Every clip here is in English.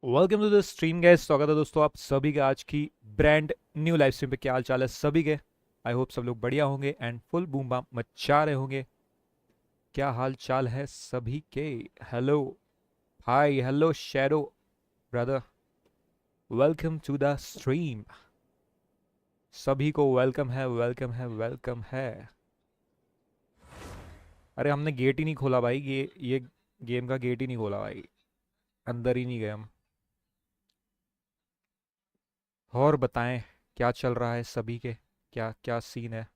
Welcome to the stream guys. स्वागत है दोस्तों आप सभी का आज की ब्रांड न्यू लाइव स्ट्रीम पे। क्या हाल चाल है सभी के? आई होप सब लोग बढ़िया होंगे एंड फुल बूम बाम मचा रहे होंगे। क्या हाल चाल है सभी के? Hello hi, hello shadow brother, welcome to the stream. सभी को वेलकम है, वेलकम है, वेलकम है। अरे हमने गेट ही नहीं खोला भाई, ये गेम का गेट ही नहीं खोला भाई, अंदर ही नहीं गए हम। और बताएं क्या चल रहा है सभी के, क्या क्या सीन है?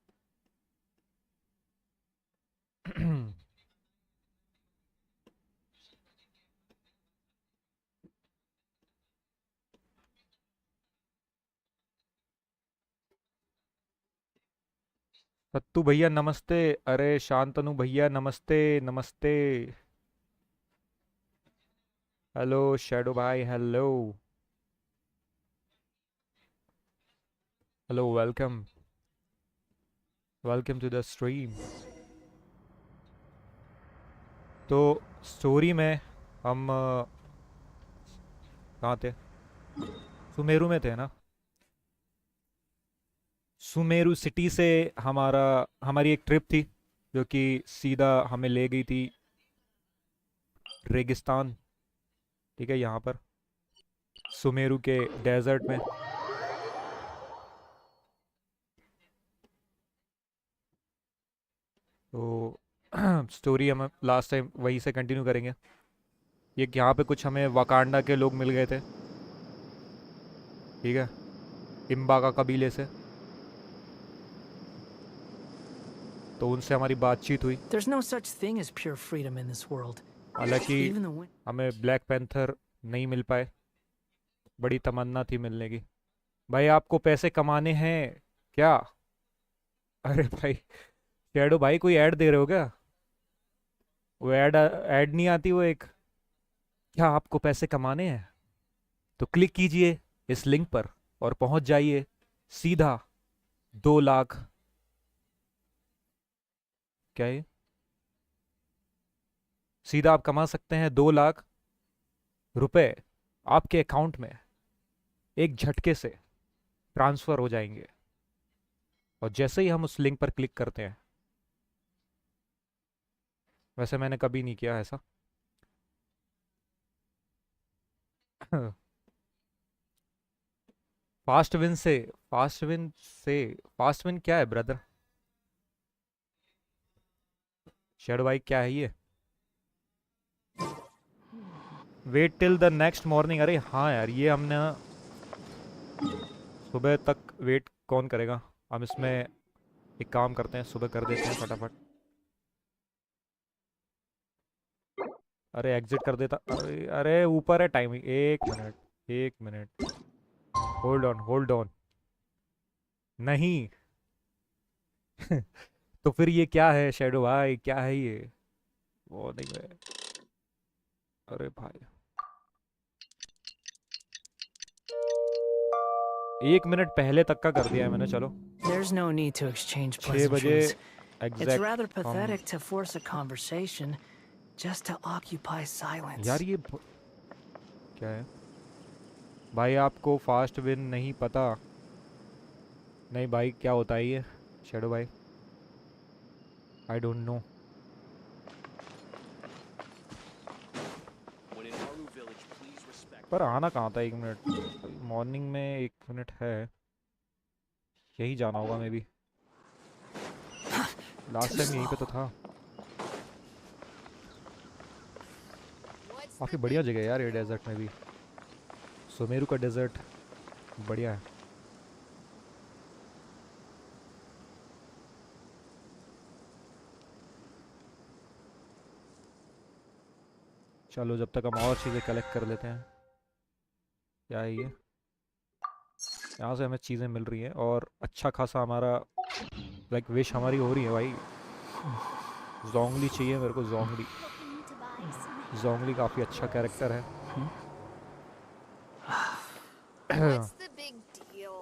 सत्तू भैया नमस्ते। अरे शांतनु भैया नमस्ते, नमस्ते। हेलो शैडो भाई, hello hello, welcome welcome to the stream. तो स्टोरी में हम कहाँ थे? सुमेरु में थे ना? सुमेरु सिटी से हमारी एक ट्रिप थी जो कि सीधा हमें ले गई थी रेगिस्तान। ठीक है, यहाँ पर सुमेरु के डेजर्ट में। तो स्टोरी हम लास्ट टाइम वहीं से कंटिन्यू करेंगे। ये यहाँ पे कुछ हमें वाकांडा के लोग मिल गए थे, ठीक है, इम्बा का कबीले से। तो उनसे हमारी बातचीत हुई। There's no such thing as pure freedom in this world. हालांकि Even the win- हमें ब्लैक पैंथर नहीं मिल पाए, बड़ी तमन्ना थी मिलने की। भाई आपको पैसे कमाने हैं क्या? अरे भाई शैडो भाई, कोई ऐड दे रहे हो क्या? वो ऐड ऐड नहीं आती वो एक, क्या आपको पैसे कमाने हैं तो क्लिक कीजिए इस लिंक पर और पहुंच जाइए सीधा 2 लाख। क्या है? सीधा आप कमा सकते हैं 2 लाख रुपए, आपके अकाउंट में एक झटके से ट्रांसफर हो जाएंगे। और जैसे ही हम उस लिंक पर क्लिक करते हैं, वैसे मैंने कभी नहीं किया ऐसा। फास्ट विन से, फास्ट विन से, फास्ट विन क्या है ब्रदर? शेडो भाई क्या है ये? Wait till the next morning. अरे हाँ यार, ये हमने सुबह तक वेट कौन करेगा? हम इसमें एक काम करते हैं, सुबह कर देते हैं फटाफट। अरे एग्जिट कर देता। अरे अरे ऊपर है timing, 1 minute, 1 minute, hold on, hold on. नहीं। तो फिर ये क्या है शेडो भाई, क्या है ये? वो नहीं है। अरे भाई 1 मिनट पहले तक का कर दिया है मैंने, चलो। There's no need to exchange 6 बजे pleasantries. It's एग्जैक्ट rather हम। pathetic to force a conversation just to occupy यार silence. ये क्या है? भाई आपको फास्ट विन नहीं पता? नहीं भाई, क्या होता है ये शेडो भाई? I don't know. पर आना कहाँ था 1 मिनट? मॉर्निंग में 1 मिनट है, यही जाना होगा may be. Last Too time यहीं पे slow. तो था। काफ़ी बढ़िया जगह है यार ये डेजर्ट में भी। सुमेरु का डेजर्ट बढ़िया है। चलो जब तक हम और चीज़ें कलेक्ट कर लेते हैं। क्या है ये? यहाँ से हमें चीज़ें मिल रही हैं और अच्छा खासा हमारा लाइक विश हमारी हो रही है भाई। जोंगली चाहिए मेरे को, जोंगली। जोंगली काफ़ी अच्छा कैरेक्टर है। What's the big deal?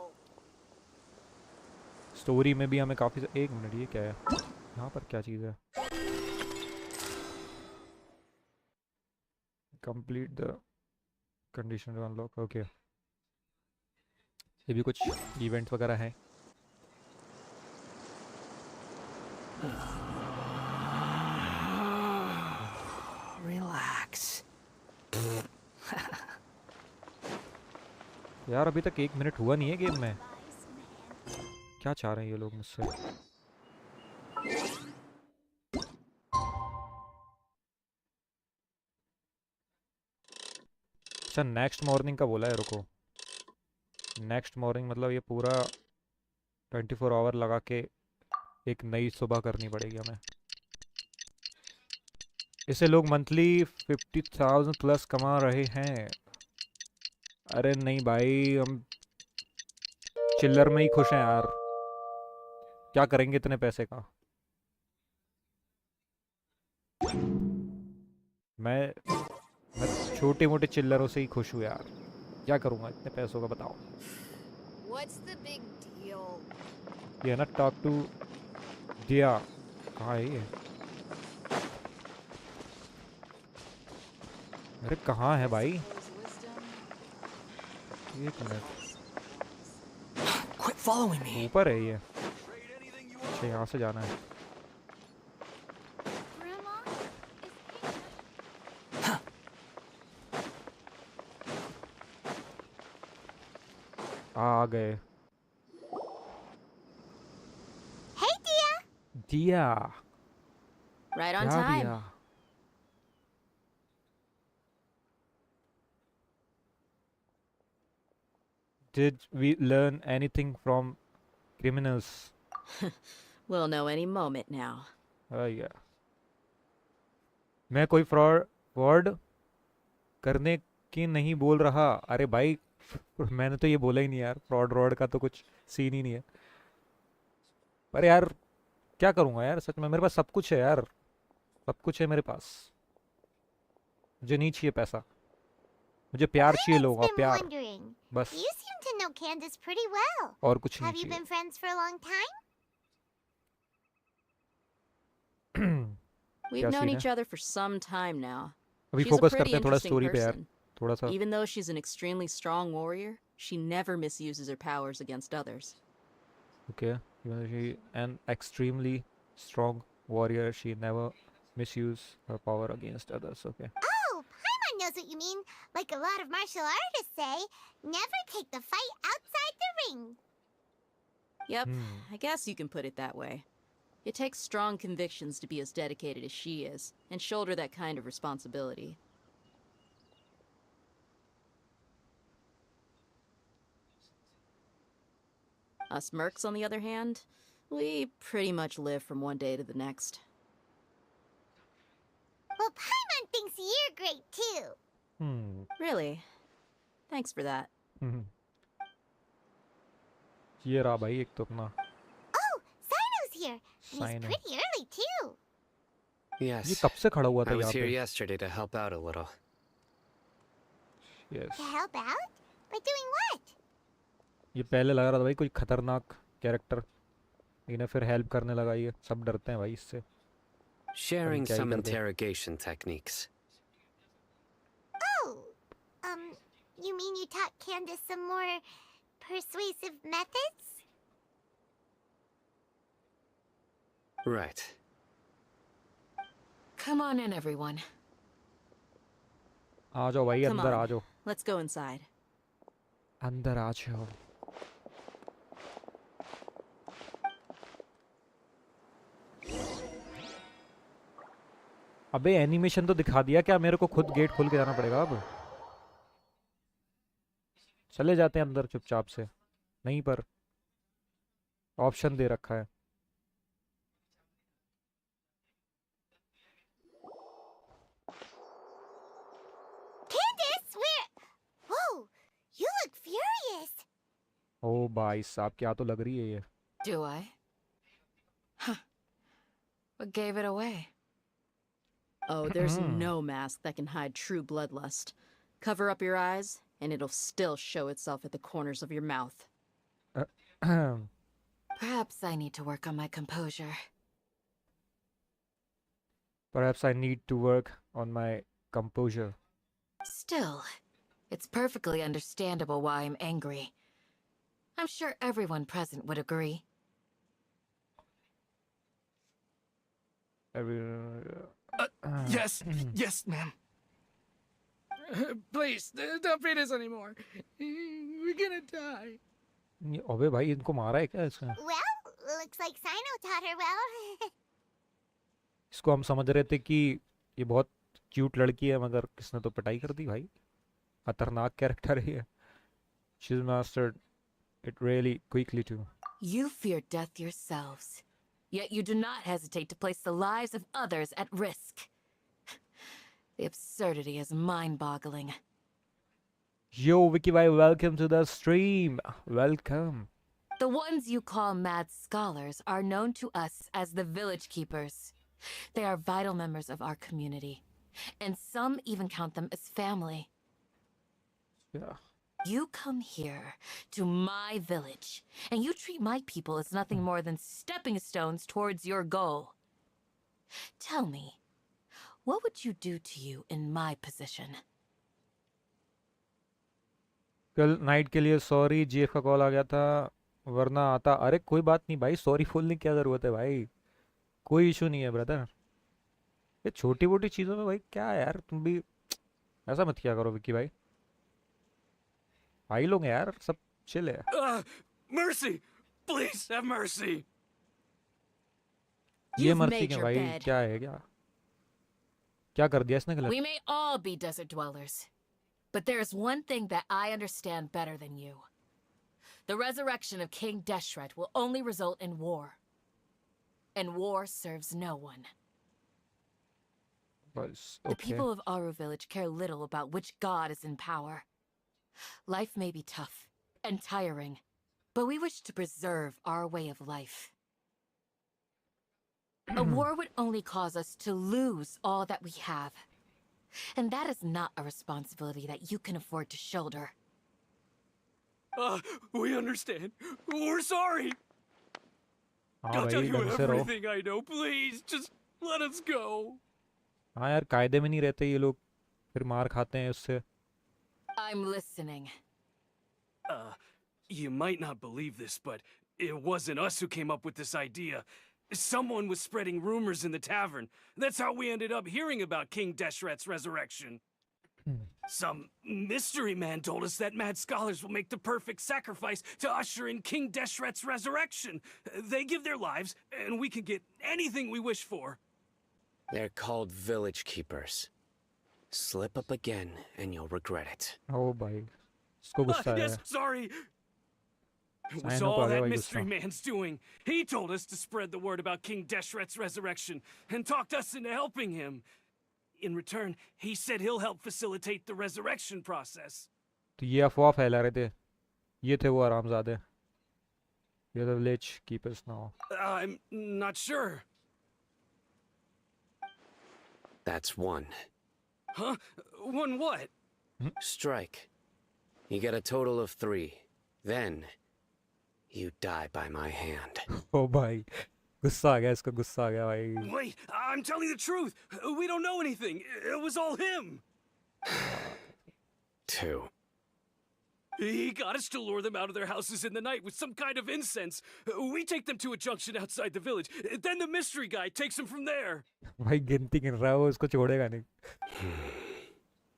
Story में भी हमें काफ़ी 1 मिनट, ये क्या है? यहाँ पर क्या चीज़ है? Complete the condition to unlock, okay. ये भी कुछ इवेंट वगैरह है। Relax. यार अभी तक 1 मिनट हुआ नहीं है गेम में, क्या चाह रहे हैं ये लोग मुझसे? अच्छा नेक्स्ट मॉर्निंग का बोला है, रुको। नेक्स्ट मॉर्निंग मतलब ये पूरा 24 आवर लगा के एक नई सुबह करनी पड़ेगी हमें। इसे लोग मंथली 50,000 प्लस कमा रहे हैं। अरे नहीं भाई, हम चिल्लर में ही खुश हैं यार, क्या करेंगे इतने पैसे का। मैं मैं छोटे मोटे चिल्लरों से ही खुश हूँ यार, क्या करूँगा इतने पैसों का बताओ। What's the big deal? ये है ना टॉक टू दिया, कहाँ है ये? अरे कहाँ है भाई, एक मिनट। Quit following me. ऊपर है ये, अच्छा यहाँ से जाना है। Grandma? आ गए। Hey, Dia! दिया, Right on क्या time. दिया? Did we learn anything from criminals? We'll know any moment now. Yeah. मैं कोई फ्रॉड करने की नहीं बोल रहा। अरे भाई मैंने तो ये बोला ही नहीं यार, फ्रॉड रॉड का तो कुछ सीन ही नहीं है। पर यार क्या करूँगा यार, सच में मेरे पास सब कुछ है यार, सब कुछ है मेरे पास। मुझे नहीं चाहिए पैसा, मुझे प्यार चाहिए I've लोगों का, been प्यार wondering. बस, You seem to know Candace pretty well. और कुछ नहीं Have you चाहिए। been friends for a long time? We've क्या known सीन है? each other for some time now. अभी She's a फोकस pretty करते हैं थोड़ा interesting स्टोरी पे यार, person. थोड़ा सा। Even though she's an extremely strong warrior, she never misuses her powers against others. Okay, even though she an extremely strong warrior, she never misuse her power against others. Okay. Oh, Paimon knows what you mean. Like a lot of martial artists say, never take the fight outside the ring. Yep, Hmm. I guess you can put it that way. It takes strong convictions to be as dedicated as she is, and shoulder that kind of responsibility. Us mercs, on the other hand, we pretty much live from one day to the next. Well, Paimon thinks you're great too. Hmm. Really? Thanks for that. Hmm. ये रहा भाई एक तो अपना Oh, Sino's here. And he's sign है। pretty early too. ये Yes. कब से खड़ा हुआ था I was यहाँ here पे? yesterday to help out a little. Yes. To help out? By doing what? ये पहले लग रहा था भाई कोई खतरनाक कैरेक्टर, इन्हें फिर हेल्प करने लगा, ये सब डरते हैं भाई इससे, Sharing क्या ही some कर दे। interrogation techniques. Oh, you mean you taught Candace some more persuasive methods? Right. Come on in, everyone. आ जाओ भाई, Come अंदर on. आ जाओ, Let's go inside. अंदर आ जाओ। अबे एनिमेशन तो दिखा दिया, क्या मेरे को खुद गेट खोल के जाना पड़ेगा अब? चले जाते हैं अंदर चुपचाप से, नहीं पर ऑप्शन दे रखा है। Candace, where? Whoa, you look furious. ओ भाई साहब, क्या तो लग रही है ये। Do I? Huh. What gave it away? Oh, there's no mask that can hide true bloodlust. Cover up your eyes, and it'll still show itself at the corners of your mouth. Perhaps I need to work on my composure. Perhaps I need to work on my composure. Still, It's perfectly understandable why I'm angry. I'm sure everyone present would agree. Yes, yes, ma'am. Please, don't beat us anymore. We're gonna die. अबे भाई इनको मारा है क्या इसने? Well, looks like Sino taught her well. इसको हम समझ रहे थे कि ये बहुत क्यूट लड़की है, मगर किसने तो पिटाई कर दी भाई। खतरनाक कैरेक्टर है। She's mastered it really quickly too. You fear death yourselves, yet you do not hesitate to place the lives of others at risk. The absurdity is mind-boggling. Yo, Vicky bhai, welcome to the stream. Welcome. The ones you call mad scholars are known to us as the Village Keepers. They are vital members of our community, and some even count them as family. Yeah. You come here to my village, and you treat my people as nothing more than stepping stones towards your goal. Tell me, what would you do to you in my position? कल night के लिए sorry, GF का call आ गया था वरना आता। अरे कोई बात नहीं भाई, सॉरी बोलने की क्या ज़रूरत है भाई, कोई इशू नहीं है ब्रदर। ये छोटी मोटी चीज़ों में भाई क्या है यार, तुम भी ऐसा मत किया करो विक्की भाई। भाई लोग हैं यार, सब चिल है। Mercy! Please have mercy! ये You've मर्सी made क्या your भाई, bed. क्या है क्या कर दिया इसने गलत? We may all be desert dwellers, but there is one thing that I understand better than you. The resurrection of King Deshret will only result in war. And war serves no one. बस The okay. people of Aru village care little about which god is in power. Life may be tough and tiring, but we wish to preserve our way of life. A war would only cause us to lose all that we have. And that is not a responsibility that you can afford to shoulder. We understand. We're sorry. हाँ I'll tell भाई you ढंग से रहो। everything I know. Please, just let us go. हाँ यार, कायदे में नहीं रहते ये लोग, फिर मार खाते हैं उससे। I'm listening. You might not believe this, but it wasn't us who came up with this idea. Someone was spreading rumors in the tavern. That's how we ended up hearing about King Deshret's resurrection. Some mystery man told us that mad scholars will make the perfect sacrifice to usher in King Deshret's resurrection. They give their lives, and we can get anything we wish for. They're called Village Keepers. Slip up again, and you'll regret it. ओ भाई इसको गुस्सा Yes, है। sorry. It was Sino all ko that agad mystery gusto. man's doing. He told us to spread the word about King Deshret's resurrection and talked us into helping him. In return, he said he'll help facilitate the resurrection process. तो ये अफवाह फैला रहे थे, ये थे वो आरामजादे। ये the village keepers now. I'm not sure. That's one. Huh? One what? Strike. You get a total of 3. Then, you die by my hand. ओ भाई गुस्सा आ गया, इसको गुस्सा आ गया भाई। Wait, I'm telling the truth. We don't know anything. It was all him. 2. He got us to lure them out of their houses in the night with some kind of incense. We take them to a junction outside the village. Then the mystery guy takes them from there. भाई गिनती गिन रहा है वो, इसको छोड़ेगा नहीं।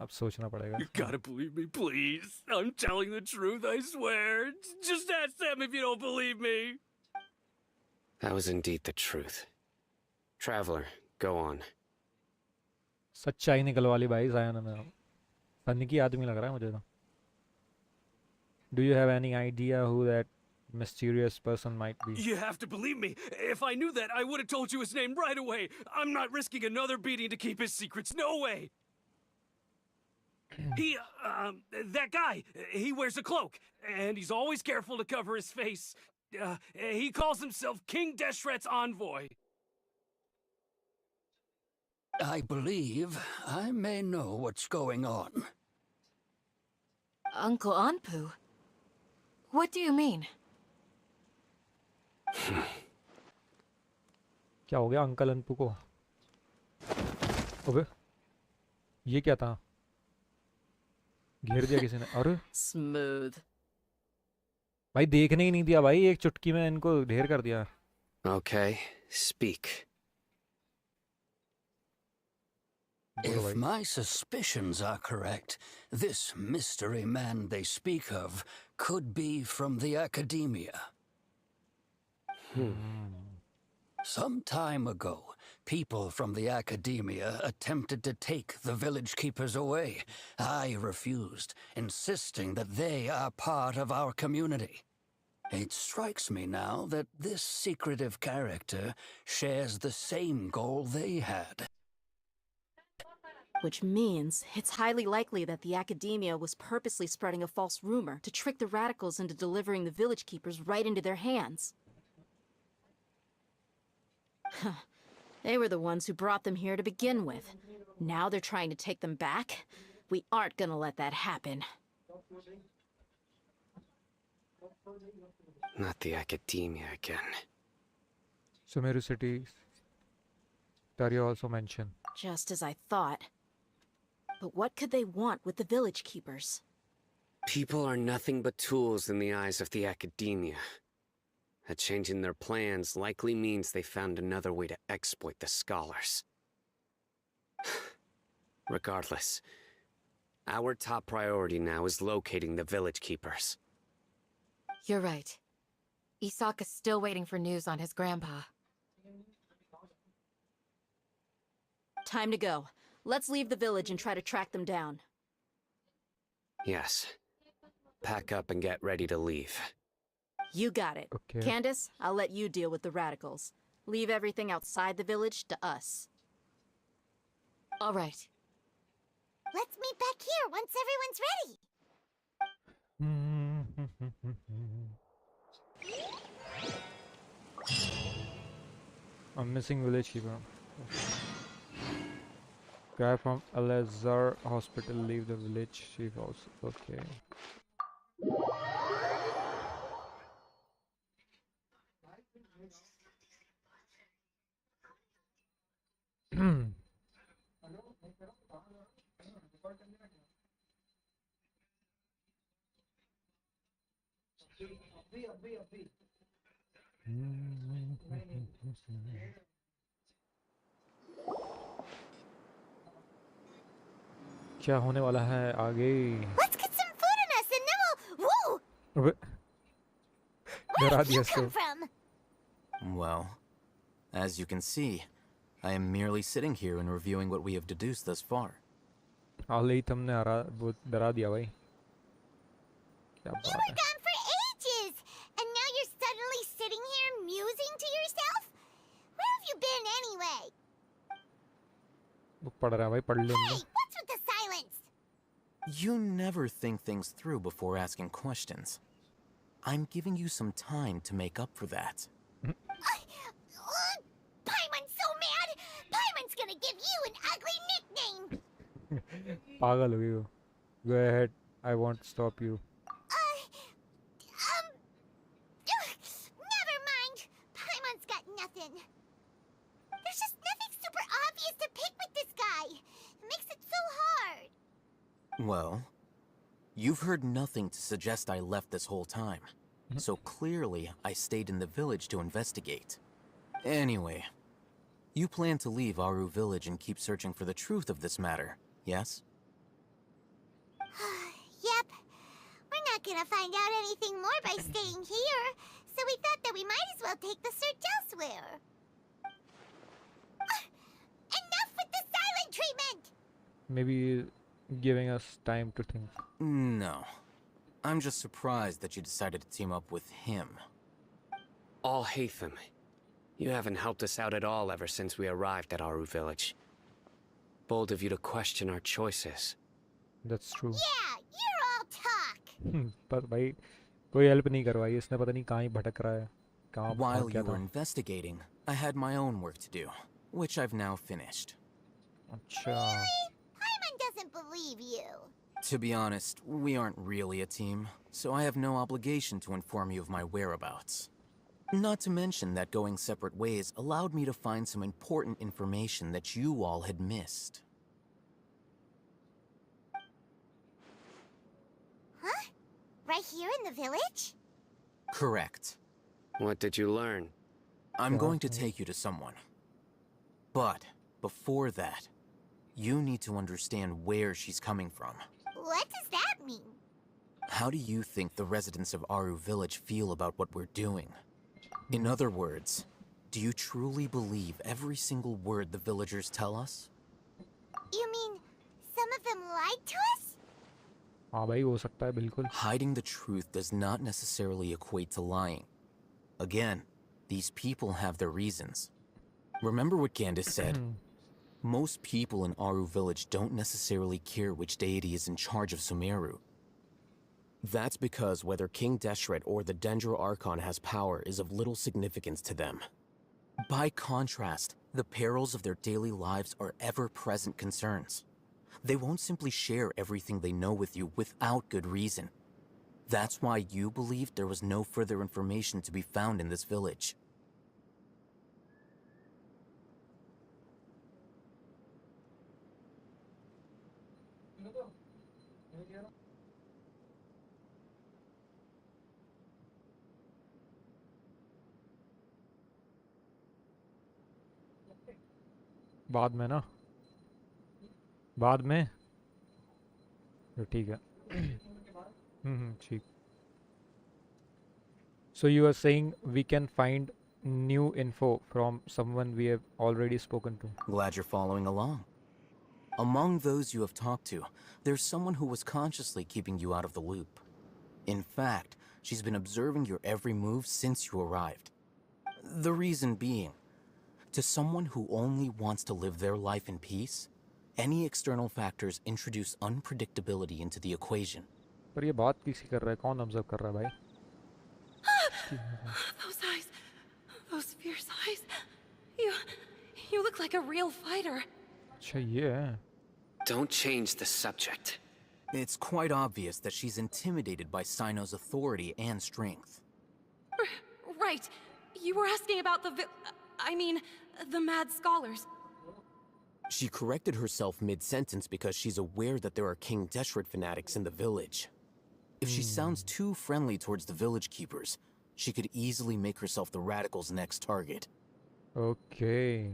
अब सोचना पड़ेगा। You gotta believe me, please. I'm telling the truth, I swear. Just ask them if you don't believe me. That was indeed the truth. Traveler, go on. सच्चाई निकलवा ली भाई सायन ने। सन्नी आदमी लग रहा है मुझे तो। Do you have any idea who that mysterious person might be? You have to believe me. If I knew that, I would have told you his name right away. I'm not risking another beating to keep his secrets. No way. That guy, he wears a cloak, and he's always careful to cover his face. He calls himself King Deshret's envoy. I believe I may know what's going on. Uncle Anpu? What do you mean? क्या हो गया uncle अनपू को? अबे ये क्या था? घेर दिया किसी ने। अरे Smooth. भाई देखने ही नहीं दिया भाई, एक चुटकी में इनको ढेर कर दिया। Okay, speak. बोलो If भाई। my suspicions are correct, this mystery man they speak of could be from the academia. Some time ago, people from the academia attempted to take the village keepers away. I refused, insisting that they are part of our community. It strikes me now that this secretive character shares the same goal they had. Which means it's highly likely that the academia was purposely spreading a false rumor to trick the radicals into delivering the village keepers right into their hands. They were the ones who brought them here to begin with. Now they're trying to take them back. We aren't gonna let that happen. Not the academia again. Sumeru City, Daria also mentioned. Just as I thought. But what could they want with the village keepers? People are nothing but tools in the eyes of the academia. A change in their plans likely means they found another way to exploit the scholars. Regardless, our top priority now is locating the village keepers. You're right. Isaka's still waiting for news on his grandpa. Time to go. Let's leave the village and try to track them down. Yes. Pack up and get ready to leave. You got it. Okay. Candace, I'll let you deal with the radicals. Leave everything outside the village to us. All right. Let's meet back here once everyone's ready. I'm missing village keeper. Guy from Al-Azhar Hospital, leave the village chief also. Okay. क्या होने वाला है आगे? Let's get some food in us and then we'll... Woo! अबे Where डरा did दिया you come इसको। from? Well, as you can see, I am merely sitting here and reviewing what we have deduced thus far. हाल ही तुमने वो डरा दिया भाई। क्या You बात were है? gone for ages, and now you're suddenly sitting here musing to yourself? Where have you been anyway? वो पढ़ रहा है भाई, पढ़ ले Hey, इनको। what's with the silence? You never think things through before asking questions. I'm giving you some time to make up for that. Paimon's so mad! Paimon's gonna give you an ugly nickname! पागल हो गई वो। Go ahead, I won't stop you. Never mind. Paimon's got nothing. There's just nothing super obvious to pick with this guy. It makes it so hard. Well, you've heard nothing to suggest I left this whole time. So clearly, I stayed in the village to investigate. Anyway, you plan to leave Aru village and keep searching for the truth of this matter, yes? Yep. We're not gonna find out anything more by staying here, so we thought that we might as well take the search elsewhere. Enough with the silent treatment! Maybe giving us time to think. No. I'm just surprised that you decided to team up with him. All Hatham, you haven't helped us out at all ever since we arrived at Aru village. Bold of you to question our choices. That's true. Yeah, you're all talk. पर भाई कोई help नहीं करवाई इसने, पता नहीं कहाँ ही भटक रहा है, कहाँ While क्या you were था। investigating, I had my own work to do, which I've now finished. अच्छा। Paimon doesn't believe you. To be honest, we aren't really a team, so I have no obligation to inform you of my whereabouts. Not to mention that going separate ways allowed me to find some important information that you all had missed. Right here in the village? Correct. What did you learn? I'm going to take you to someone. But before that, you need to understand where she's coming from. What does that mean? How do you think the residents of Aru Village feel about what we're doing? In other words, do you truly believe every single word the villagers tell us? You mean some of them lied to us? हाँ भाई हो सकता है बिल्कुल. Hiding the truth does not necessarily equate to lying. Again, these people have their reasons. Remember what Candace said? Most people in Aru Village don't necessarily care which deity is in charge of Sumeru. That's because whether King Deshret or the Dendro Archon has power is of little significance to them. By contrast, the perils of their daily lives are ever-present concerns. They won't simply share everything they know with you without good reason. That's why you believed there was no further information to be found in this village. बाद में ना. बाद में. ठीक है. ठीक. So you are saying we can find new info from someone we have already spoken to. Glad you're following along. Among those you have talked to, there's someone who was consciously keeping you out of the loop. In fact, she's been observing your every move since you arrived. The reason being, to someone who only wants to live their life in peace, any external factors introduce unpredictability into the equation. पर ये बात किसी कर रहा है? कौन observe कर रहा है भाई? Those eyes. Those fierce eyes. You look like a real fighter. अच्छा ये है. Don't change the subject. It's quite obvious that she's intimidated by Sino's authority and strength. Right. You were asking about the mad scholars. She corrected herself mid-sentence because she's aware that there are King Deshret fanatics in the village. If she sounds too friendly towards the village keepers, she could easily make herself the radicals' next target. Okay.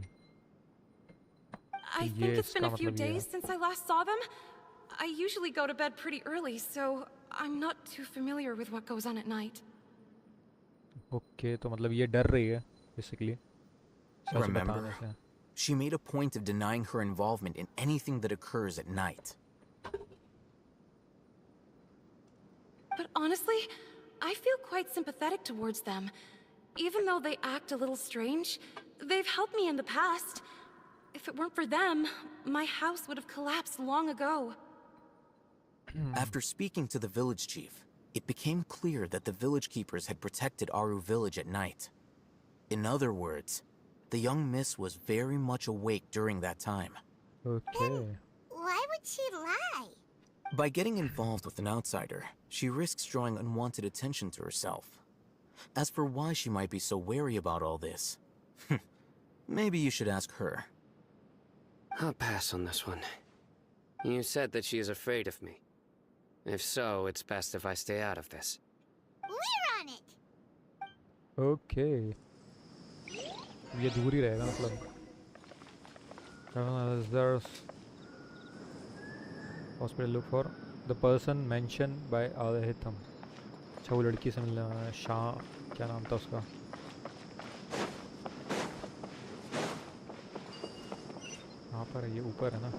I think it's been a few days since I last saw them. I usually go to bed pretty early, so I'm not too familiar with what goes on at night. Okay, तो मतलब ये डर रही है basically. सच Remember, बताने से. she made a point of denying her involvement in anything that occurs at night. But honestly, I feel quite sympathetic towards them. Even though they act a little strange, they've helped me in the past. If it weren't for them, my house would have collapsed long ago. After speaking to the village chief, it became clear that the village keepers had protected Aru village at night. In other words, the young miss was very much awake during that time. Okay. Why would she lie? By getting involved with an outsider, she risks drawing unwanted attention to herself. As for why she might be so wary about all this, maybe you should ask her. I'll pass on this one. You said that she is afraid of me. If so, it's best if I stay out of this. We're on it! Okay. ये दूर ही रहेगा मतलब. There's hospital look for the person mentioned by Adhitham. अच्छा वो लड़की से मिलने वाला है. शाह क्या नाम था उसका? कहाँ पर है ये? ऊपर है ना?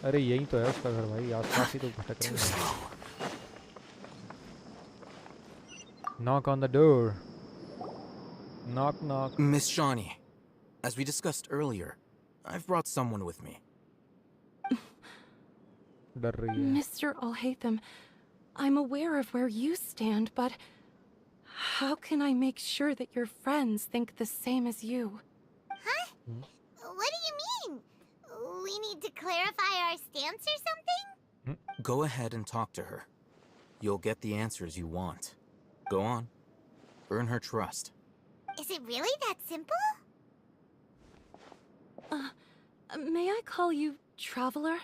अरे यही तो है उसका घर भाई. आसपास ही तो भटक रहे हैं. Knock on the door. Knock knock. Miss Shawnee, as we discussed earlier, I've brought someone with me. डर रही है. Mr. Alhaitham, I'm aware of where you stand, but how can I make sure that your friends think the same as you? Huh? What do you mean? We need to clarify our stance or something? Go ahead and talk to her. You'll get the answers you want. Go on. Earn her trust. Is it really that simple? May I call you Traveler?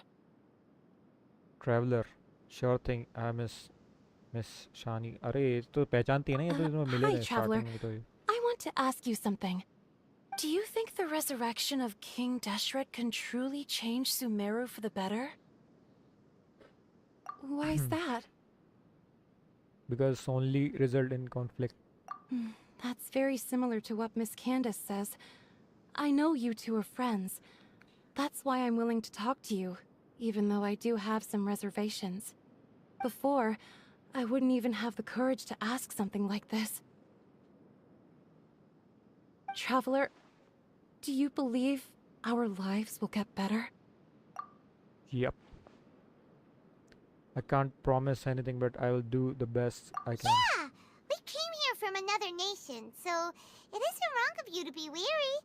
Traveler. Sure thing. I miss miss Shani, अरे ये तो पहचानती है ना, ये तो इसमें मिले Hi, थे traveler. स्टार्टिंग में तो ये। I want to ask you something. Do you think the resurrection of King Deshret can truly change Sumeru for the better? Why is that? Because only result in conflict. That's very similar to what Miss Candace says. I know you two are friends. That's why I'm willing to talk to you, even though I do have some reservations. Before, I wouldn't even have the courage to ask something like this. Traveler, do you believe our lives will get better? Yep. I can't promise anything, but I will do the best I can. Yeah! We came here from another nation, so it isn't wrong of you to be weary.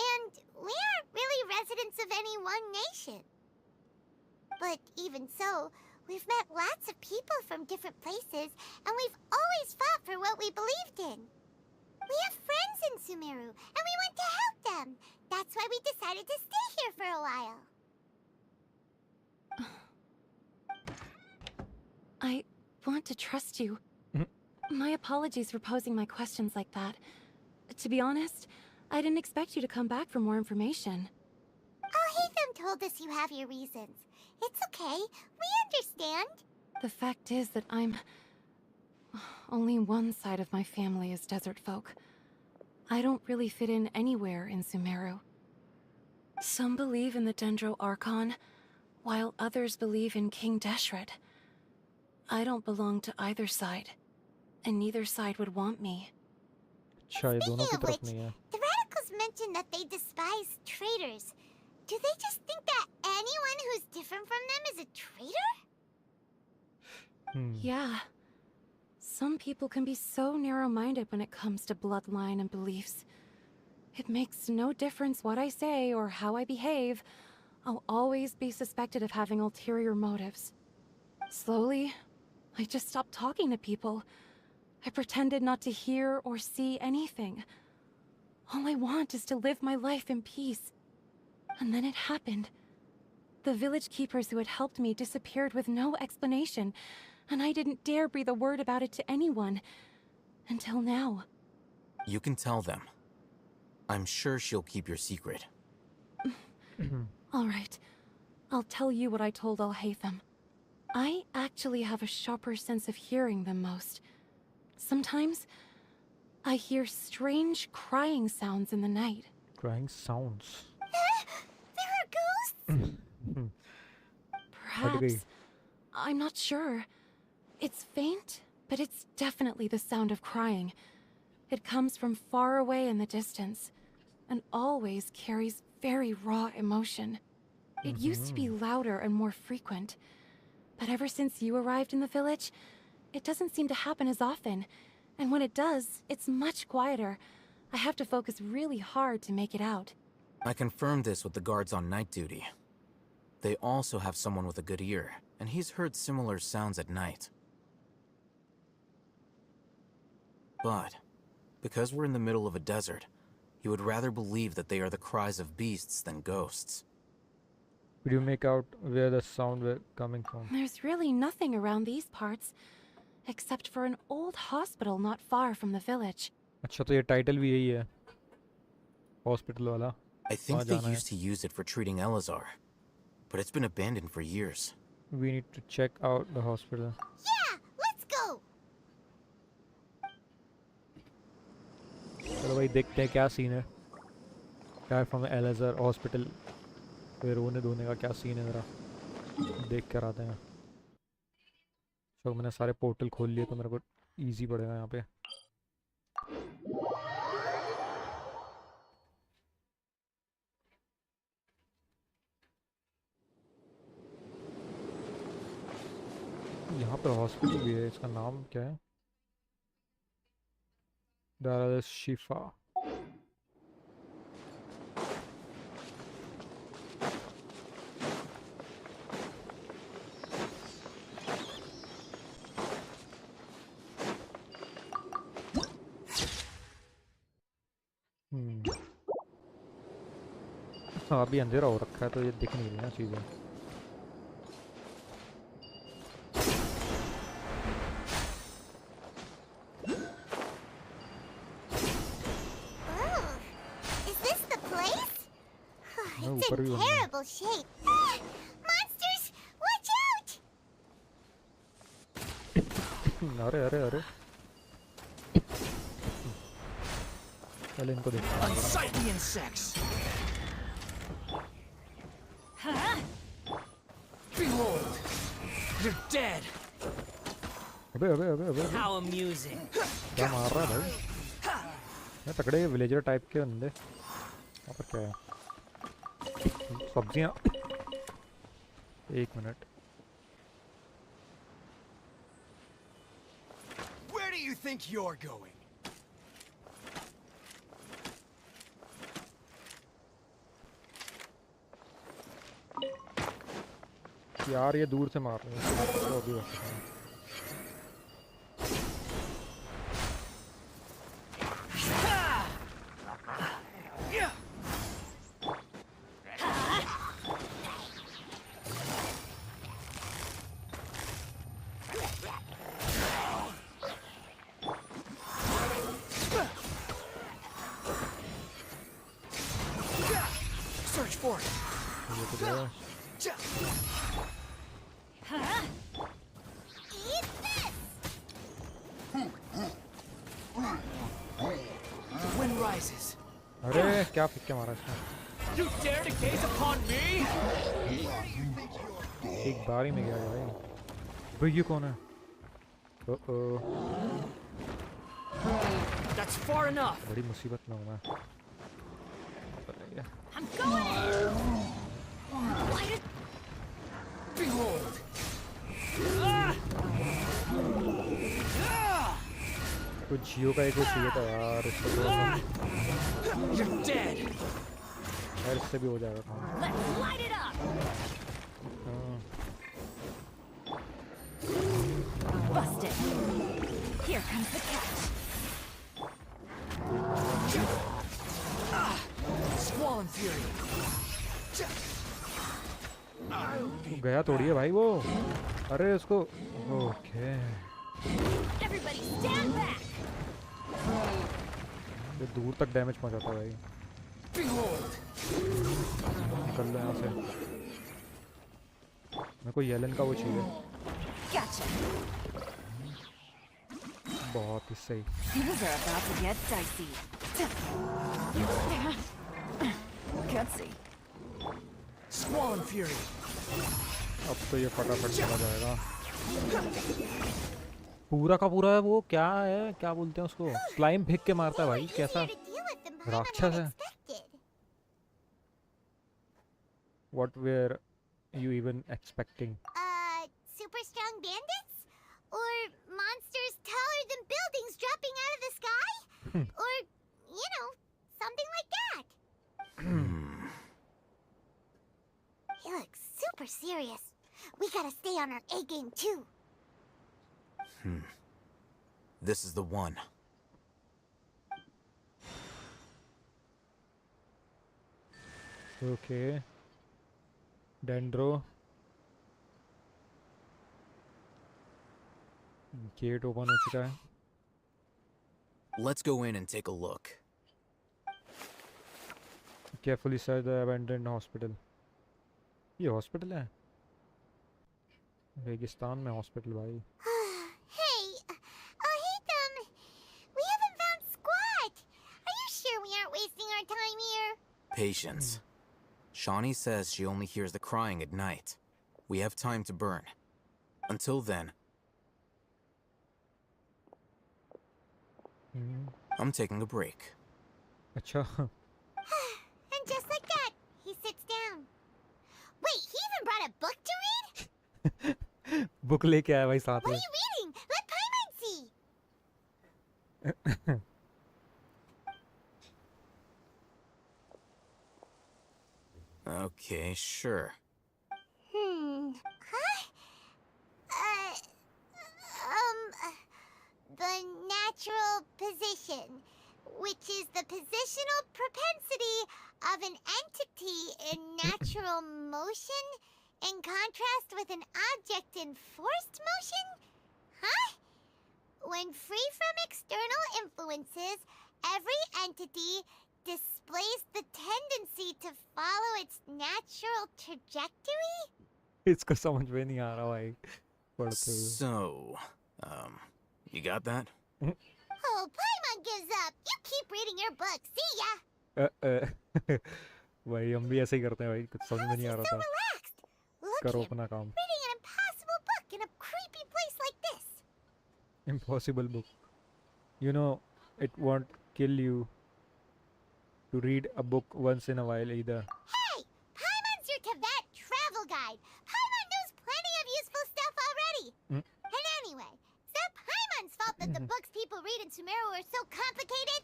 And we aren't really residents of any one nation. But even so, we've met lots of people from different places, and we've always fought for what we believed in. We have friends in Sumeru, and we want to help them. That's why we decided to stay here for a while. I want to trust you. My apologies for posing my questions like that. To be honest, I didn't expect you to come back for more information. Hatham told us you have your reasons. It's okay. We understand. The fact is that only one side of my family is desert folk. I don't really fit in anywhere in Sumeru. Some believe in the Dendro Archon, while others believe in King Deshret. I don't belong to either side, and neither side would want me. अच्छा ये दोनों की Speaking of तरफ which, नहीं है। the radicals mentioned that they despise traitors. Do they just think that anyone who's different from them is a traitor? Yeah. Some people can be so narrow-minded when it comes to bloodline and beliefs. It makes no difference what I say or how I behave. I'll always be suspected of having ulterior motives. Slowly, I just stopped talking to people. I pretended not to hear or see anything. All I want is to live my life in peace. And then it happened. The village keepers who had helped me disappeared with no explanation, and I didn't dare breathe a word about it to anyone. Until now. You can tell them. I'm sure she'll keep your secret. All right. I'll tell you what I told Al-Haytham. I actually have a sharper sense of hearing than most. Sometimes, I hear strange crying sounds in the night. Crying sounds. There are ghosts? Perhaps. I'm not sure. It's faint, but it's definitely the sound of crying. It comes from far away in the distance, and always carries very raw emotion. It used to be louder and more frequent, but ever since you arrived in the village, it doesn't seem to happen as often, and when it does, it's much quieter. I have to focus really hard to make it out. I confirmed this with the guards on night duty. They also have someone with a good ear, and he's heard similar sounds at night. But, because we're in the middle of a desert, he would rather believe that they are the cries of beasts than ghosts. Could you make out where the sound were coming from? There's really nothing around these parts, except for an old hospital not far from the village. अच्छा तो ये title भी यही है, hospital वाला। I think they used to use it for treating Elazar, but it's been abandoned for years. We need to check out the hospital. Yeah, let's go! चलो भाई देखते हैं क्या सीन है। क्या फ्रॉम एलेजर हॉस्पिटल पे रोने धोने का क्या सीन है, ज़रा देख कर आते हैं। तो मैंने सारे पोर्टल खोल लिए तो मेरे को इजी पड़ेगा यहाँ पे। यहाँ पर हॉस्पिटल भी है, इसका नाम क्या है? दारुल शिफा। हाँ अभी अंधेरा हो रखा है तो ये दिख नहीं रही ना चीज़ें। ऊपर भी बनना है। terrible shape. Ah, monsters, watch out! अरे अरे अरे चल इनको देखते हैं। Unsightly insects. Behold, you're dead. अबे अबे अबे अबे अबे। How amusing. क्या मार रहा है भाई? ये तगड़े विलेजर टाइप के बंदे। यहाँ पर क्या है? सब्जियाँ। एक minute. Where do you think you're going? यार ये दूर से मार रहे हैं। तो अभी बस। Search for it. ये तो गया। Eat this! The wind rises. अरे क्या फिक के मारा इसने? You dare to gaze upon me? एक बार ही में गया भाई। भाई ये कौन है? That's far enough. बड़ी मुसीबत में हूँ मैं। I'm going! Behold. कुछ जियो का एक वो चाहिए था यार इसको तो You're dead. यार इससे भी हो जाएगा काम। Let's light it up! हाँ। Busted. Here comes the catch. Squall and fury. गया तोड़ी है भाई वो। अरे उसको ओके। Everybody stand back! ये दूर तक डैमेज पहुंचाता है भाई। Behold. निकल लो यहाँ से। मेरे को येलन का वो चाहिए। Gotcha. बहुत ही सही। Things are about to get dicey. Gutsy. Squall and fury. अब तो ये फटाफट चला जाएगा। पूरा का पूरा है वो क्या है क्या बोलते हैं उसको? स्लाइम फेंक के मारता है भाई। कैसा Easier to deal with them behind राक्षस है? unexpected. What were you even expecting? Super strong bandits? Or monsters taller than buildings dropping out of the sky? Or, you know, something like that. He looks super serious. We gotta stay on our A game too. This is the one. Okay. Dendro. Gate open हो चुका है। Let's go in and take a look. Carefully search the abandoned hospital. ये hospital है? रेगिस्तान में hospital भाई। Hey, hey them. We haven't found squat. Are you sure we aren't wasting our time here? Patience. Shawnee says she only hears the crying at night. We have time to burn. Until then, I'm taking a break. अच्छा। And just like that, he sits down. Wait, he even brought a book to read? Book लेके आया भाई साथ What में। are you reading? Let Paimon see. Okay, sure. Huh? The natural position, which is the positional propensity of an entity in natural motion in contrast with an object in forced motion? Huh? When free from external influences, every entity, despite displays the tendency to follow its natural trajectory? इसको समझ में नहीं आ रहा भाई पढ़ते हुए। So, you got that? Oh, Paimon gives up. You keep reading your book. See ya. भाई हम भी ऐसे ही करते हैं भाई, कुछ समझ में नहीं आ रहा था। Relaxed. Look करो him, अपना काम। reading an impossible book in a creepy place like this. Impossible book. You know, it won't kill you to read a book once in a while either. Hey, Paimon's your Tibet travel guide. Paimon knows plenty of useful stuff already. And anyway, is that Paimon's fault that the books people read in Sumeru are so complicated?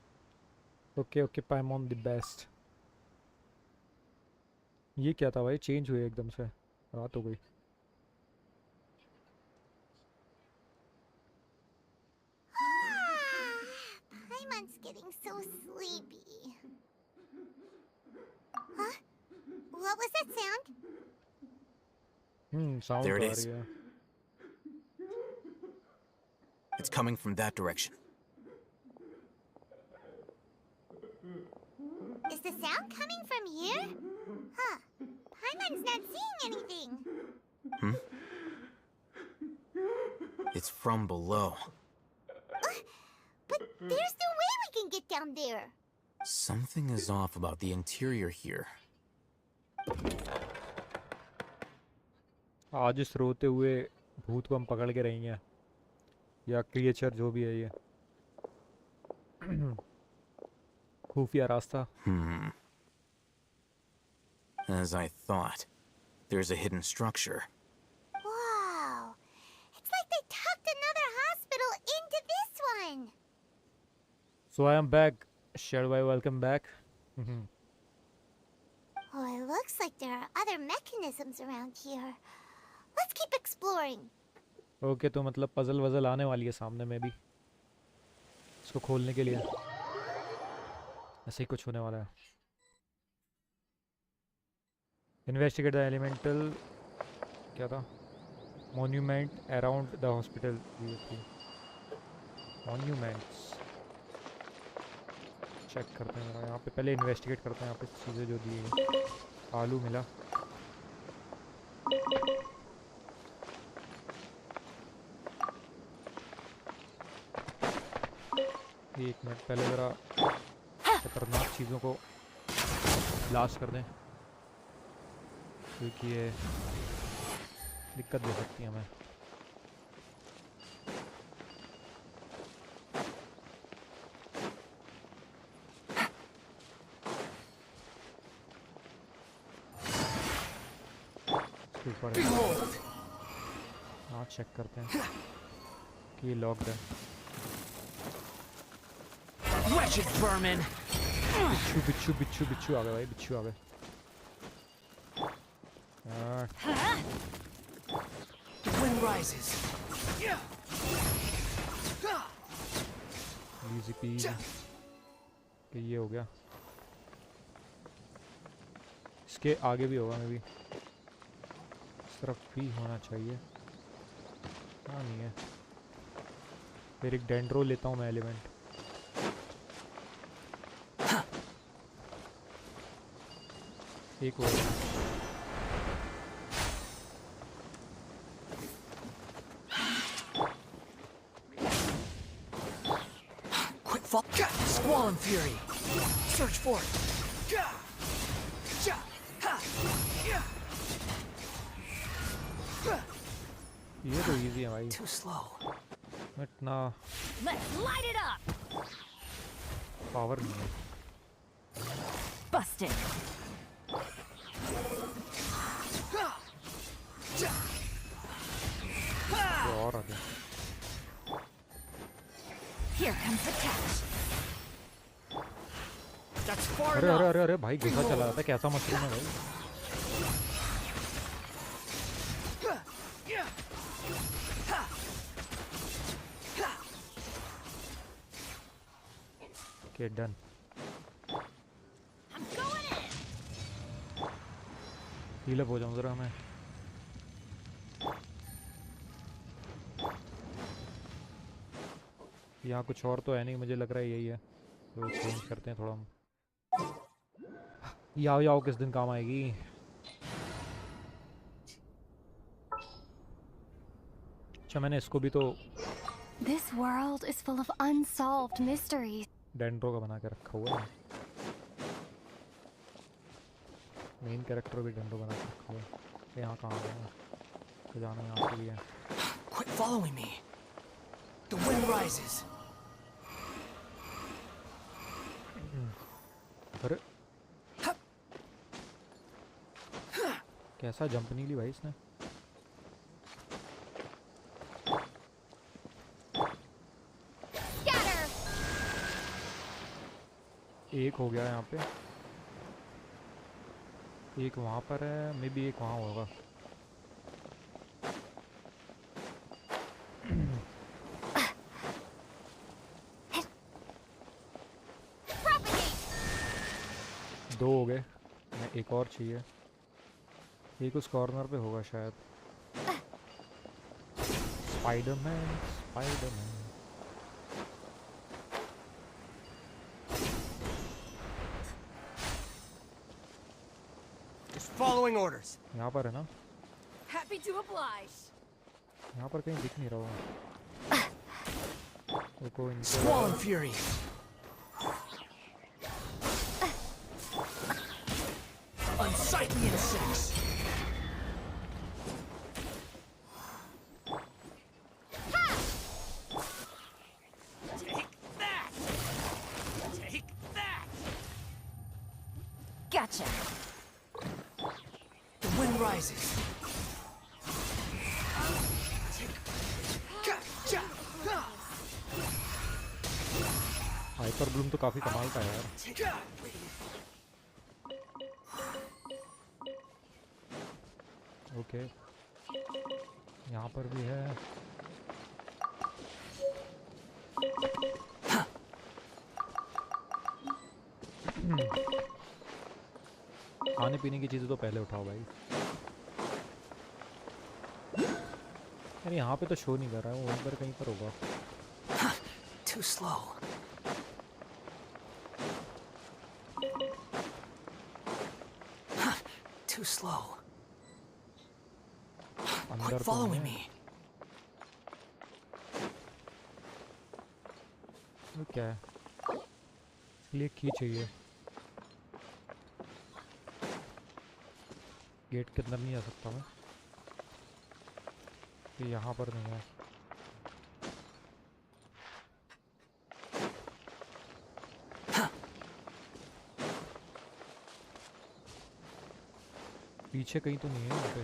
Okay, Paimon the best. ये क्या था भाई, change हुए एकदम से, रात हो गई। Paimon's getting so sleepy. Huh? What was that sound? Sound There आ it is. रही है। It's coming from that direction. Is the sound coming from here? Huh. Paimon's not seeing anything. It's from below. But there's no way we can get down there. Something is off about the interior here. आज इस रोते हुए भूत को हम पकड़ के रहेंगे, या क्रिएचर जो भी है ये। खुफिया रास्ता। As I thought, there's a hidden structure. Wow. It's like they tucked another hospital into this one. So I am back. Shadow, welcome back. Oh, it looks like there are other mechanisms around here. Let's keep exploring. Okay, तो मतलब puzzle वजल आने वाली है सामने में भी, इसको खोलने के लिए ऐसे ही कुछ होने वाला है। इन्वेस्टिगेट द एलिमेंटल, क्या था, monument around the hospital. Monuments check करते हैं यहाँ पे, पहले इन्वेस्टिगेट करते हैं यहाँ पे चीज़ें जो दी है। आलू मिला, एक मिनट पहले ज़रा खतरनाक चीज़ों को ब्लास्ट कर दें, क्योंकि ये दिक्कत दे सकती है हमें। हाँ, चेक करते हैं कि ये लॉक्ड है। Wretched vermin! बिच्छू आ गए भाई, बिच्छू आ गए। The wind rises. Easy PG, कि ये हो गया। इसके आगे भी होगा, मे भी इस तरफ भी होना चाहिए। हाँ, नहीं है। फिर एक डेंड्रो लेता हूँ मैं एलिमेंट। एक और Quick fall. Squall and fury. Search for it. ये तो इजी है भाई, Too slow. इतना Let's light it up! Power नहीं है। Busted. ये और आ गया। Here comes the catch. That's far अरे enough. अरे अरे अरे भाई, गुस्सा चला जाता है, कैसा मशरूम है भाई। Okay, done. I'm going in. Heal up हो जाऊं जरा मैं। यहाँ कुछ और तो है नहीं, मुझे लग रहा है यही है, तो चेंज करते हैं थोड़ा हम। याओ याओ किस दिन काम आएगी? अच्छा मैंने इसको भी तो This world is full of unsolved mysteries. Dendro का बना के रखा हुआ है। मेन कैरेक्टर भी डेंड्रो बना के रखा हुआ है। यहाँ कहाँ गया? तो जाना यहाँ से भी है। Quit following me. The wind rises. अरे कैसा जंप नहीं ली भाई इसने? एक हो गया यहाँ पे, एक वहाँ पर है, मे बी एक वहाँ होगा। दो हो गए, मैं एक और चाहिए। एक उस कॉर्नर पे होगा शायद। Spiderman Spiderman. Following orders. यहाँ पर है ना? Happy to oblige. यहाँ पर कहीं दिख नहीं रहा हूँ। देखो Squall fury. Unsightly insects. Take that. Take that. Gotcha. The wind rises. Hyper Bloom तो काफी कमाल का है यार। ओके यहाँ पर भी है। खाने पीने की चीजें तो पहले उठाओ भाई। यार यहाँ पे तो शो नहीं कर रहा है, वो वहीं पर कहीं पर होगा। Too slow. Too slow. अंदर Quit तो following है। me. वो क्या है? इसलिए की चाहिए। गेट के अंदर नहीं जा सकता मैं। ये यहाँ पर नहीं है। पीछे कहीं तो नहीं है यहाँ पे।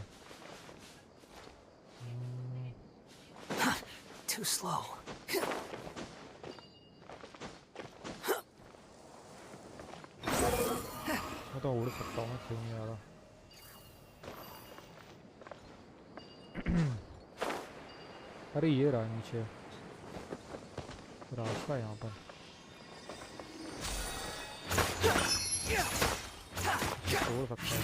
Too slow. मैं तो उड़ सकता हूँ, सही नहीं आ रहा। अरे ये रहा नीचे रास्ता है यहाँ पर। तोड़ सकता है।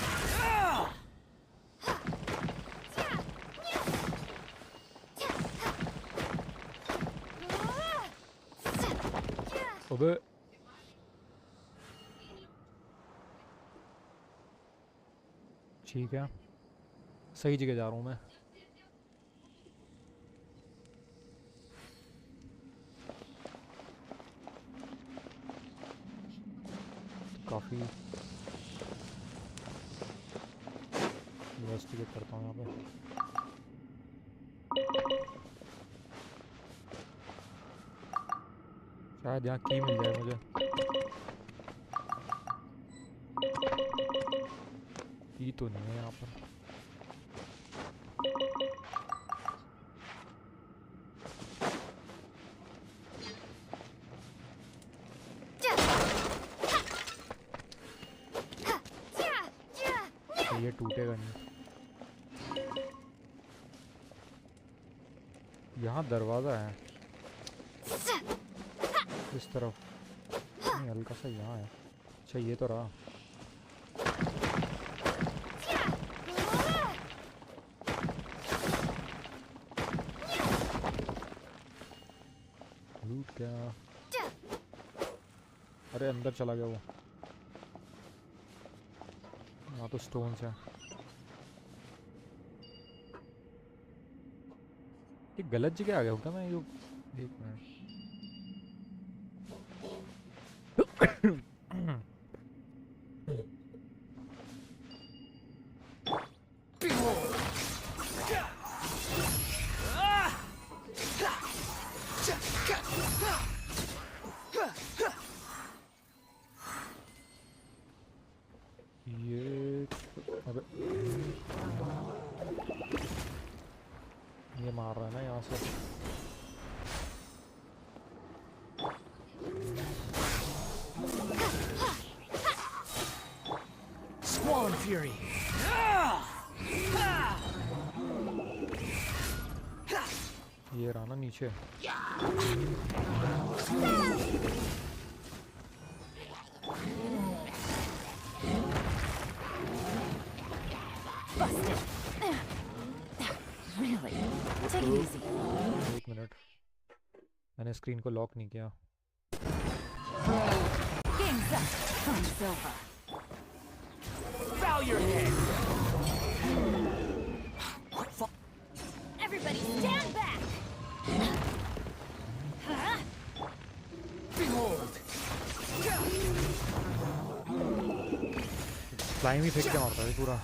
अबे ठीक है, सही जगह जा रहा हूँ मैं। काफी इन्वेस्टिगेट करता हूँ यहाँ पे। शायद यहाँ की मिल जाए मुझे। की तो नहीं है यहाँ पर। तो ये टूटेगा नहीं। यहाँ दरवाजा है इस तरफ, नहीं हल्का सा यहाँ है। अच्छा ये तो रहा। लूट क्या? अरे अंदर चला गया वो। यहाँ तो स्टोन्स हैं। ये गलत जगह आ गया हूँ क्या मैं? एक मिनट। ये अबे ये मार रहा है ना यहाँ से। Squall and Fury. ये रहा ना नीचे। Busted. Really? Take it easy. एक मिनट, मैंने स्क्रीन को लॉक नहीं किया। Game's up. Fun's over. Bow your head. Everybody stand back! Behold. Slime ही फेंक के मारता है पूरा।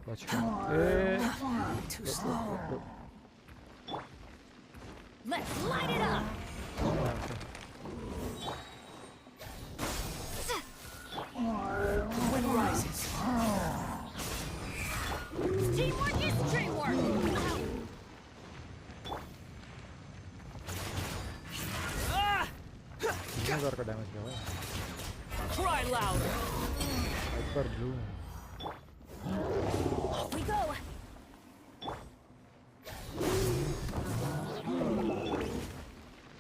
बच गया। Too slow. Let's light it up! Wind rises. Teamwork is dreamwork! हजार का डैमेज किया भाई। Cry louder. Hyper blue. Off we go!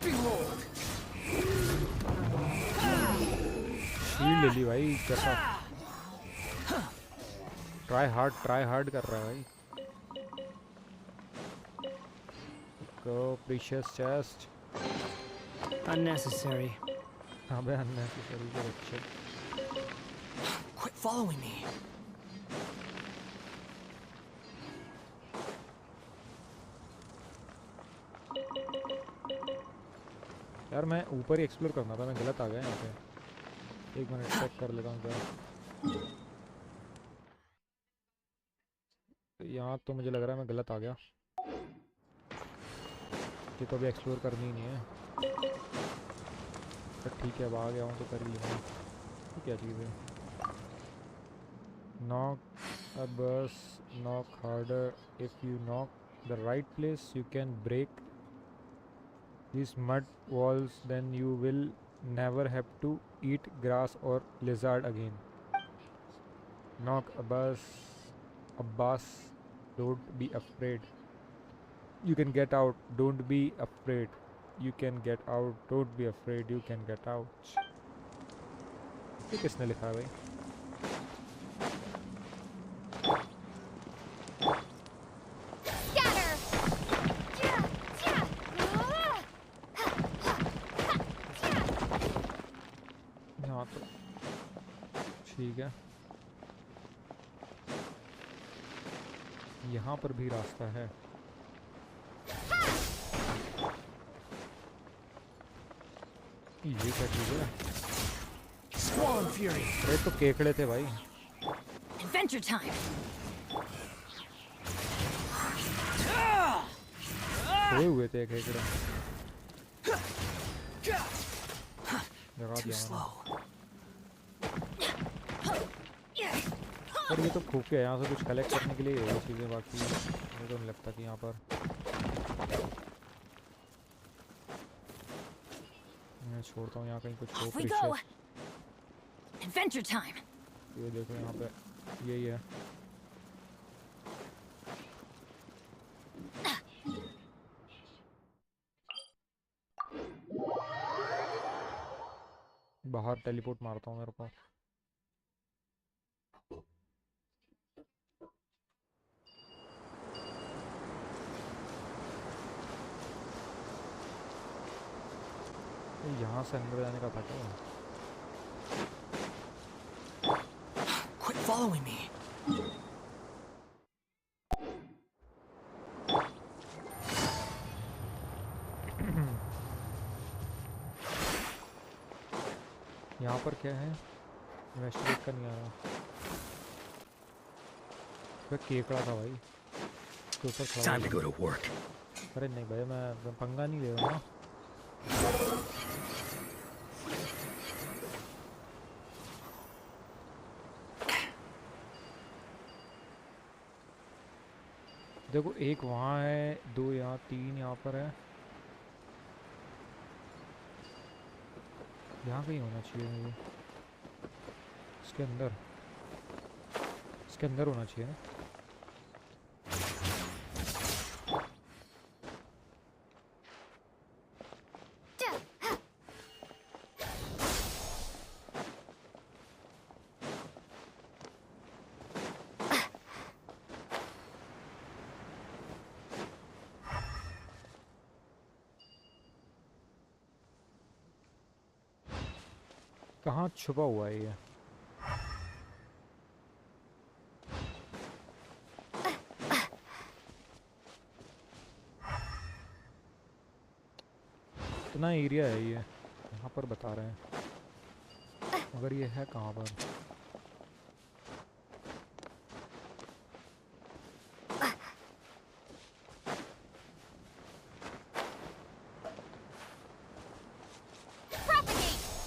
Behold. Shield ले ली भाई। कैसा ट्राई हार्ड कर रहा है भाई। को प्रीशियस चेस्ट। Unnecessary. अबे अननेसेसरी के बच्चे। Quit following me. यार मैं ऊपर ही एक्सप्लोर करना था, मैं गलत आ गया यहाँ पे। एक मिनट चेक कर लेता हूँ क्या। यहाँ तो मुझे लग रहा है मैं गलत आ गया। ये तो अभी एक्सप्लोर करनी ही नहीं है। पर ठीक है, अब आ गया हूँ तो कर ही लूँगा। ये क्या चीज़ है? Knock a bus, knock harder. If you knock the right place, you can break these mud walls. Then you will never have to eat grass or lizard again. Knock a bus. Don't be afraid. You can get out. Don't be afraid. You can get out. Don't be afraid. You can get out. ये किसने लिखा है भाई? हाँ तो ठीक है। यहाँ पर भी रास्ता है। ये क्या चीज़ है? Squall and Fury. अरे तो केकड़े थे भाई। Adventure time! सोए हुए थे केकड़े। जगा Too दिया slow. पर ये तो खुफिया है, यहाँ से कुछ कलेक्ट करने के लिए ये चीज़ें। बाकी मुझे तो नहीं लगता कि यहाँ पर मैं छोड़ता हूँ यहाँ कहीं कुछ हो। Off we go! Adventure time! ये देखो यहाँ पे यही है। बाहर टेलीपोर्ट मारता हूँ मेरे को। यहाँ से अंदर जाने का था क्या? Quit following me. यहाँ पर क्या है? इन्वेस्टिगेट का नहीं आ रहा। वह केकड़ा था भाई, उसके ऊपर खड़ा Time to हुआ go to work. था। अरे नहीं भाई, मैं पंगा नहीं ले रहा ना। देखो एक वहाँ है, 2 यहाँ, 3 यहाँ पर है। यहाँ कहीं होना चाहिए मुझे। इसके अंदर होना चाहिए ना। कहाँ छुपा हुआ है ये? इतना एरिया है ये, यहाँ पर बता रहे हैं, मगर ये है कहाँ पर?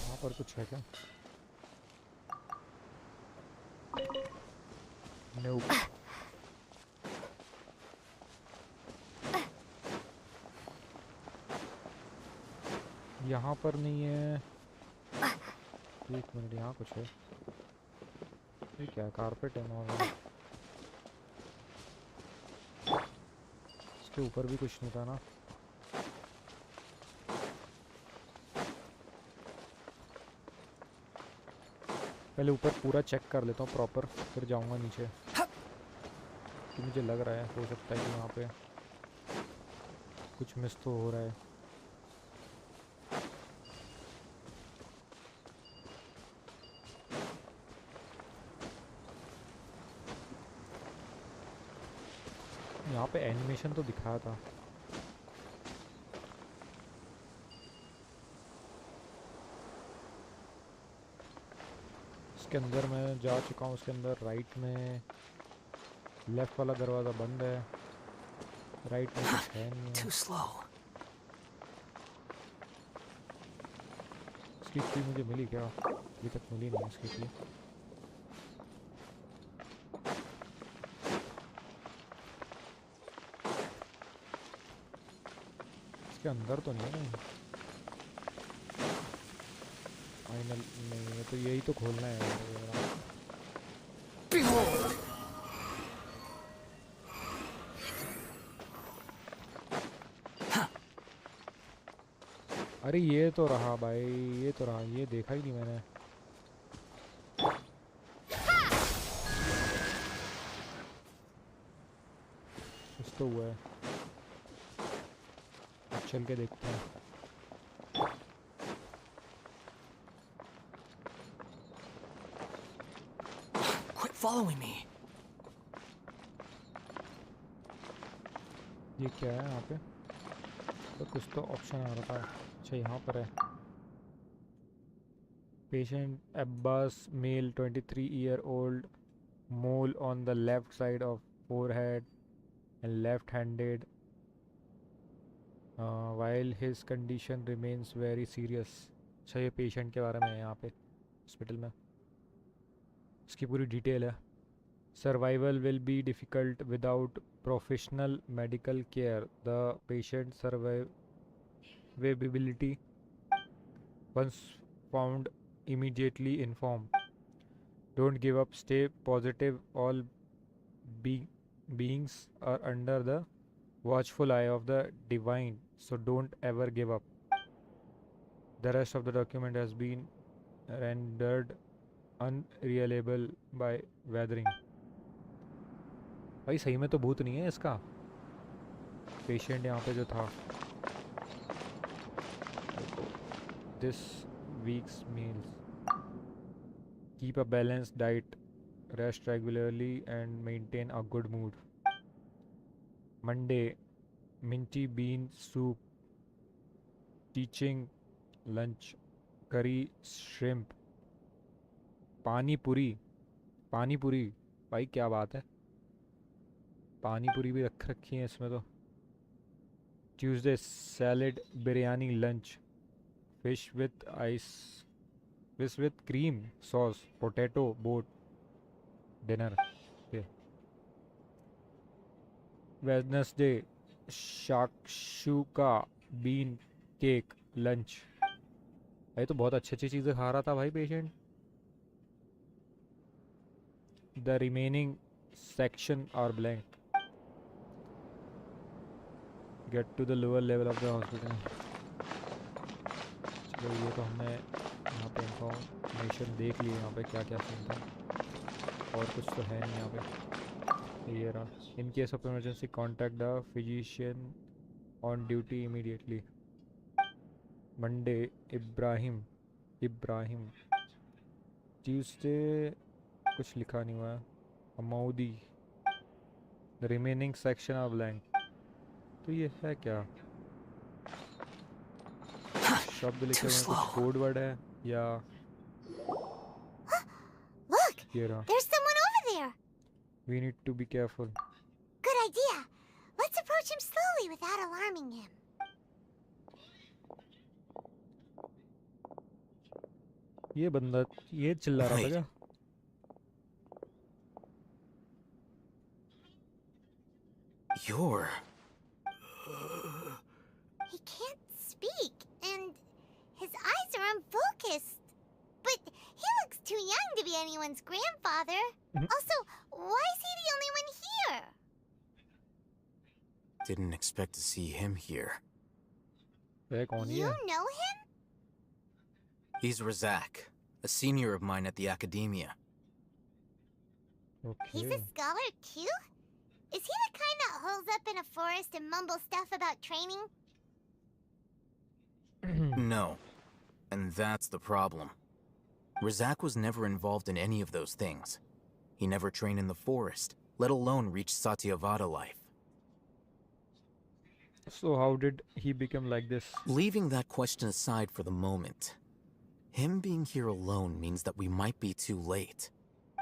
यहाँ पर कुछ है क्या? Nope. यहाँ पर नहीं है। एक मिनट, यहाँ कुछ है। ये क्या कारपेट है नॉर्मल? इसके ऊपर भी कुछ नहीं था ना। पहले ऊपर पूरा चेक कर लेता हूँ प्रॉपर, फिर जाऊँगा नीचे, कि मुझे लग रहा है हो सकता है कि वहाँ पे कुछ मिस तो हो रहा है। यहाँ पे एनिमेशन तो दिखाया था। इसके अंदर मैं जा चुका हूँ। उसके अंदर राइट में, लेफ्ट वाला दरवाज़ा बंद है, राइट में कुछ है नहीं है। Too slow. इसकी की मुझे मिली क्या? अभी तक मिली नहीं इसकी की। इसके अंदर तो नहीं है नहीं। फाइनल नहीं है तो यही तो खोलना है यार। Behold! अरे ये तो रहा भाई, ये तो रहा, ये देखा ही नहीं मैंने। कुछ तो हुआ है, अब चल के देखते हैं। Quit following me. ये क्या है यहाँ पे? तो कुछ तो ऑप्शन आ रहा था। अच्छा यहाँ पर है, patient Abbas male 23-year-old, mole on the left side of forehead and left-handed, while his condition remains very serious। अच्छा ये पेशेंट के बारे में है यहाँ पे हॉस्पिटल में, इसकी पूरी डिटेल है। Survival will be difficult without professional medical care. The patient survivability once found immediately inform। Don't give up, stay positive, all beings are under the watchful eye of the divine, so don't ever give up। The rest of the document has been rendered unreliable by weathering। भाई सही में तो भूत नहीं है इसका। Patient यहाँ पे जो था, this week's meals. Keep a balanced diet, rest regularly, and maintain a good mood. Monday, minty bean soup. Teaching lunch, curry shrimp. पानी पूरी. पानी पूरी भाई क्या बात है, पानी पूरी भी रख रखी है इसमें तो. Tuesday salad biryani lunch. Fish with ice, fish with cream sauce, potato boat dinner. Wednesday shakshuka bean cake lunch. भाई तो बहुत अच्छी अच्छी चीज़ें खा रहा था भाई patient. The remaining section are blank. Get to the lower level of the hospital. चलो ये तो हमने यहाँ पे इंफॉर्मेशन देख ली. यहाँ पे क्या क्या सीन था, और कुछ तो है नहीं यहाँ पे. ये रहा. In case of emergency contact the physician on duty immediately. Monday Ibrahim. Tuesday कुछ लिखा नहीं हुआ है. अमौदी. The remaining section of blank. तो ये है क्या, शब्द लिखे हुए हैं, कुछ कोड वर्ड है या. Look! ये रहा. There's someone over there! We need to be careful. Good idea! Let's approach him slowly without alarming him. ये बंदा ये चिल्ला रहा था क्या? You're... He can't speak, and his eyes are unfocused. But he looks too young to be anyone's grandfather. Also, why is he the only one here? Didn't expect to see him here. You know him? He's Razak, a senior of mine at the academia. He's a scholar too? Is he the kind that holes up in a forest and mumbles stuff about training? No. And that's the problem. Razak was never involved in any of those things. He never trained in the forest, let alone reach Satyavada life. So how did he become like this? Leaving that question aside for the moment, him being here alone means that we might be too late.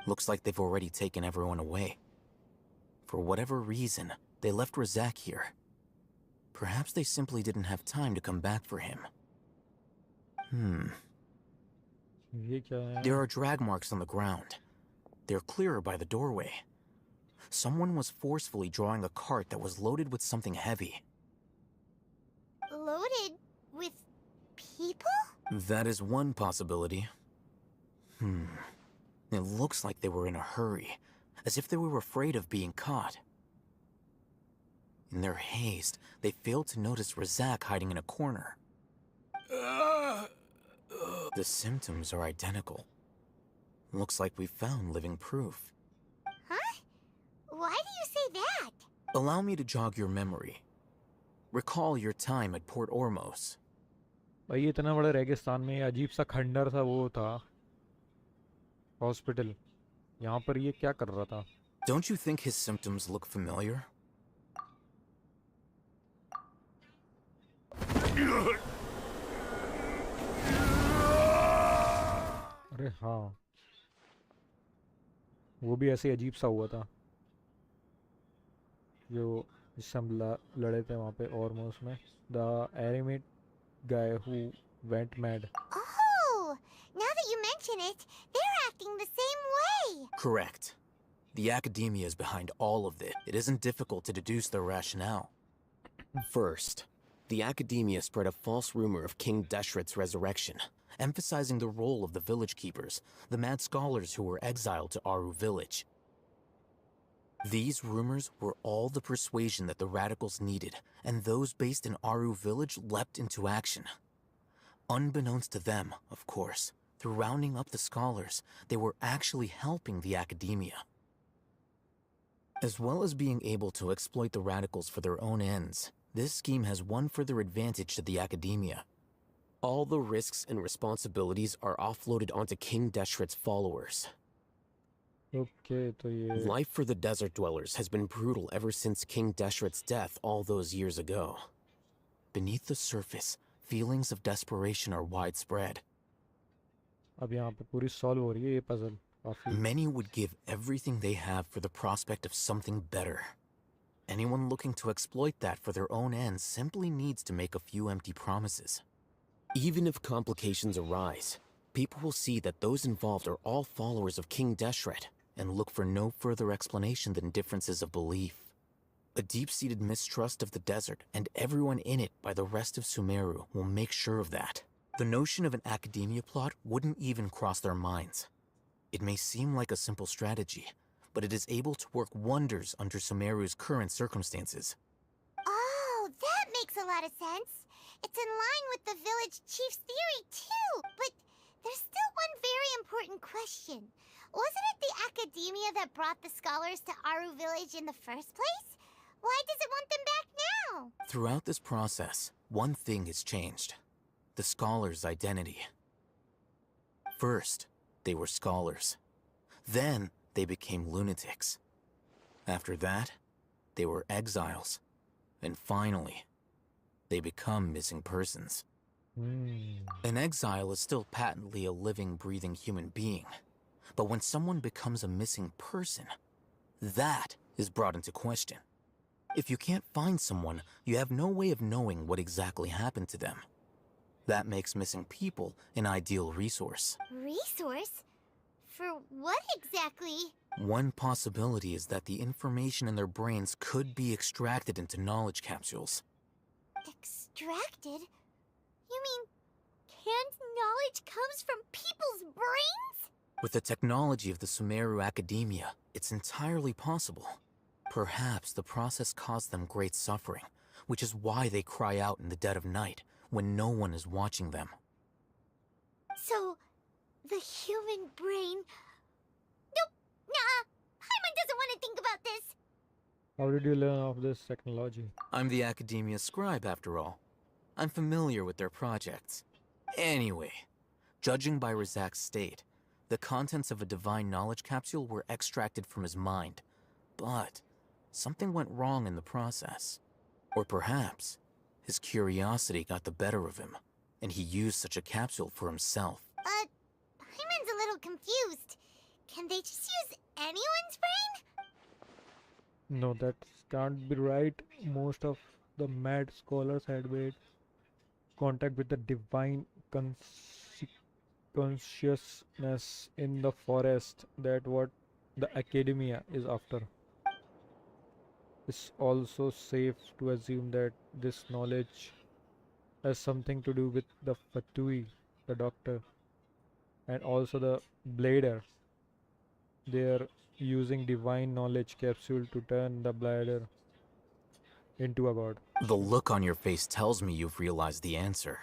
Looks like they've already taken everyone away. For whatever reason, they left Razak here. Perhaps they simply didn't have time to come back for him. There are drag marks on the ground. They're clearer by the doorway. Someone was forcefully drawing a cart that was loaded with something heavy. Loaded with people? That is one possibility. It looks like they were in a hurry, as if they were afraid of being caught. In their haste, they failed to notice Razak hiding in a corner. The symptoms are identical. Looks like we found living proof. Huh? Why do you say that? Allow me to jog your memory. Recall your time at Port Ormos. भाई इतना बड़ा रेगिस्तान में अजीब सा खंडर सा वो था हॉस्पिटल. यहाँ पर ये क्या कर रहा था? Don't you think his symptoms look familiar? अरे हाँ, वो भी ऐसे अजीब सा हुआ था जो जिससे हम लड़े थे वहाँ पे ऑर्मोस में. The airmate guy who went mad. Oh, now that you mention it, they're acting the same way. Correct. The academia is behind all of this. It isn't difficult to deduce their rationale. First, the academia spread a false rumor of King Deshret's resurrection, emphasizing the role of the village keepers, the mad scholars who were exiled to Aru village. These rumors were all the persuasion that the radicals needed, and those based in Aru village leapt into action. Unbeknownst to them, of course, through rounding up the scholars, they were actually helping the academia. As well as being able to exploit the radicals for their own ends, this scheme has one further advantage to the academia. All the risks and responsibilities are offloaded onto King Deshret's followers. Okay, तो ये Life for the desert dwellers has been brutal ever since King Deshret's death all those years ago. Beneath the surface, feelings of desperation are widespread. अब यहाँ पे पूरी solve हो रही है ये पजल काफी. Many would give everything they have for the prospect of something better. Anyone looking to exploit that for their own ends simply needs to make a few empty promises. Even if complications arise, people will see that those involved are all followers of King Deshret and look for no further explanation than differences of belief. A deep-seated mistrust of the desert and everyone in it by the rest of Sumeru will make sure of that. The notion of an academia plot wouldn't even cross their minds. It may seem like a simple strategy, but it is able to work wonders under Sumeru's current circumstances. Oh, that makes a lot of sense. It's in line with the village chief's theory, too. But there's still one very important question. Wasn't it the academia that brought the scholars to Aru village in the first place? Why does it want them back now? Throughout this process, one thing has changed. The scholars' identity. First, they were scholars. Then, they became lunatics. After that, they were exiles. And finally, they become missing persons. An exile is still patently a living, breathing human being. But when someone becomes a missing person, that is brought into question. If you can't find someone, you have no way of knowing what exactly happened to them. That makes missing people an ideal resource. Resource? For what exactly? One possibility is that the information in their brains could be extracted into knowledge capsules. Extracted? You mean canned knowledge comes from people's brains? With the technology of the Sumeru Academia, it's entirely possible. Perhaps the process caused them great suffering, which is why they cry out in the dead of night, when no one is watching them. So, the human brain... Nope, nah, Paimon doesn't want to think about this. How did you learn of this technology? I'm the Academia scribe, after all. I'm familiar with their projects. Anyway, judging by Razak's state, the contents of a divine knowledge capsule were extracted from his mind. But something went wrong in the process. Or perhaps his curiosity got the better of him, and he used such a capsule for himself. Paimon's a little confused. Can they just use anyone's brain? No, that can't be right. Most of the mad scholars had made contact with the divine consciousness in the forest. That what the academia is after. It's also safe to assume that this knowledge has something to do with the Fatui, the doctor, and also the blader. They are using divine knowledge capsule to turn the blader into a god. The look on your face tells me you've realized the answer.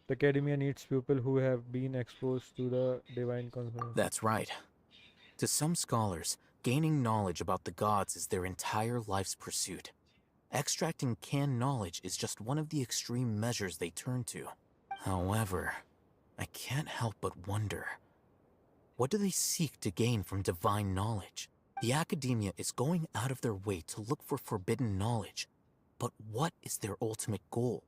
The academia needs people who have been exposed to the divine consciousness. That's right. To some scholars, gaining knowledge about the gods is their entire life's pursuit. Extracting canned knowledge is just one of the extreme measures they turn to. However, I can't help but wonder, what do they seek to gain from divine knowledge? The academia is going out of their way to look for forbidden knowledge, but what is their ultimate goal?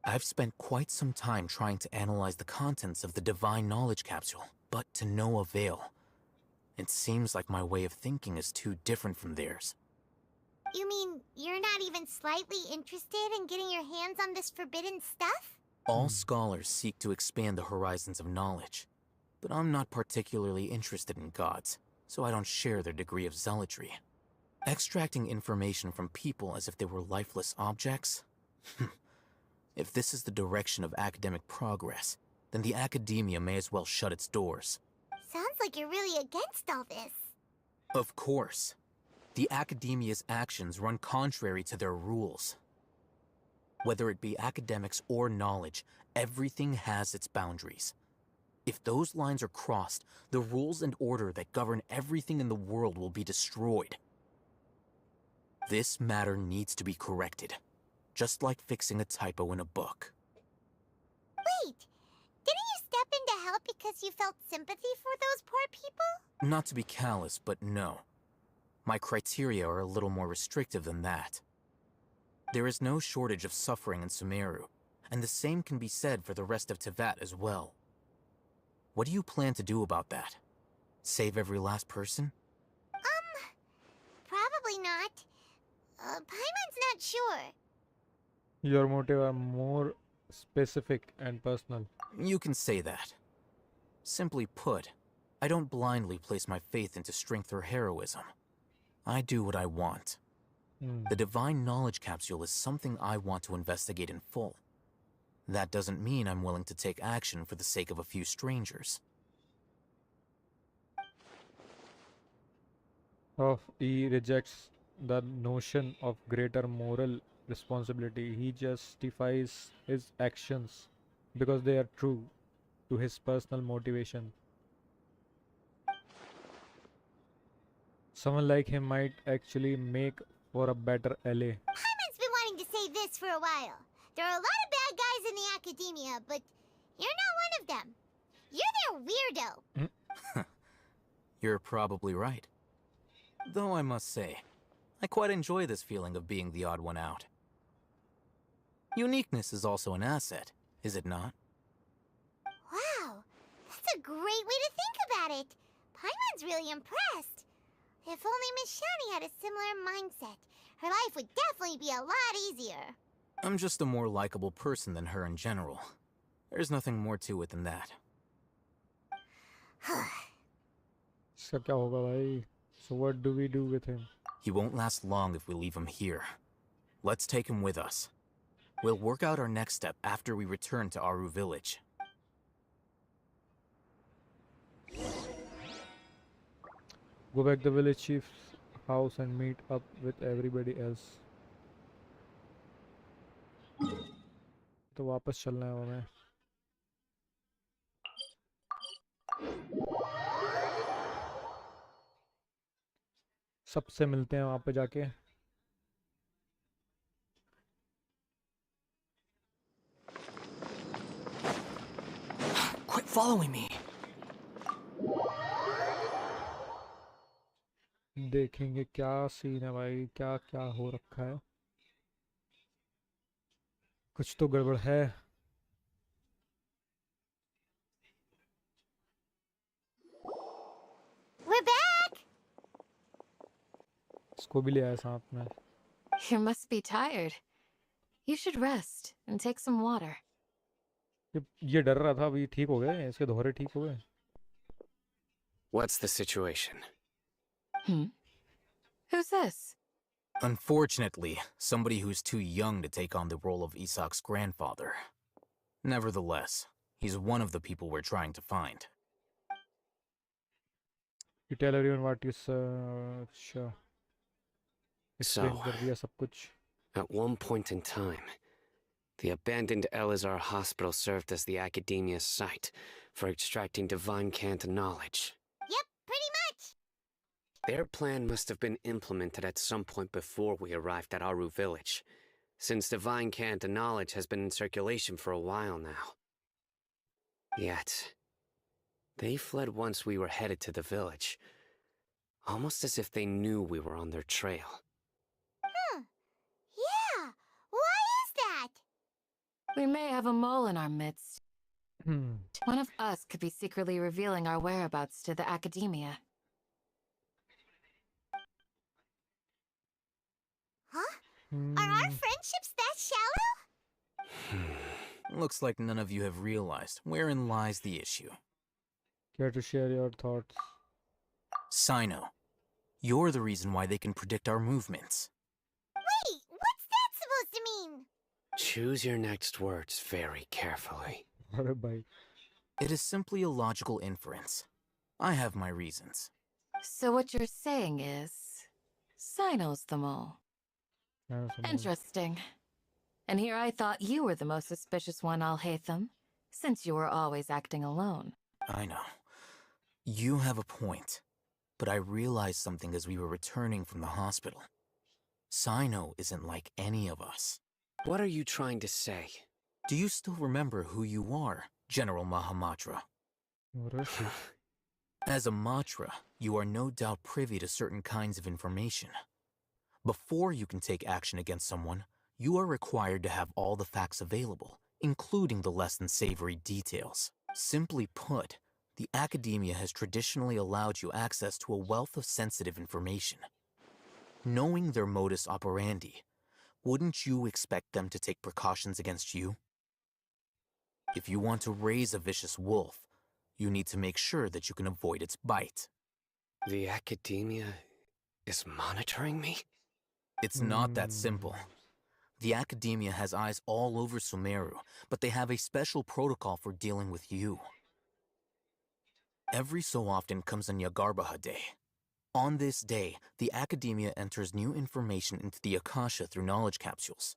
I've spent quite some time trying to analyze the contents of the divine knowledge capsule, but to no avail. It seems like my way of thinking is too different from theirs. You mean you're not even slightly interested in getting your hands on this forbidden stuff? All scholars seek to expand the horizons of knowledge, but I'm not particularly interested in gods, so I don't share their degree of zealotry. Extracting information from people as if they were lifeless objects? If this is the direction of academic progress, then the academia may as well shut its doors. Sounds like you're really against all this. Of course. The academia's actions run contrary to their rules. Whether it be academics or knowledge, everything has its boundaries. If those lines are crossed, the rules and order that govern everything in the world will be destroyed. This matter needs to be corrected, just like fixing a typo in a book. because you felt sympathy for those poor people? Not to be callous, but no. My criteria are a little more restrictive than that. There is no shortage of suffering in Sumeru, and the same can be said for the rest of Teyvat as well. What do you plan to do about that? Save every last person? Probably not. Paimon's not sure. Your motive are more specific and personal. You can say that. Simply put, I don't blindly place my faith into strength or heroism. I do what I want. The Divine Knowledge Capsule is something I want to investigate in full. That doesn't mean I'm willing to take action for the sake of a few strangers. He rejects the notion of greater moral responsibility. He justifies his actions because they are true to his personal motivation. Someone like him might actually make for a better LA. Paimon's been wanting to say this for a while. There are a lot of bad guys in the academia, but you're not one of them. You're their weirdo. You're probably right. Though I must say, I quite enjoy this feeling of being the odd one out. Uniqueness is also an asset, is it not? Wow, that's a great way to think about it. Paimon's really impressed. If only Miss Shani had a similar mindset, her life would definitely be a lot easier. I'm just a more likable person than her in general. There's nothing more to it than that. इसका क्या होगा भाई? So what do we do with him? He won't last long if we leave him here. Let's take him with us. We'll work out our next step after we return to Aru village. Go back to the village chief's house and meet up with everybody else. तो वापस चलना है हमें. सबसे मिलते हैं वहाँ पे जाके. Quit following me. देखेंगे क्या सीन है भाई, क्या क्या हो रखा है. कुछ तो गड़बड़ है. We're back! इसको भी ले आया साथ में. You must be tired. You should rest and take some water. ये डर रहा था, अभी ठीक हो गए, इसके धोरे ठीक हो गए. What's the situation? Who's this? Unfortunately, somebody who's too young to take on the role of Isak's grandfather. Nevertheless, he's one of the people we're trying to find. You tell everyone what you sure. So, कर दिया सब कुछ. at one point in time, the abandoned Elazar Hospital served as the academia's site for extracting divine cant knowledge. Yep, pretty much. Their plan must have been implemented at some point before we arrived at Aru village, since divine cant knowledge has been in circulation for a while now. Yet, they fled once we were headed to the village, almost as if they knew we were on their trail. Yeah, why is that? We may have a mole in our midst. One of us could be secretly revealing our whereabouts to the academia. Huh? Are our friendships that shallow? Looks like none of you have realized wherein lies the issue. Care to share your thoughts? Sino, you're the reason why they can predict our movements. Wait, what's that supposed to mean? Choose your next words very carefully. अरे भाई. It is simply a logical inference. I have my reasons. So what you're saying is, Sino's the mole. Interesting. And here I thought you were the most suspicious one, Alhaitham, since you were always acting alone. I know. You have a point. But I realized something as we were returning from the hospital. Sino isn't like any of us. What are you trying to say? Do you still remember who you are, General Mahamatra? अरे shit. As a Matra, you are no doubt privy to certain kinds of information. Before you can take action against someone, you are required to have all the facts available, including the less than savory details. Simply put, the academia has traditionally allowed you access to a wealth of sensitive information. Knowing their modus operandi, wouldn't you expect them to take precautions against you? If you want to raise a vicious wolf, you need to make sure that you can avoid its bite. The academia is monitoring me? It's not that simple. The academia has eyes all over Sumeru, but they have a special protocol for dealing with you. Every so often comes a Nyagarbaha Day. On this day, the academia enters new information into the Akasha through knowledge capsules.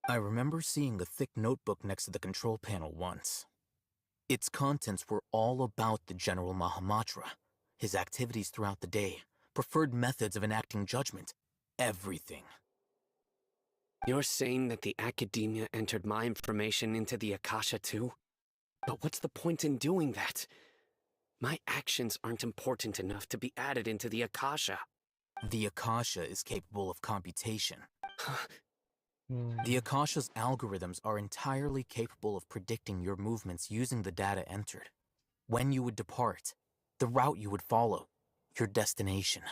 I remember seeing a thick notebook next to the control panel once. Its contents were all about the General Mahamatra, his activities throughout the day, preferred methods of enacting judgment, everything. You're saying that the academia entered my information into the Akasha too? But what's the point in doing that? My actions aren't important enough to be added into the Akasha. The Akasha is capable of computation. The Akasha's algorithms are entirely capable of predicting your movements using the data entered. When you would depart, the route you would follow, your destination.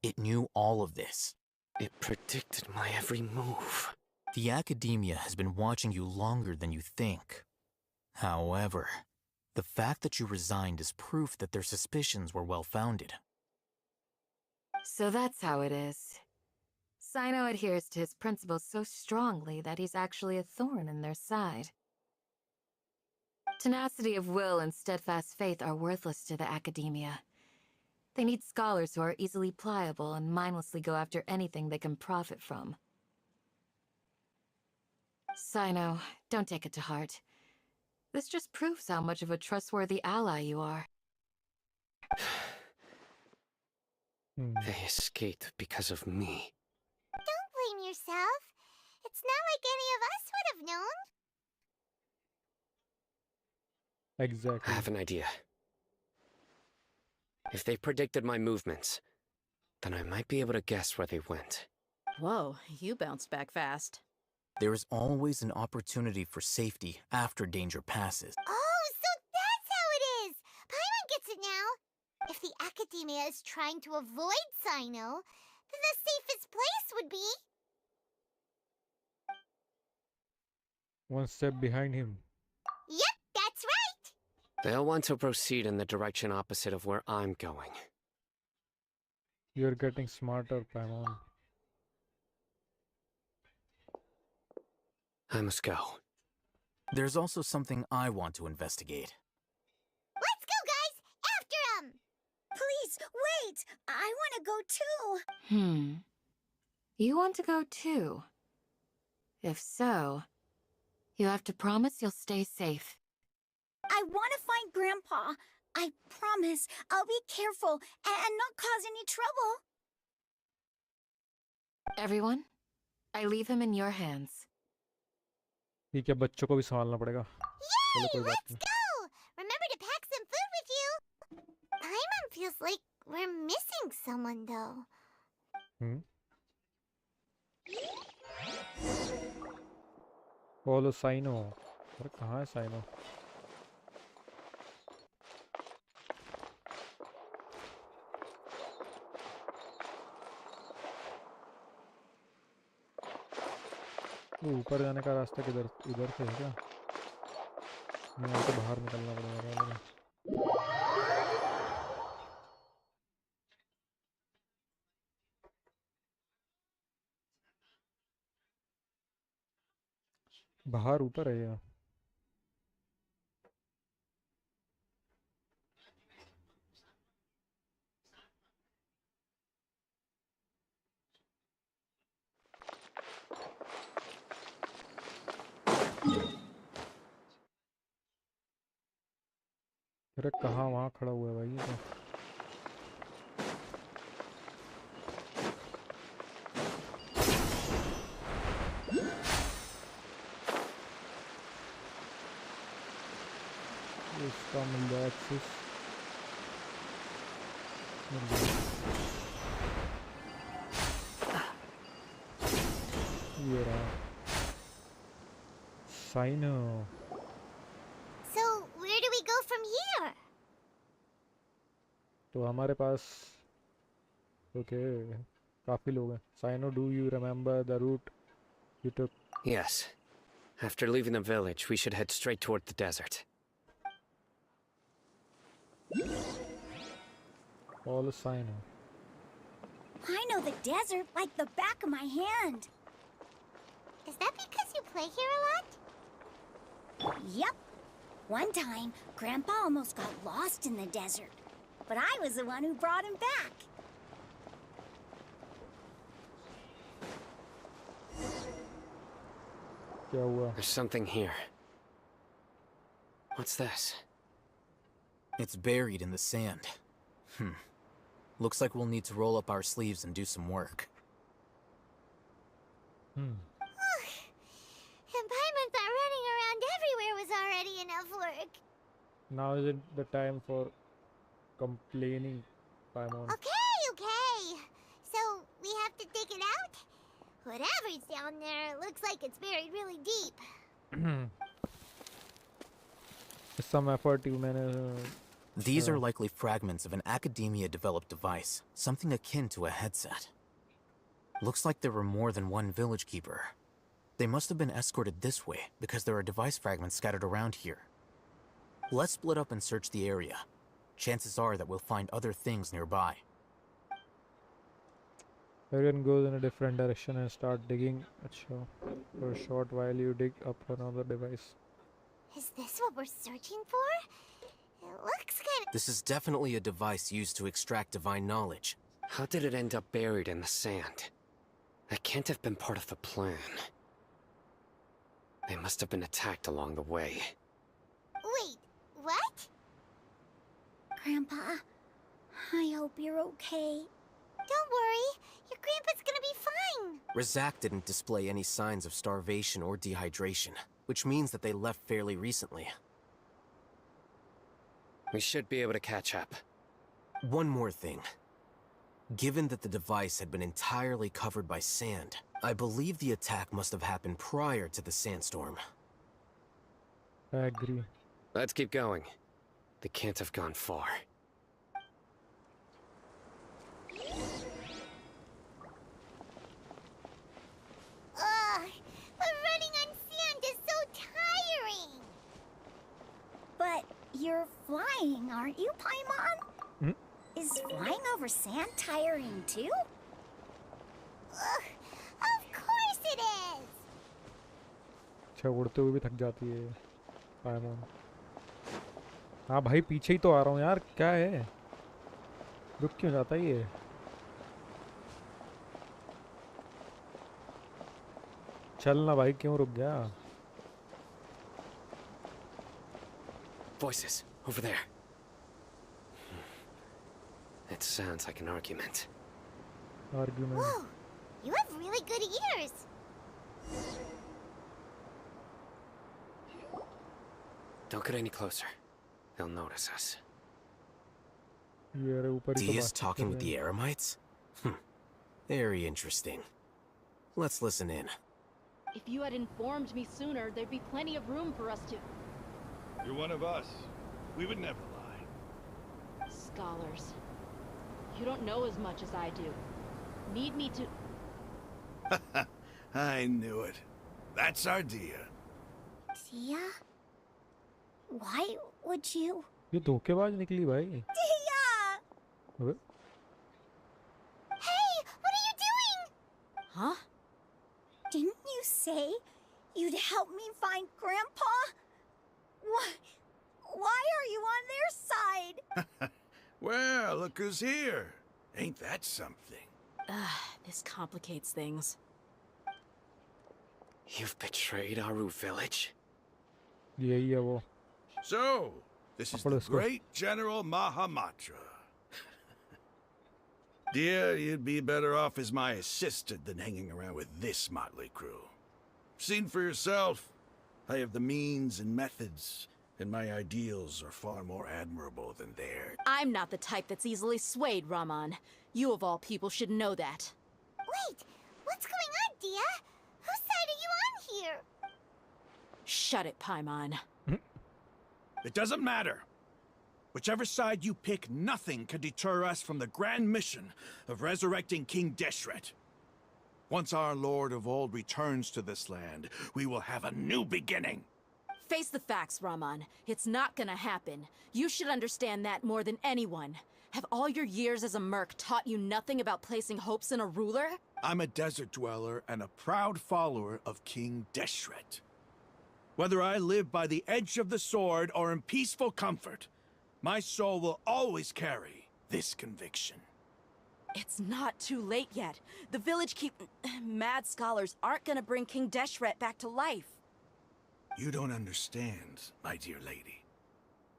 It knew all of this. It predicted my every move. The academia has been watching you longer than you think. However, the fact that you resigned is proof that their suspicions were well-founded. So that's how it is. Sino adheres to his principles so strongly that he's actually a thorn in their side. Tenacity of will and steadfast faith are worthless to the academia. They need scholars who are easily pliable and mindlessly go after anything they can profit from. Sino, don't take it to heart. This just proves how much of a trustworthy ally you are. They escaped because of me. Don't blame yourself. It's not like any of us would have known. Exactly. I have an idea. If they predicted my movements, then I might be able to guess where they went. Whoa, you bounced back fast. There is always an opportunity for safety after danger passes. Oh, so that's how it is! Paimon gets it now! If the academia is trying to avoid Sino, then the safest place would be... One step behind him. Yep, that's right! They'll want to proceed in the direction opposite of where I'm going. You're getting smarter, Paimon. I must go. There's also something I want to investigate. Let's go, guys! After 'em! Please, wait! I want to go too! You want to go too? If so, you have to promise you'll stay safe. I want to find Grandpa. I promise I'll be careful and not cause any trouble. Everyone, I leave him in your hands. ठीक है, बच्चों को भी संभालना पड़ेगा. चलो कोई Yay! बात Let's नहीं. go! Remember to pack some food with you! Paimon feels like we're missing someone, though. Follow Sino. अरे कहाँ है Sino? ऊपर जाने का रास्ता किधर, इधर से है क्या? यहाँ से बाहर निकलना पड़ेगा मुझे. बाहर ऊपर है यहाँ. अरे कहाँ वहाँ खड़ा हुआ है भाई ये तो. इसका मिल जाए एक्सेस मिल जाए ये रहा sign So, where do we go from here? तो हमारे पास ओके काफी लोग हैं Sino do you remember the route you took Yes. After leaving the village, we should head straight toward the desert. all Sino I know the desert like the back of my hand. Is that because you play here a lot? Yep. One time, Grandpa almost got lost in the desert, but I was the one who brought him back. क्या हुआ There's something here. What's this? It's buried in the sand. Looks like we'll need to roll up our sleeves and do some work. And Paimon thought running around everywhere was already enough work. now is it the time for complaining Paimon Okay. So, we have to dig it out? Whatever's down there, it looks like it's buried really deep. some effort you मैंने These are likely fragments of an academia-developed device, something akin to a headset. Looks like there were more than one village keeper. They must have been escorted this way because there are device fragments scattered around here. Let's split up and search the area. Chances are that we'll find other things nearby. everyone goes in a different direction and start digging अच्छा for a short while you dig up another device Is this what we're searching for? It looks kind of... This is definitely a device used to extract divine knowledge. How did it end up buried in the sand? That can't have been part of the plan. They must have been attacked along the way. Wait, what? Grandpa, I hope you're okay. Don't worry, your grandpa's gonna be fine. Razak didn't display any signs of starvation or dehydration, which means that they left fairly recently. We should be able to catch up. One more thing. Given that the device had been entirely covered by sand, I believe the attack must have happened prior to the sandstorm. I agree Let's keep going. They can't have gone far. Ugh, but running on sand is so tiring. But you're flying, aren't you, Paimon? Is flying over sand tiring too? Ugh, of course it is. अच्छा उड़ते हुए भी थक जाती है पाइमोन हाँ भाई पीछे ही तो आ रहा हूँ यार क्या है रुक क्यों जाता है ये चल ना भाई क्यों रुक गया Voices, over there. It sounds like an argument. argument Whoa, you have really good ears. Don't get any closer. They'll notice us. ये अरे ऊपर ही तो Dia's बात कर talking with रहे the हैं। Eremites? Very interesting. Let's listen in. If you had informed me sooner, there'd be plenty of room for us to... You're one of us. We would never lie. Scholars. You don't know as much as I do. Need me to... I knew it. That's our Dia. Tia? Why would you? ये धोखेबाज निकली भाई Tia! अबे Hey, what are you doing? Huh? Didn't you say you'd help me find Grandpa? Why are you on their side? Well, look who's here. Ain't that something? This complicates things. You've betrayed Aru village? यही है वो So, this is What the is good? great General Mahamatra. Dear, you'd be better off as my assistant than hanging around with this motley crew. Seen for yourself. I have the means and methods. and my ideals are far more admirable than theirs. I'm not the type that's easily swayed, Raman. You of all people should know that. Wait, what's going on, Dia? Whose side are you on here? Shut it, Paimon. It doesn't matter. Whichever side you pick, nothing can deter us from the grand mission of resurrecting King Deshret. Once our Lord of Old returns to this land, we will have a new beginning. Face the facts, Raman. It's not gonna happen. You should understand that more than anyone. Have all your years as a merc taught you nothing about placing hopes in a ruler? I'm a desert dweller and a proud follower of King Deshret. Whether I live by the edge of the sword or in peaceful comfort, my soul will always carry this conviction. It's not too late yet. The village mad scholars aren't gonna bring King Deshret back to life. You don't understand, my dear lady.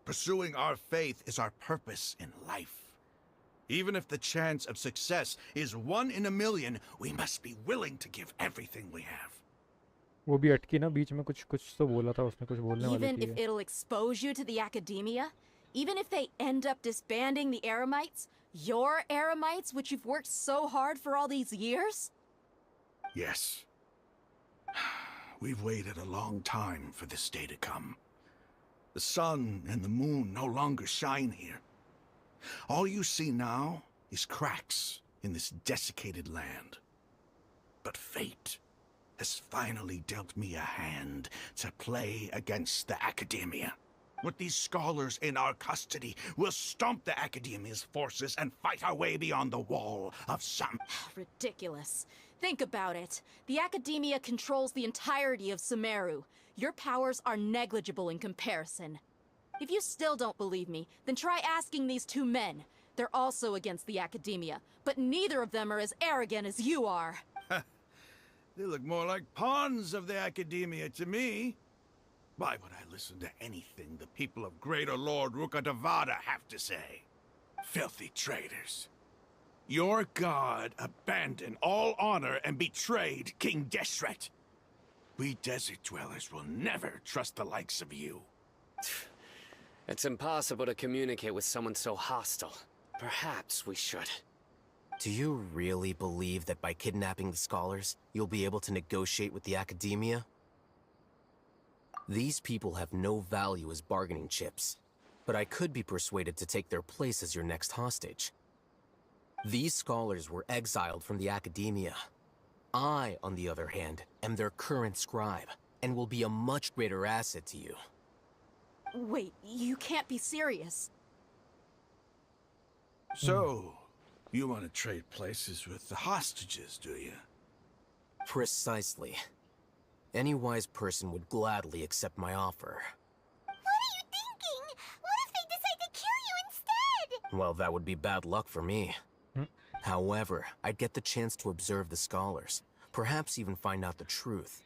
Pursuing our faith is our purpose in life. Even if the chance of success is 1 in a million, we must be willing to give everything we have. वो भी अटकी ना बीच में कुछ तो बोला था उसने कुछ बोलने वाली Even थी if it'll expose you to the academia, even if they end up disbanding the Eremites, your Eremites, which you've worked so hard for all these years? Yes. We've waited a long time for this day to come. The sun and the moon no longer shine here. All you see now is cracks in this desiccated land. But fate has finally dealt me a hand to play against the Academia. With these scholars in our custody, we'll stomp the Academia's forces and fight our way beyond the wall of some... Ridiculous. Think about it. The Academia controls the entirety of Sumeru. Your powers are negligible in comparison. If you still don't believe me, then try asking these two men. They're also against the Academia, but neither of them are as arrogant as you are. They look more like pawns of the Academia to me. Why would I listen to anything the people of Greater Lord Rukkhadevata have to say? Filthy traitors. Your god abandoned all honor and betrayed King Deshret. We desert dwellers will never trust the likes of you. It's impossible to communicate with someone so hostile. Perhaps we should. Do you really believe that by kidnapping the scholars, you'll be able to negotiate with the Academia? These people have no value as bargaining chips, but I could be persuaded to take their place as your next hostage. These scholars were exiled from the Academia. I, on the other hand, am their current scribe, and will be a much greater asset to you. Wait, you can't be serious. So, you want to trade places with the hostages, do you? Precisely. Any wise person would gladly accept my offer. What are you thinking? What if they decide to kill you instead? Well, that would be bad luck for me. However, I'd get the chance to observe the scholars, perhaps even find out the truth.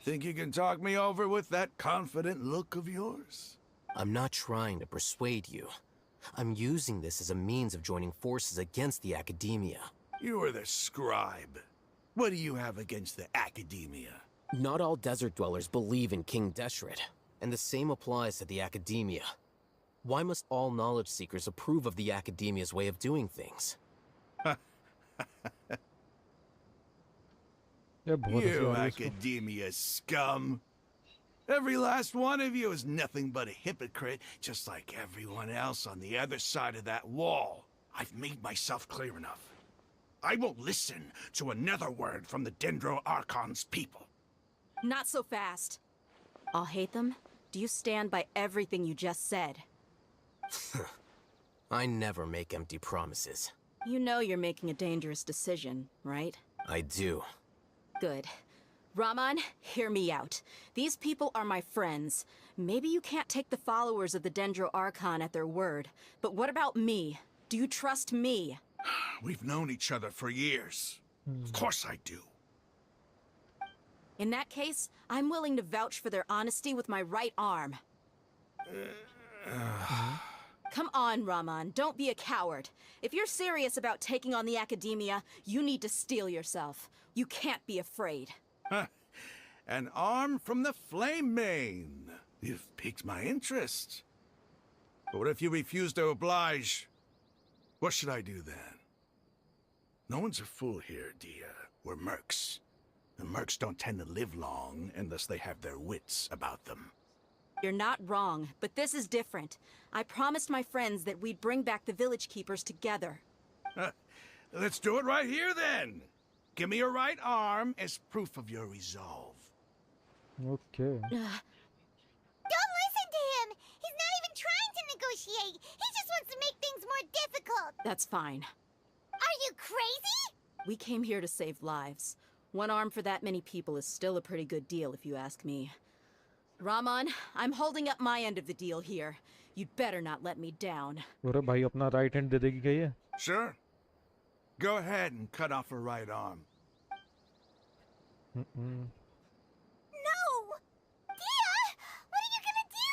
Think you can talk me over with that confident look of yours? I'm not trying to persuade you. I'm using this as a means of joining forces against the Academia. You are the scribe. What do you have against the Academia? Not all desert dwellers believe in King Deshret, and the same applies to the Academia. Why must all knowledge seekers approve of the Academia's way of doing things? You Academia scum! Every last one of you is nothing but a hypocrite, just like everyone else on the other side of that wall. I've made myself clear enough. I won't listen to another word from the Dendro Archon's people. Not so fast. I'll hate them. Do you stand by everything you just said? I never make empty promises. You know you're making a dangerous decision, right? I do. Good. Raman, hear me out. These people are my friends. Maybe you can't take the followers of the Dendro Archon at their word, but what about me? Do you trust me? We've known each other for years. Of course I do. In that case, I'm willing to vouch for their honesty with my right arm. Come on, Raman, don't be a coward. If you're serious about taking on the Academia, you need to steel yourself. You can't be afraid. An arm from the Flame Mane. You've piqued my interest. But what if you refuse to oblige? What should I do then? No one's a fool here, Dia. We're mercs. And mercs don't tend to live long unless they have their wits about them. You're not wrong, but this is different. I promised my friends that we'd bring back the village keepers together. Let's do it right here then. Give me your right arm as proof of your resolve. Okay. Don't listen to him! He's not even trying to negotiate! He just wants to make things more difficult! That's fine. Are you crazy? We came here to save lives. One arm for that many people is still a pretty good deal, if you ask me. Rahman, I'm holding up my end of the deal here. You'd better not let me down. अरे भाई अपना right hand दे देगी क्या ये? Sure. Go ahead and cut off her right arm. No! Dia! What are you gonna do?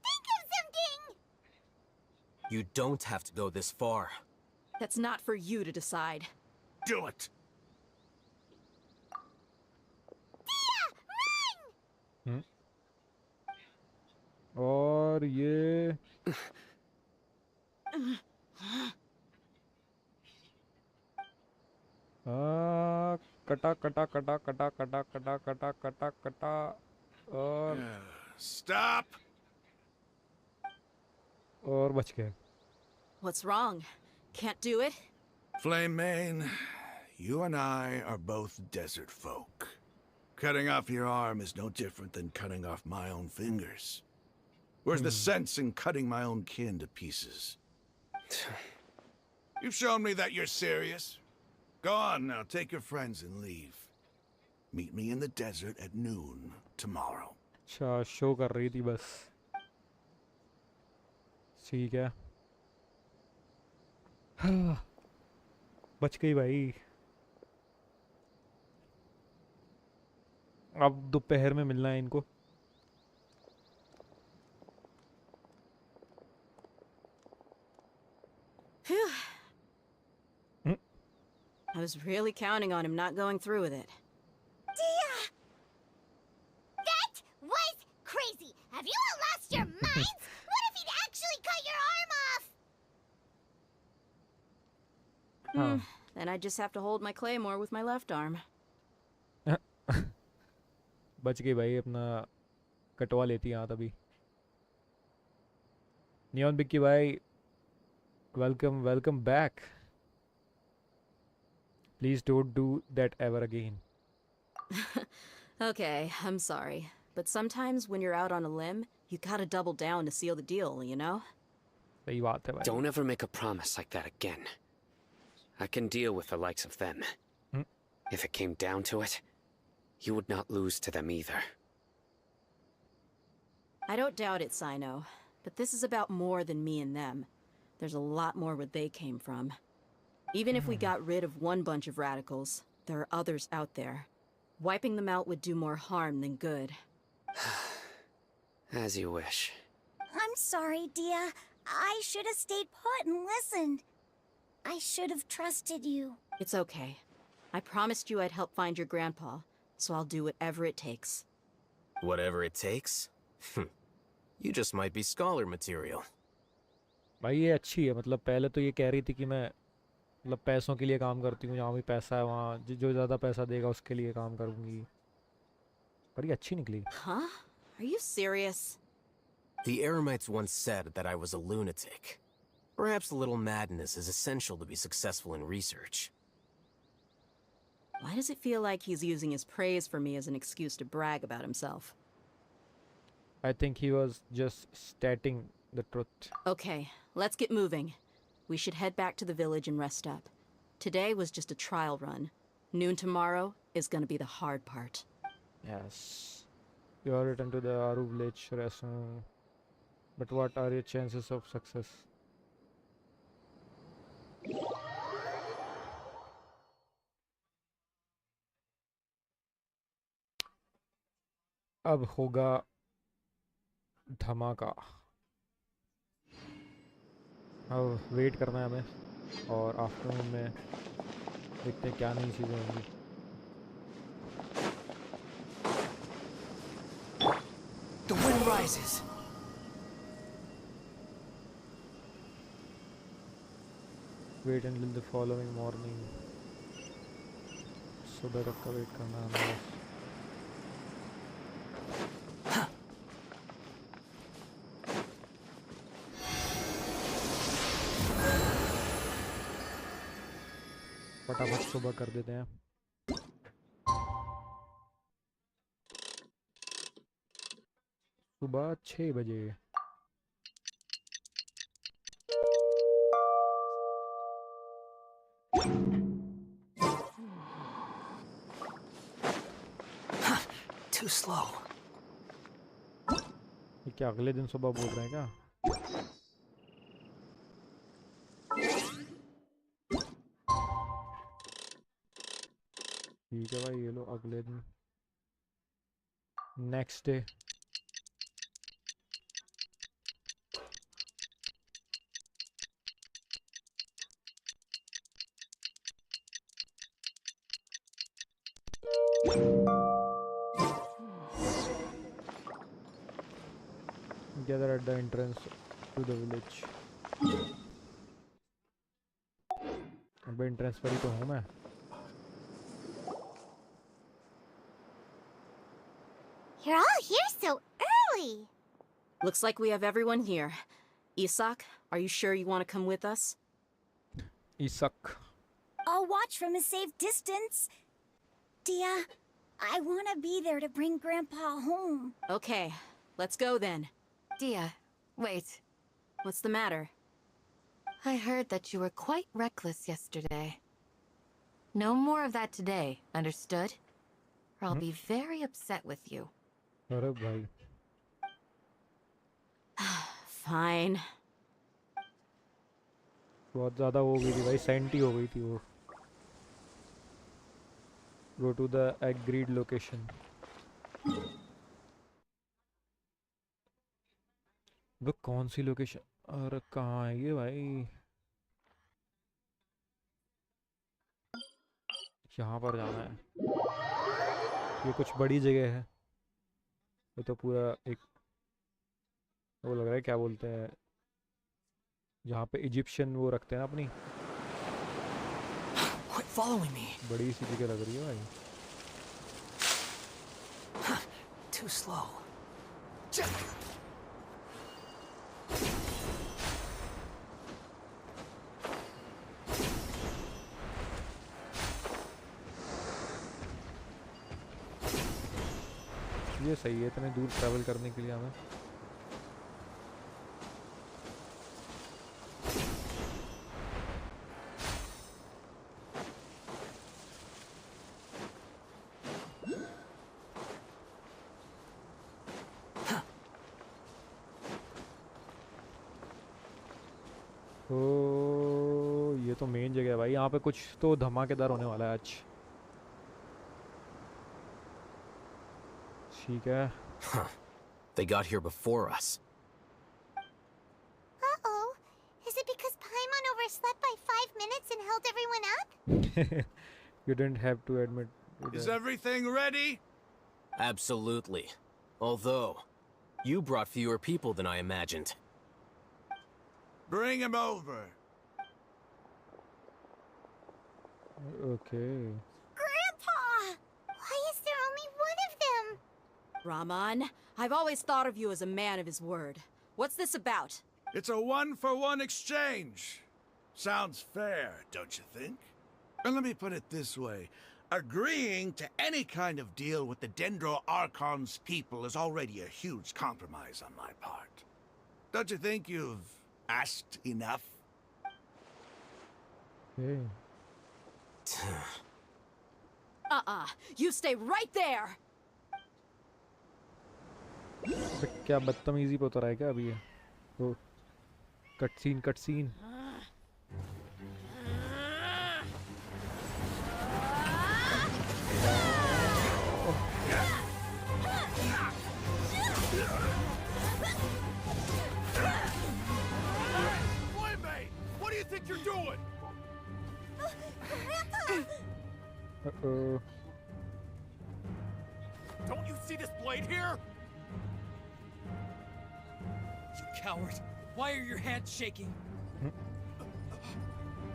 Think of something! You don't have to go this far. That's not for you to decide. Do it! Dia! Run! और ये कटा कटा कटा कटा कटा कटा कटा कटा कटा और Stop! और बच गए. What's wrong? Can't do it? Flame Mane, you and I are both desert folk. Cutting off your arm is no different than cutting off my own fingers. Where's the sense in cutting my own kin to pieces? You've shown me that you're serious. Go on now, take your friends and leave. Meet me in the desert at noon tomorrow. अच्छा show कर रही थी बस. ठीक है. बच गई भाई. अब दोपहर में मिलना है इनको. Phew. I was really counting on him not going through with it. Dia! That was crazy! Have you all lost your minds? What if he'd actually cut your arm off? Then I just have to hold my claymore with my left arm. बच गई भाई अपना कटवा लेती यहाँ तभी. Neon Bikki भाई welcome back. Please don't do that ever again. Okay, I'm sorry. But sometimes when you're out on a limb, you gotta double down to seal the deal, you know? सही बात है भाई. Don't ever make a promise like that again. I can deal with the likes of them. If it came down to it, you would not lose to them either. I don't doubt it, Sino. But this is about more than me and them. There's a lot more where they came from. Even if we got rid of one bunch of radicals, there are others out there. Wiping them out would do more harm than good. As you wish. I'm sorry, Dia. I should have stayed put and listened. I should have trusted you. It's okay. I promised you I'd help find your grandpa, so I'll do whatever it takes. Whatever it takes? You just might be scholar material. भाई ये अच्छी है. मतलब पहले तो ये कह रही थी कि मैं मतलब पैसों के लिए काम करती हूँ. जहाँ भी पैसा है वहाँ जो ज़्यादा पैसा देगा उसके लिए काम करूँगी. पर ये अच्छी निकली. Huh? Are you serious? The Eremites once said that I was a lunatic. Perhaps a little madness is essential to be successful in research. Why does it feel like he's using his praise for me as an excuse to brag about himself? I think he was just stating the truth. Okay, let's get moving. We should head back to the village and rest up. Today was just a trial run. Noon tomorrow is gonna be the hard part. Yes. You are returned to the Aru village restaurant. But what are your chances of success? अब होगा धमाका. अब wait करना है हमें और afternoon में देखते हैं क्या नई चीज़ें होंगी. surprises. Wait until the following morning. सुबह तक का वेट करना है हमें बस. फटाफट सुबह कर देते हैं. सुबह 6 बजे. Too slow. ये क्या अगले दिन सुबह बोल रहे हैं क्या? ठीक है भाई, ये लो अगले दिन. Next day. Gather at the entrance to the village. अब entrance पर ही तो हूँ मैं. You're all here so early. Looks like we have everyone here. Isak, are you sure you want to come with us? Isak. I'll watch from a safe distance. Dia, I want to be there to bring Grandpa home. Okay, let's go then. Dia, wait. What's the matter? I heard that you were quite reckless yesterday. No more of that today, understood? Or I'll be very upset with you. अरे भाई. Fine. बहुत ज़्यादा हो गई थी भाई, senti हो गई थी वो. Go to the agreed location. वो कौन सी लोकेशन? अरे कहाँ है ये भाई? यहाँ पर जाना है. ये कुछ बड़ी जगह है. ये तो पूरा एक वो लग रहा है, क्या बोलते हैं, जहाँ पे इजिप्शियन वो रखते हैं ना अपनी. Quit following me. बड़ी सी जगह लग रही है भाई. Too slow. ये सही है इतने दूर ट्रैवल करने के लिए हमें. ओ ये तो मेन जगह है भाई. यहाँ पे कुछ तो धमाकेदार होने वाला है आज. ठीक है. Huh. They got here before us. Uh-oh. Is it because Paimon overslept by 5 minutes and held everyone up? You didn't have to admit to Is that. everything ready? Absolutely. Although, you brought fewer people than I imagined. Bring him over. Okay. Grandpa! Why is there only one of them? Raman, I've always thought of you as a man of his word. What's this about? It's a one-for-one exchange. Sounds fair, don't you think? And let me put it this way. Agreeing to any kind of deal with the Dendro Archon's people is already a huge compromise on my part. Don't you think you've asked enough? Hey. You stay right there! क्या बदतमीजी पे उतर है क्या अभी ये? तो cut scene. What do you think you're doing? Uh-oh. Don't you see this blade here? coward. Why are your hands shaking?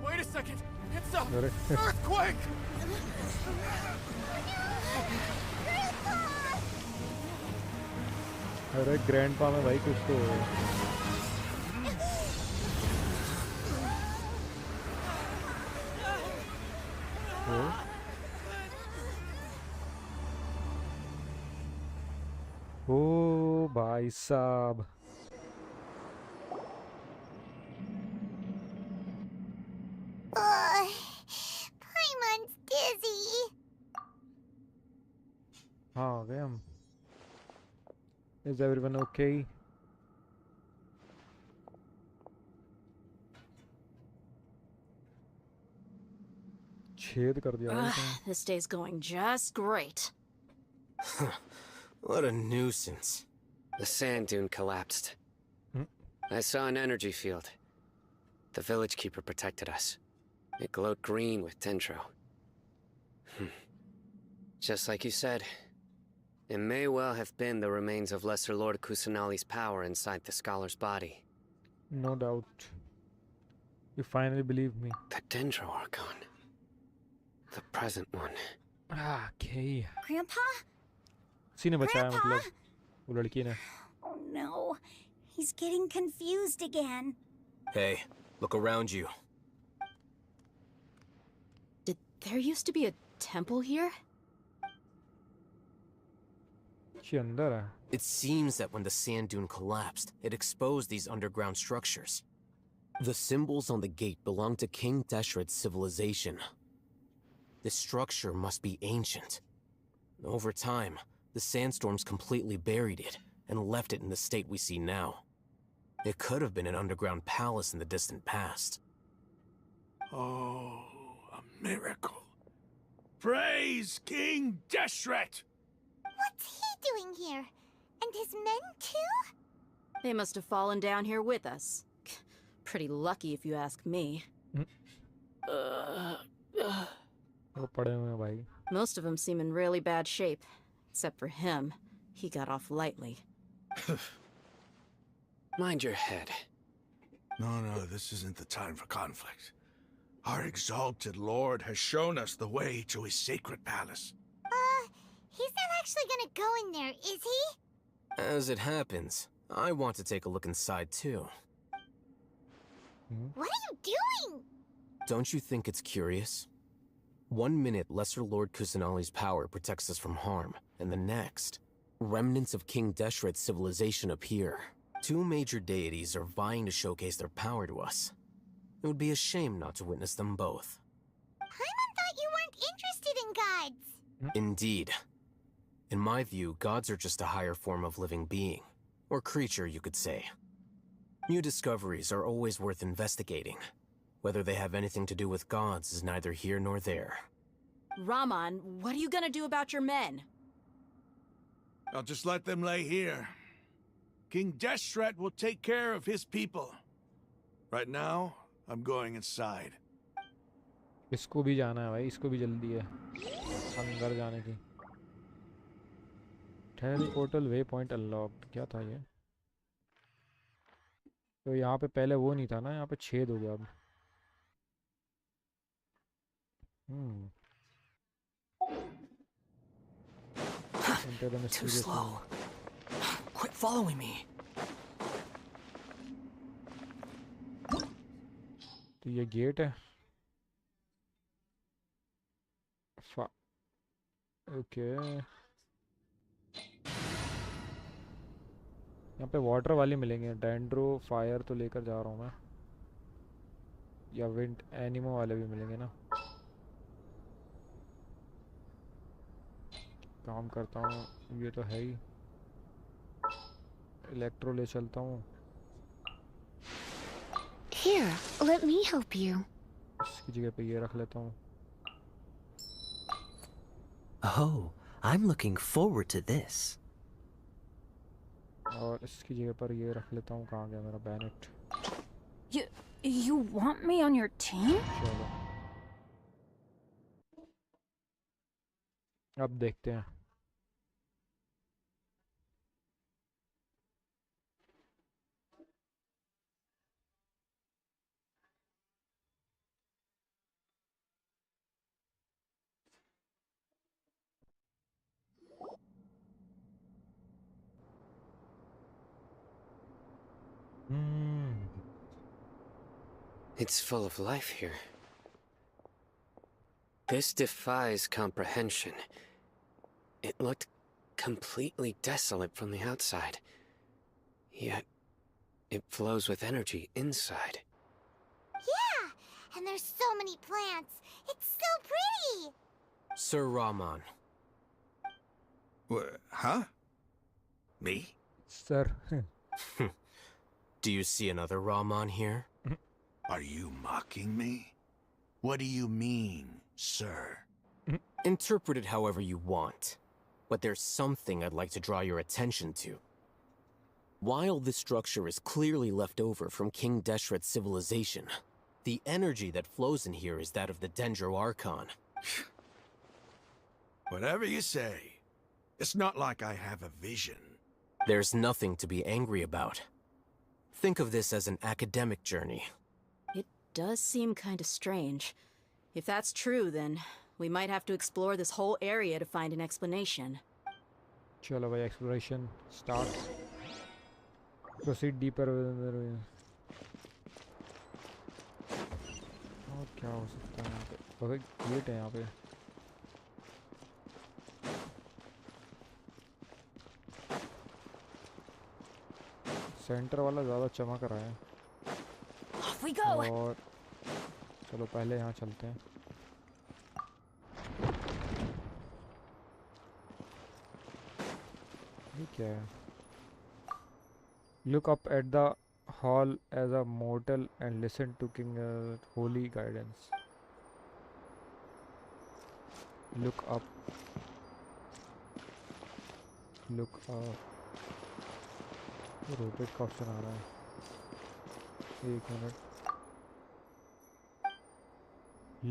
Wait a second. It's a earthquake! अरे ग्रैंडपा में भाई कुछ तो हो ओ भाई साहब Paimon's dizzy. हाँ आ गए हम Is everyone okay? छेद कर दिया भाई इसने This day's going just great. What a nuisance. The sand dune collapsed. I saw an energy field. The village keeper protected us. It glowed green with dendro. Just like you said, it may well have been the remains of Lesser Lord Kusanali's power inside the scholar's body. No doubt. You finally believe me. The dendro archon. The present one. Okay. Grandpa? किसी ने बचाया मतलब वो लड़की ने Oh no. He's getting confused again. Hey, look around you. Did there used to be a temple here? ये अंदर है It seems that when the sand dune collapsed, it exposed these underground structures. The symbols on the gate belong to King Deshret's civilization. This structure must be ancient. Over time, the sandstorms completely buried it and left it in the state we see now. It could have been an underground palace in the distant past. Oh, a miracle. Praise King Deshret! What's he doing here? And his men too? They must have fallen down here with us. Pretty lucky if you ask me. वो पड़े हुए हैं भाई Most of them seem in really bad shape. Except for him. He got off lightly. Mind your head. No, this isn't the time for conflict. Our exalted lord has shown us the way to his sacred palace. He's not actually gonna go in there, is he? As it happens, I want to take a look inside too. What are you doing? Don't you think it's curious? 1 minute, Lesser Lord Kusanali's power protects us from harm, and the next, remnants of King Deshret's civilization appear. 2 major deities are vying to showcase their power to us. It would be a shame not to witness them both. Paimon thought you weren't interested in gods. Indeed. In my view, gods are just a higher form of living being, or creature, you could say. New discoveries are always worth investigating. Whether they have anything to do with gods is neither here nor there. Raman, what are you gonna do about your men? I'll just let them lay here. King Deshret will take care of his people. Right now, I'm going inside. इसको भी जाना है भाई इसको भी जल्दी है अंदर जाने की टेलीपोर्टल वे पॉइंट अनलॉक्ड क्या था ये तो यहाँ पे पहले वो नहीं था ना यहाँ पे छेद हो गया अब Too slow. Quit following me. तो ये गेट है ओके यहाँ पे वाटर वाले मिलेंगे डेंड्रो फायर तो लेकर जा रहा हूँ मैं या विंड एनिमो वाले भी मिलेंगे ना काम करता हूँ ये तो है ही इलेक्ट्रो ले चलता हूँ Here, let me help you. इसकी जगह पे ये रख लेता हूँ Oh, I'm looking forward to this. और इसकी जगह पर ये रख लेता हूँ कहाँ गया मेरा बैनेट You want me on your team? चलो अब देखते हैं It's full of life here. This defies comprehension. It looked completely desolate from the outside. Yet, it flows with energy inside. Yeah, and there's so many plants. It's so pretty. Sir Rahman. Huh? Me? Sir. Do you see another Rahman here? Are you mocking me? What do you mean, sir? Interpret it however you want. But there's something I'd like to draw your attention to. While this structure is clearly left over from King Deshret's civilization, the energy that flows in here is that of the Dendro Archon. Whatever you say. It's not like I have a vision. There's nothing to be angry about. Think of this as an academic journey. It does seem kind of strange. If that's true, then we might have to explore this whole area to find an explanation. चलो भाई, exploration starts. Proceed deeper within the ruins. और क्या हो सकता है यहाँ पे? बस एक गेट है यहाँ पे. सेंटर वाला ज़्यादा चमक रहा है. Off we go. और चलो पहले यहाँ चलते हैं. ये क्या है? Look up at the hall as a mortal and listen to King's holy guidance. Look up. Look up. Rotate का ऑप्शन आ रहा है. एक minute.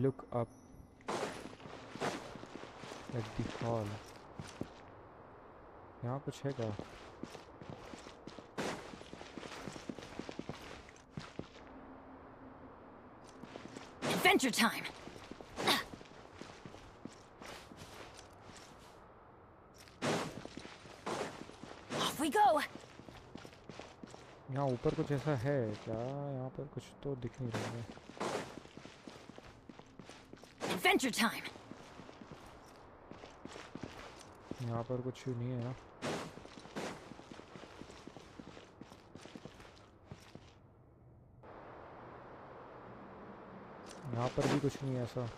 Look up at the hall. यहाँ कुछ है क्या? Adventure time. Off we go. यहाँ ऊपर कुछ ऐसा है क्या? यहाँ पर कुछ तो दिख नहीं रहा है. Adventure time. यहाँ पर कुछ नहीं है ना. यहाँ पर भी कुछ नहीं है ऐसा.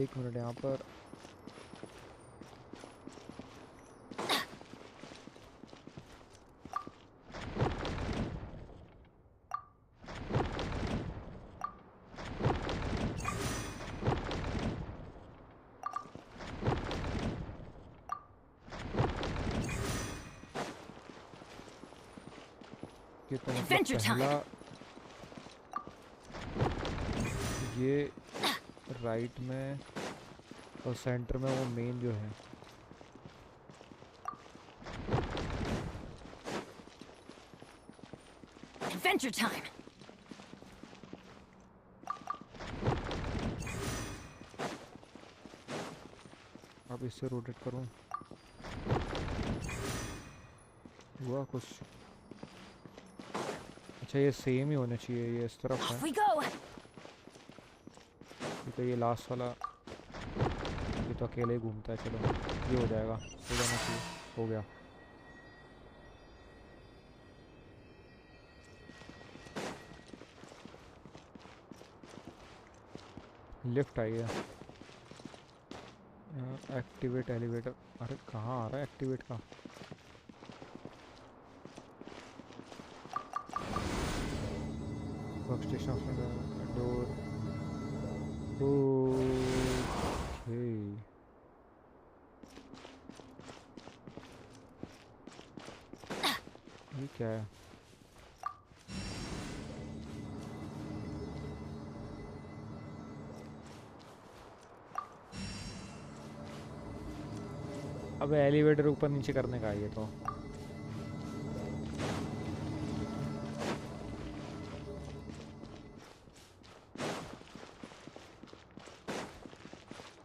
एक मिनट. यहाँ पर Adventure time. ये राइट में और सेंटर में वो मेन जो है. Adventure time. अब इससे रोटेट करूं. हुआ कुछ. अच्छा ये सेम ही होना चाहिए. ये इस तरफ है. Off we go. तो ये लास्ट वाला ये तो अकेले ही घूमता है. चलो ये हो जाएगा. हो जाना चाहिए. हो गया. लिफ्ट आई है. Activate elevator. अरे कहाँ आ रहा है एक्टिवेट का? Workstation option. डोर. ओके. ये क्या है? अब एलिवेटर ऊपर नीचे करने का है ये तो.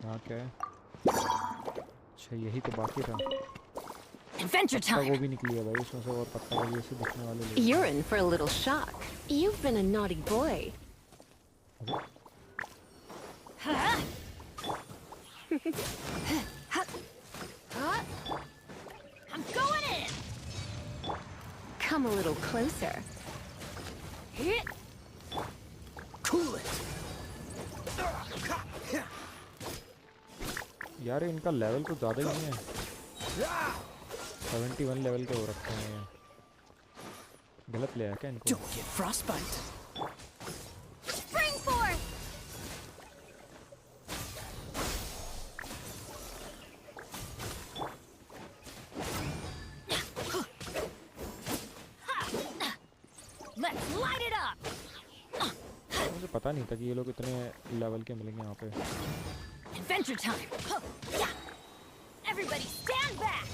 यहाँ क्या है? अच्छा यही तो बाकी था. Adventure पत्ता time. गोभी निकली है भाई इसमें से, और पत्ता गोभी ऐसे दिखने वाले ले You're in for a little shock. You've been a naughty boy. I'm going in. Come a little closer. Cool it. यार इनका लेवल तो ज़्यादा ही नहीं है, 71 लेवल के हो रखे हैं ये। गलत ले आया क्या इनको? Don't get frostbite. Spring forth! Let's light it up. मुझे पता नहीं था कि ये लोग इतने लेवल के मिलेंगे यहाँ पे। Adventure time. Everybody stand back.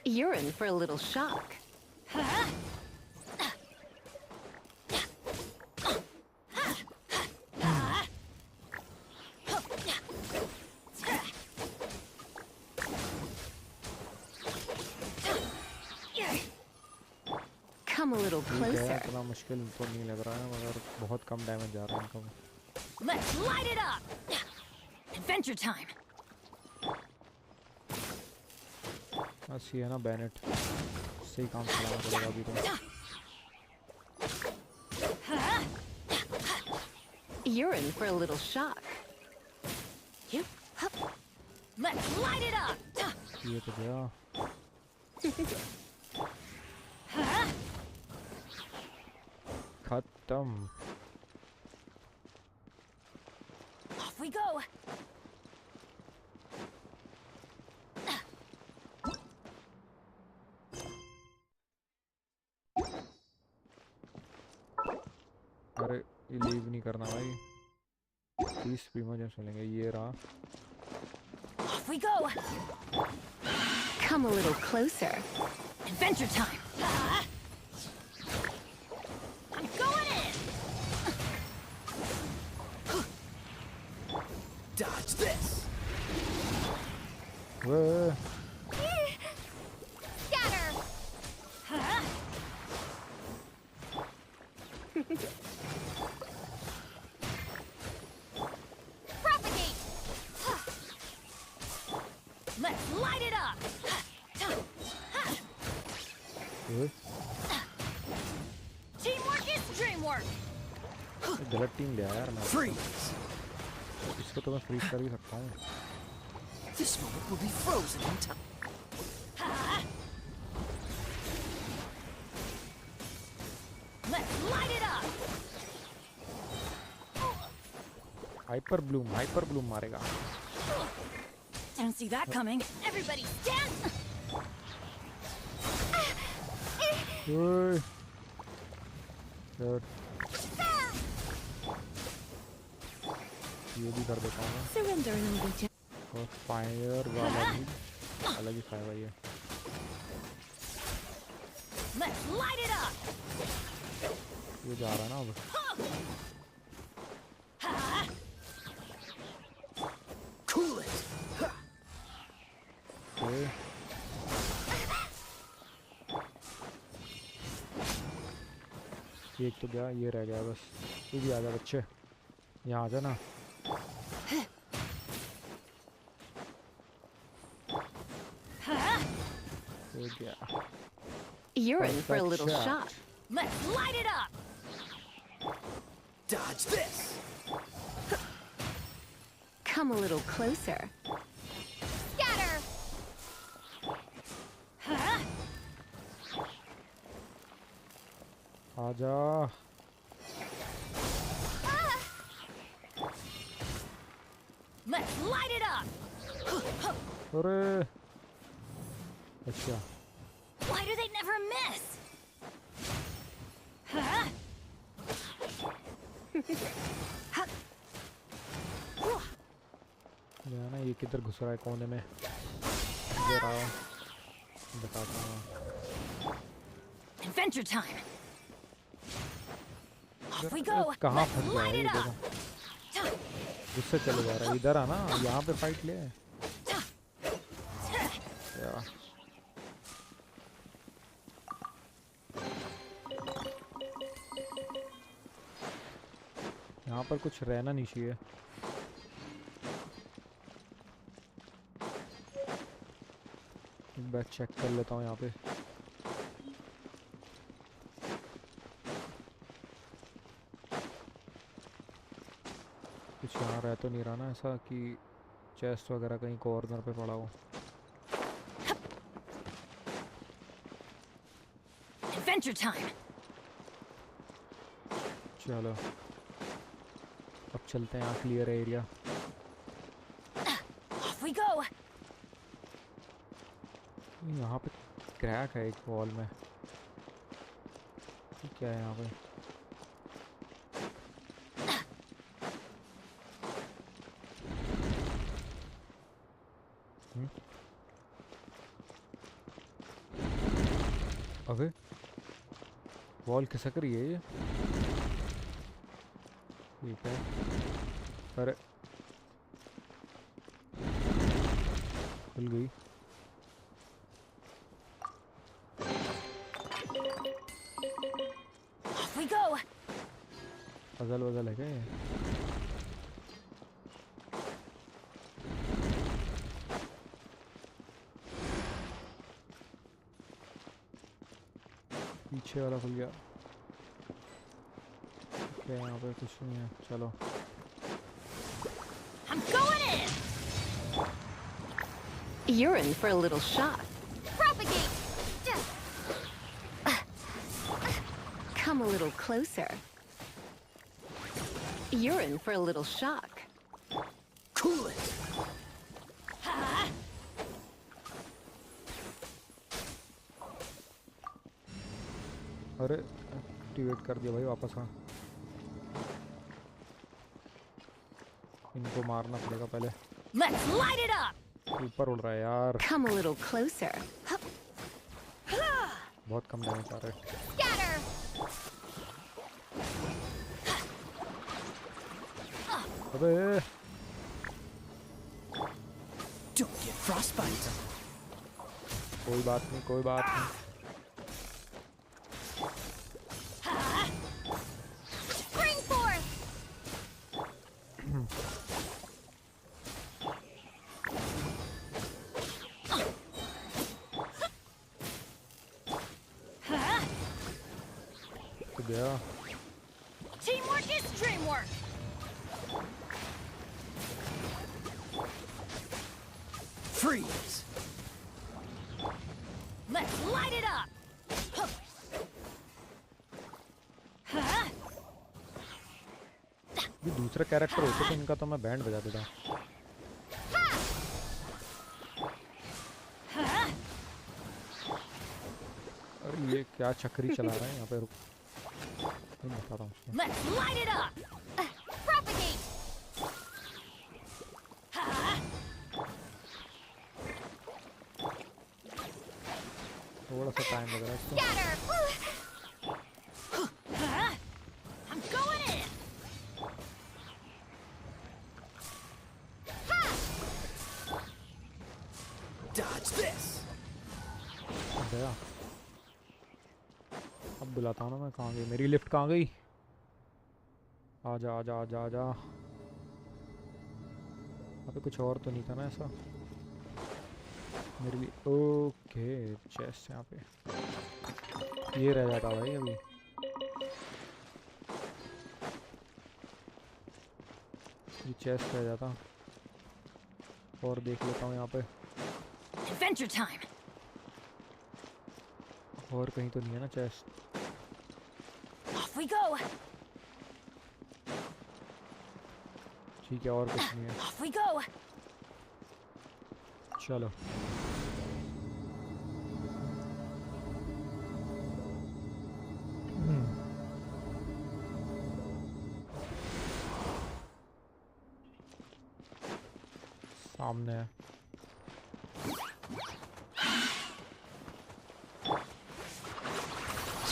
You're in for a little shock. Come a little ठीक है, closer. इतना मुश्किल तो नहीं लग रहा है, मगर बहुत कम डैमेज जा रहा है इनको। Let's light it up. Adventure time. बस ये है ना बैनेट, सही काम चलाना पड़ेगा अभी तो। You're in for a little shock. Let's light it up. ये तो गया। खत्म। Off we go. अरे ये लीव नहीं करना भाई, 30 प्रीमोजन चलेंगे। ये रहा। Off we go. Come a little closer. Adventure time. I'm going in. Dodge this. Whoa. Scatter! Propagate! Let's light it up. Teamwork is dreamwork. गलत टीम ले आया यार मैं। Freeze! इसको तो मैं फ्रीज कर भी सकता हूँ। This moment will be frozen in time. Let's light it up. Hyper Bloom मारेगा। Didn't see that coming. Everybody stand. ओए। यार ये भी कर देता हूँ मैं। Surrender and I'll be gentle. और फायर वाला भी अलग ही फायर है ये। Let's light it up. ये जा रहा है ना अब। Cool it. ओए। एक तो गया, ये रह गया बस। तू भी आ जा बच्चे, यहाँ आ जा ना। हो गया। You're in for a little Perfect shock. Let's light it up. Dodge this. Come a little closer. Scatter! आजा। Let's light it up. अरे अच्छा, Why do they never miss? ये ना ये किधर घुस रहा है कोने में। ये रहा, बताता हूँ। Adventure time. कहाँ फंस गया है ये देखो, उससे चले जा रहा है। इधर आना, यहाँ पे फाइट ले। यहाँ पर कुछ रहना नहीं चाहिए। एक बार चेक कर लेता हूँ यहाँ पे। कुछ यहाँ रह तो नहीं रहा ना ऐसा कि चेस्ट वगैरह कहीं कॉर्नर पे पड़ा हो। Adventure time. चलो अब चलते हैं, यहाँ क्लियर है एरिया। Off we go. यहाँ पे क्रैक है एक वॉल में, क्या है यहाँ पे? अबे वॉल खिसक रही है ये। ठीक है, अरे खुल गई। Off we go. पजल वजल है क्या ये? पीछे वाला खुल गया। क्या यहाँ पे कुछ नहीं है, चलो। I'm going in. You're in for a little shock. Propagate. Come a little closer. You're in for a little shock. Cool it. अरे एक्टिवेट कर दिया भाई, वापस आ। इनको मारना पड़ेगा पहले। Let's light it up. ऊपर उड़ रहा है यार। Come a little closer. बहुत कम डैमेज आ रहा है। Scatter. अबे Don't get frostbite. कोई बात नहीं, कोई बात नहीं। Spring forth. तो गया। Teamwork is dreamwork. Freeze. Let's light it up. ये दूसरा कैरेक्टर होते तो इनका तो मैं बैंड बजा देता। अरे ये क्या चक्री चला रहा है यहाँ पे, रुक मैं बताता हूँ उसको। Let's light it up. Propagate. थोड़ा सा टाइम लग रहा है इसको। Scatter. I'm going in. Dodge this. गया। अब बुलाता हूँ ना मैं, कहाँ गई मेरी लिफ्ट, कहाँ गई? आजा आजा आजा आजा। यहाँ पे कुछ और तो नहीं था ना ऐसा मेरे लिए। ओके चेस्ट यहाँ पे, ये रह जाता भाई अभी। ये चेस्ट रह जाता, और देख लेता हूँ यहाँ पे Adventure time. और कहीं तो नहीं है ना चेस्ट। Off we go. ठीक है, और कुछ नहीं है। Off we go. चलो सामने है।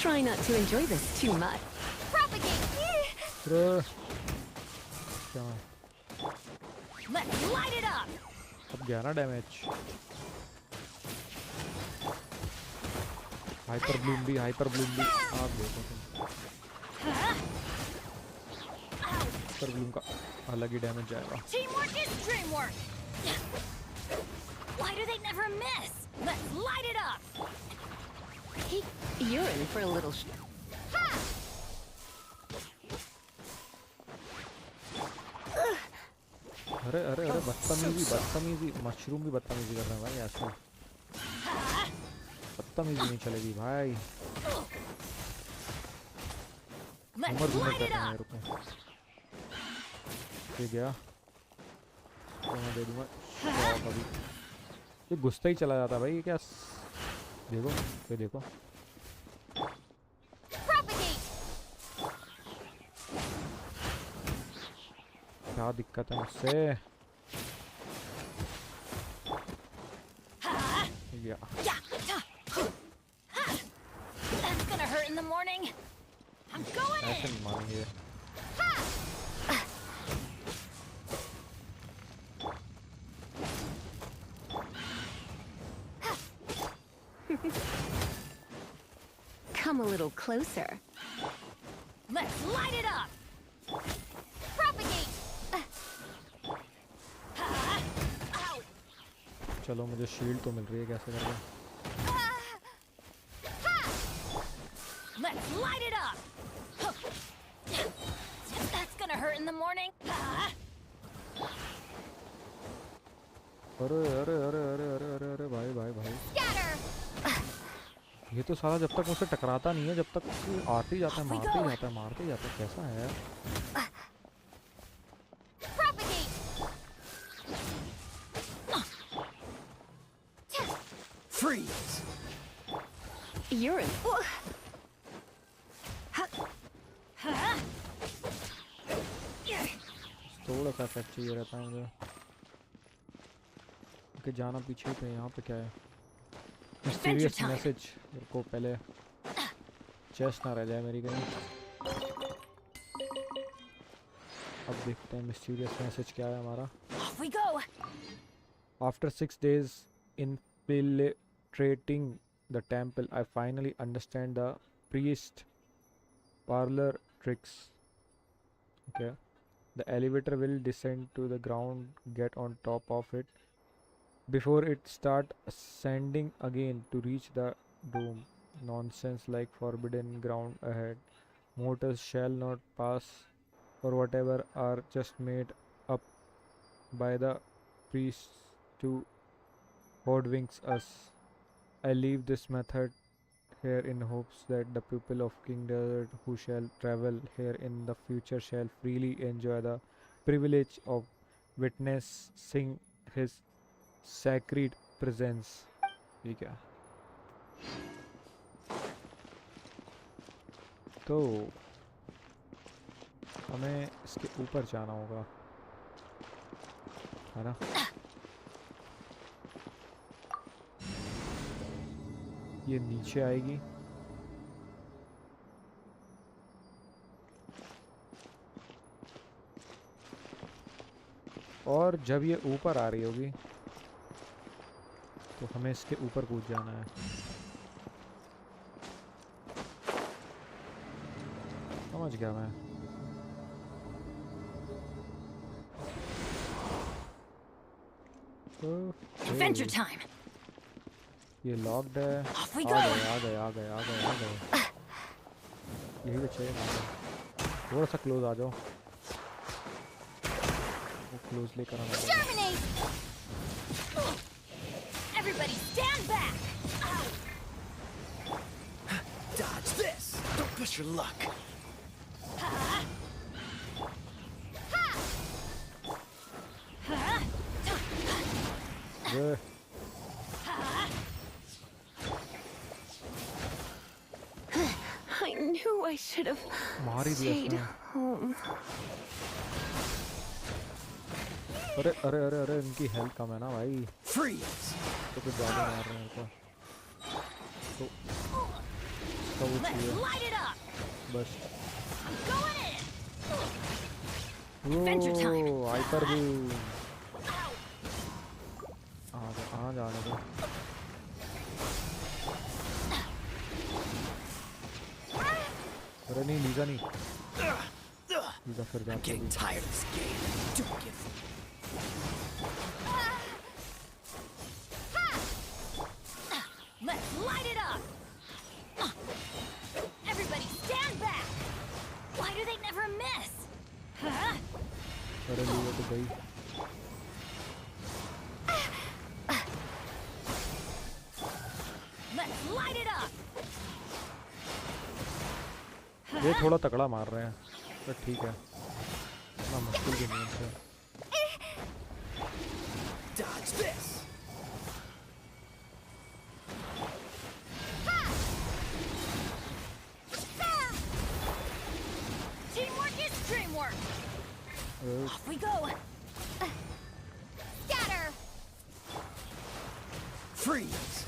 Try not to enjoy this too much. Propagate. क्या Let's light it up. अब गया ना डैमेज। हाइपर ब्लूम भी आप देखो तुम। हाइपर ब्लूम का अलग ही डैमेज जाएगा। Teamwork is dreamwork. Why do they never miss? Let's light it up. Hey, you're in for a little अरे बदतमीजी मशरूम भी बदतमीजी कर रहे हैं भाई। ऐसे बदतमीजी नहीं चलेगी भाई। उम्र भी नहीं करना मेरे को। ये गया तो मैं दे दूंगा कभी। ये गुस्सा ही चला जाता भाई। ये क्या देखो, ये देखो क्या दिक्कत है मुझसे। That's gonna hurt in the morning. I'm going in. ऐसे नहीं मानेंगे। Come a little closer. Let's light it up. Propagate. चलो मुझे शील्ड तो मिल रही है, कैसे करके। Let's light it up. That's gonna hurt in the morning. अरे अरे अरे अरे अरे अरे अरे भाई भाई भाई। Scatter. ये तो साला जब तक मुझसे टकराता नहीं है, जब तक आते ही जाता है, मारते ही जाता है। कैसा है यार। Freeze. You're in. थोड़ा सा इफेक्ट चाहिए रहता है मुझे। ओके जाना पीछे पे। यहाँ पे क्या है? Mysterious message. मेरे को पहले चेस्ट ना रह जाए मेरी कहीं। अब देखते हैं मिस्टीरियस मैसेज क्या है हमारा। Off we go. After 6 days infiltrating the temple, I finally understand the priest parlor tricks. Okay. The elevator will descend to the ground, get on top of it before it start ascending again to reach the dome. Nonsense like forbidden ground ahead. Mortals shall not pass or whatever are just made up by the priests to hoodwink us. I leave this method here in hopes that the people of King Desert who shall travel here in the future shall freely enjoy the privilege of witnessing his sacred presence. ठीक है। तो हमें इसके ऊपर जाना होगा, है ना? ये नीचे आएगी। और जब ये ऊपर आ रही होगी तो हमें इसके ऊपर कूद जाना है। समझ गया मैं। Adventure time. ये लॉक्ड है। Off we आ go. गए। यही तो चाहिए ना। थोड़ा सा क्लोज आ जाओ। वो क्लोज लेकर आना। Terminate. Everybody stand back. Dodge this. Don't push your luck. ये I knew I should have मार ही दिया stayed इसने। home. अरे अरे अरे अरे इनकी हेल्थ कम है ना भाई। Freeze. तो फिर ज़्यादा मार रहे हैं इनको। तो इसका वो Let's चाहिए light it up. बस। Going in. Adventure time. Hyper boom आ जाने दो अरे नहीं लीजा नहीं लीजा फिर I'm जाती getting tired of this game. Don't give. Let's light it up! Everybody stand back! Why do they never miss? Huh? अरे लीजा तो गई Let's light it up! ये थोड़ा तगड़ा मार रहे हैं पर ठीक है ना मुश्किल भी नहीं है Dodge this. Teamwork is dreamwork! Off we go! Scatter! Freeze.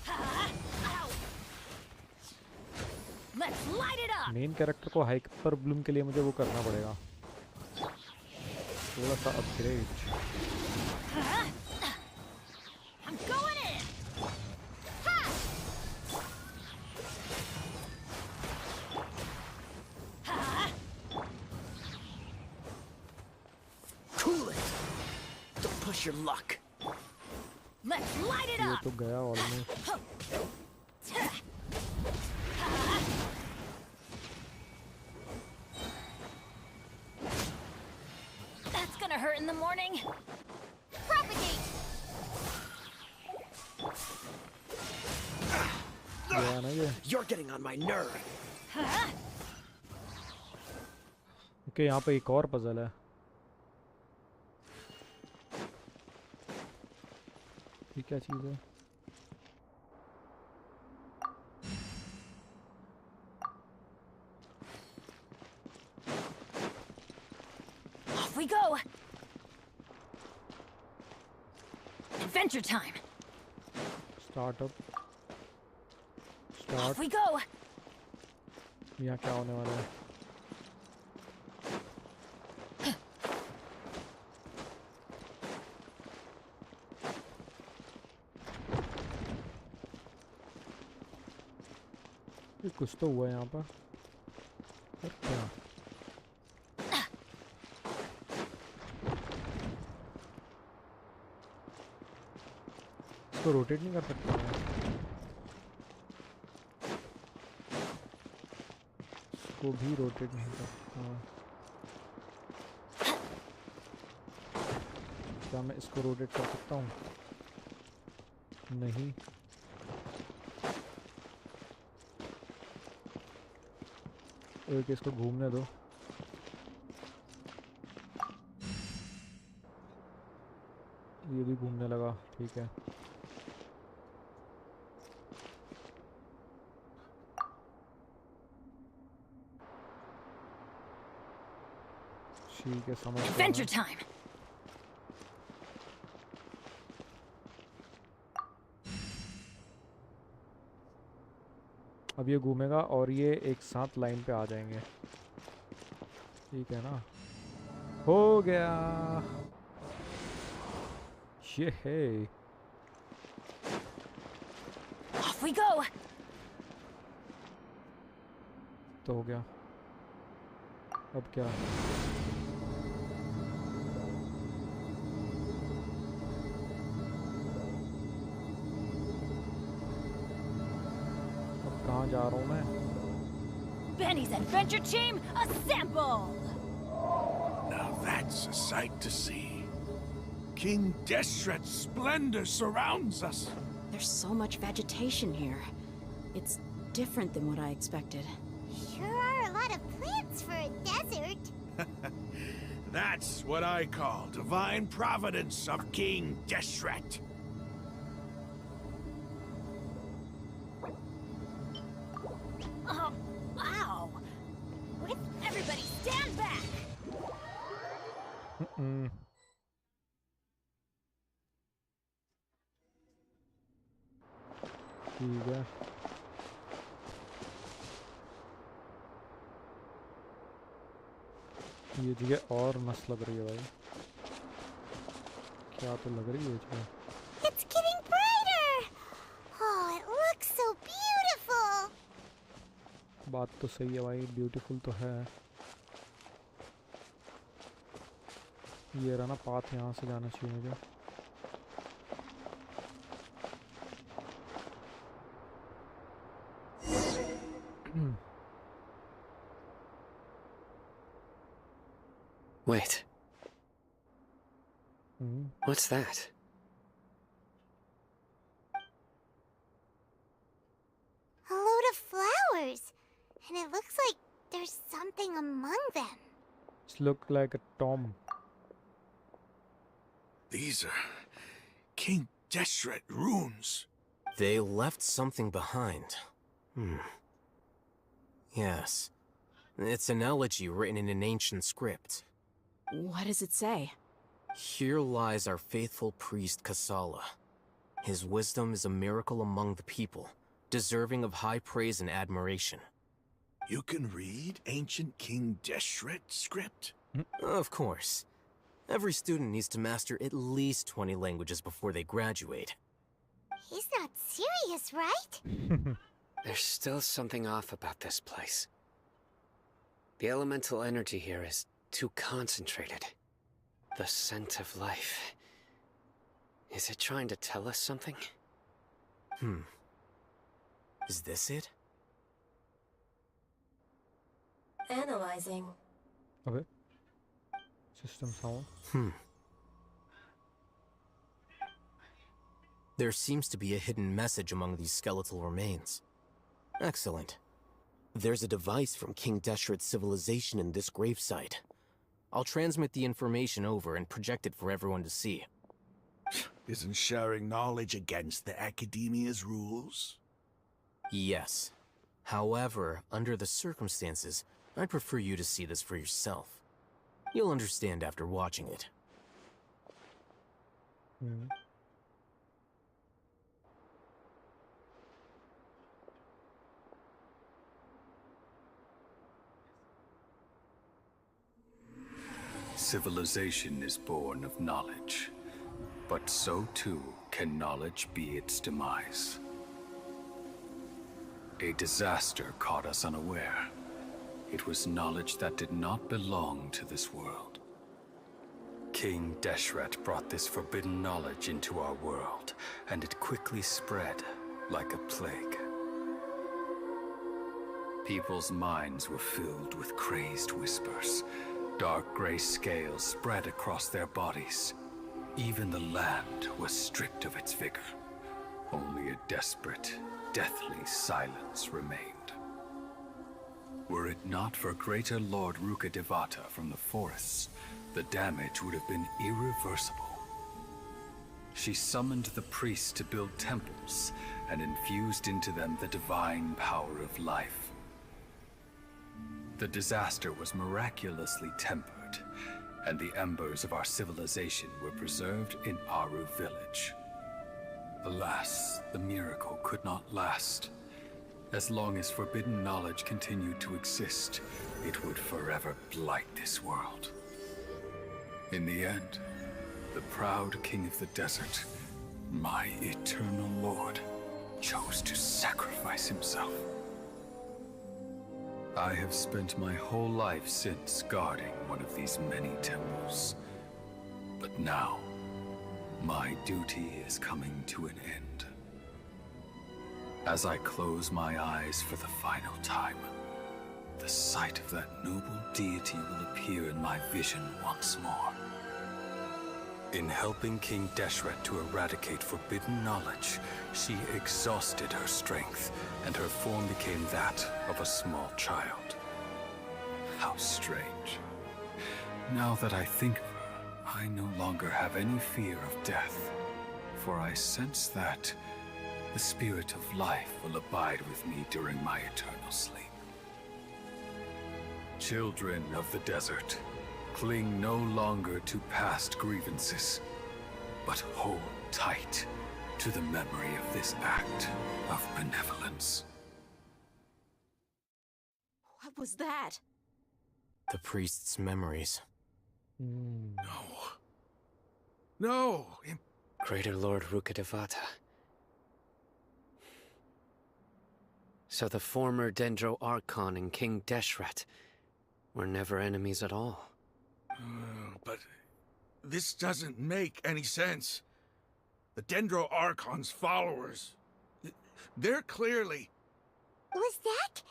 Ow! Let's light it up! Main character को हाइपर ब्लूम के लिए मुझे वो करना पड़ेगा थोड़ा सा upgrade I'm going in! Cool it. Don't push your luck. Let's light it ये up! तो गया almost That's gonna hurt in the morning. Propagate! गया ना ये You're getting on my nerve. Okay यहाँ पे एक और पजल है ये क्या चीज़ है Off we go! Adventure time! Startup Off start we go! यहाँ क्या होने वाला है ये कुछ तो हुआ है यहाँ पर और क्या इसको रोटेट नहीं कर सकता मैं इसको भी रोटेट नहीं कर सकता क्या मैं इसको रोटेट कर सकता हूँ नहीं एक इसको घूमने दो ये भी घूमने लगा ठीक है ठीक है समझ गया Adventure मैं। time! अब ये घूमेगा और ये एक साथ लाइन पे आ जाएंगे ठीक है ना हो गया ये है Off we go! तो हो गया अब क्या अब कहाँ जा रहा हूँ मैं Benny's adventure team, assemble! Now that's a sight to see. King Deshret's splendor surrounds us. There's so much vegetation here. It's different than what I expected. Sure are a lot of plants for a desert. That's what I call divine providence of King Deshret. Oh, wow! With everybody stand back! ठीक है ये जगह और मस्त लग रही है भाई, क्या तो लग रही है ये जगह। It's getting brighter! Oh, it looks so beautiful! बात तो सही है भाई, ब्यूटीफुल तो है। ये रहा ना पाथ, यहाँ से जाना चाहिए मुझे। Wait. What's that? A load of flowers! And it looks like there's something among them. This look like a tomb. These are King Deshret runes. They left something behind. Yes. It's an elegy written in an ancient script. What does it say? Here lies our faithful priest Kasala. His wisdom is a miracle among the people, deserving of high praise and admiration. You can read ancient King Deshret script? Of course. Every student needs to master at least 20 languages before they graduate. He's not serious, right? There's still something off about this place. The elemental energy here is too concentrated. The scent of life. Is it trying to tell us something? Is this it? Analyzing. Okay. System sound. There seems to be a hidden message among these skeletal remains. Excellent. There's a device from King Deshret's civilization in this gravesite. I'll transmit the information over and project it for everyone to see. Isn't sharing knowledge against the Academia's rules? Yes. However, under the circumstances, I'd prefer you to see this for yourself. You'll understand after watching it. Civilization is born of knowledge, but so too can knowledge be its demise. A disaster caught us unaware. It was knowledge that did not belong to this world. King Deshret brought this forbidden knowledge into our world, and it quickly spread like a plague. People's minds were filled with crazed whispers. Dark gray scales spread across their bodies. Even the land was stripped of its vigor. Only a desperate, deathly silence remained. Were it not for greater Lord Ruka Devata from the forests, the damage would have been irreversible. She summoned the priests to build temples and infused into them the divine power of life. The disaster was miraculously tempered, and the embers of our civilization were preserved in Aru village. Alas, the miracle could not last. As long as forbidden knowledge continued to exist, it would forever blight this world. In the end, the proud king of the desert, my eternal lord, chose to sacrifice himself. I have spent my whole life since guarding one of these many temples. But now, my duty is coming to an end. As I close my eyes for the final time, the sight of that noble deity will appear in my vision once more. In helping King Deshret to eradicate forbidden knowledge, she exhausted her strength, and her form became that of a small child. How strange. Now that I think of her, I no longer have any fear of death, for I sense that the spirit of life will abide with me during my eternal sleep. Children of the desert, cling no longer to past grievances, but hold tight to the memory of this act of benevolence. What was that? The priest's memories. No! Greater Lord Rukkhadevata. So the former Dendro Archon and King Deshret were never enemies at all. But this doesn't make any sense. The Dendro Archon's followers, they're clearly... Was that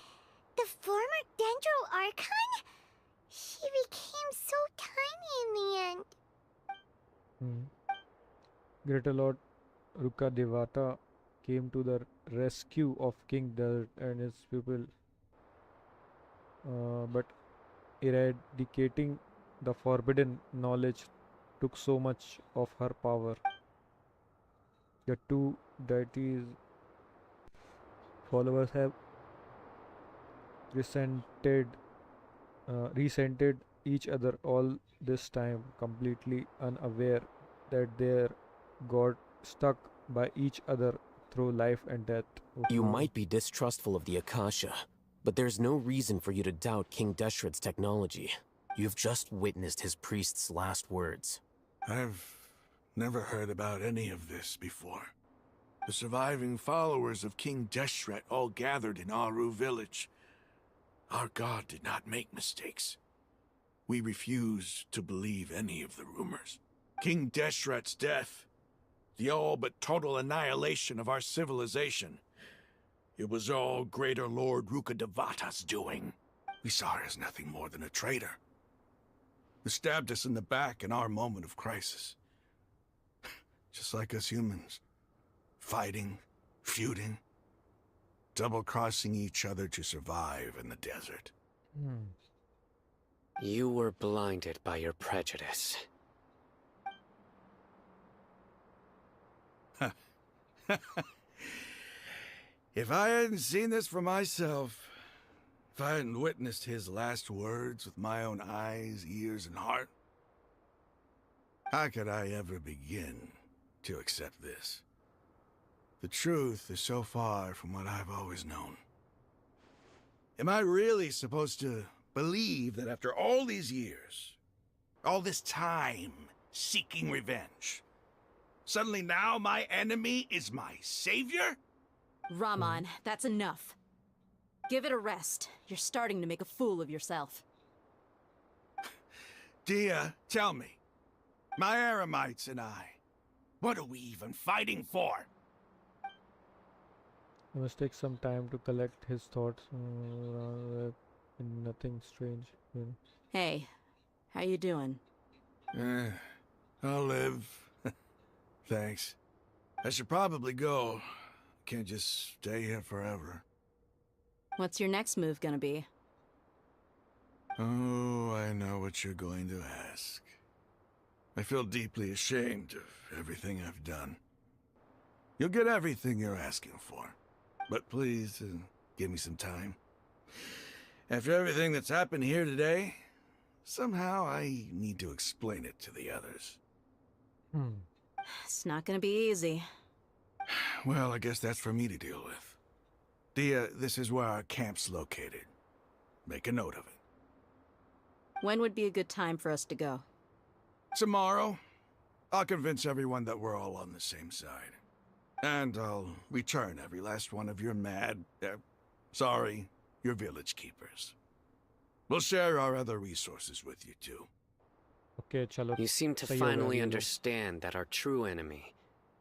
the former Dendro Archon? She became so tiny in the end. Greater Lord Rukkhadevata came to the rescue of King Deshret and his people, but eradicating the forbidden knowledge took so much of her power. The two deities' followers have resented each other all this time, completely unaware that they got stuck by each other through life and death. You might be distrustful of the Akasha, but there's no reason for you to doubt King Deshret's technology. You've just witnessed his priest's last words. I've never heard about any of this before. The surviving followers of King Deshret all gathered in Aru village. Our god did not make mistakes. We refused to believe any of the rumors. King Deshret's death, the all but total annihilation of our civilization, it was all Greater Lord Rukkhadevata's doing. We saw her as nothing more than a traitor, who stabbed us in the back in our moment of crisis. Just like us humans. Fighting, feuding, double-crossing each other to survive in the desert. You were blinded by your prejudice. If I hadn't seen this for myself, if I hadn't witnessed his last words with my own eyes, ears, and heart, how could I ever begin to accept this? The truth is so far from what I've always known. Am I really supposed to believe that after all these years, all this time seeking revenge, suddenly now my enemy is my savior? Raman, that's enough. Give it a rest. You're starting to make a fool of yourself. Dia, tell me, my Eremites and I, what are we even fighting for? It must take some time to collect his thoughts. Nothing strange. Hey, how you doing? I'll live. Thanks. I should probably go. Can't just stay here forever. What's your next move gonna be? Oh, I know what you're going to ask. I feel deeply ashamed of everything I've done. You'll get everything you're asking for. But please, give me some time. After everything that's happened here today, somehow I need to explain it to the others. It's not gonna be easy. Well, I guess that's for me to deal with. Dia, this is where our camp's located. Make a note of it. When would be a good time for us to go? Tomorrow. I'll convince everyone that we're all on the same side. And I'll return every last one of your your village keepers. We'll share our other resources with you too. Okay, chalo. You seem to finally understand that our true enemy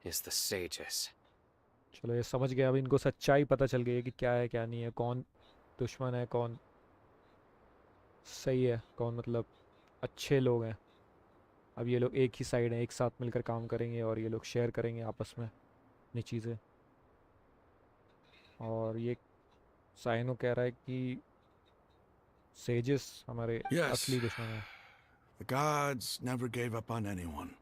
is the sages. चलो ये समझ गया अब इनको सच्चाई पता चल गई है कि क्या है क्या नहीं है कौन दुश्मन है कौन सही है कौन मतलब अच्छे लोग हैं अब ये लोग एक ही साइड हैं एक साथ मिलकर काम करेंगे और ये लोग शेयर करेंगे आपस में अपनी चीज़ें और ये साइनो कह रहा है कि सेजेस हमारे असली दुश्मन हैं. The gods never gave up on anyone.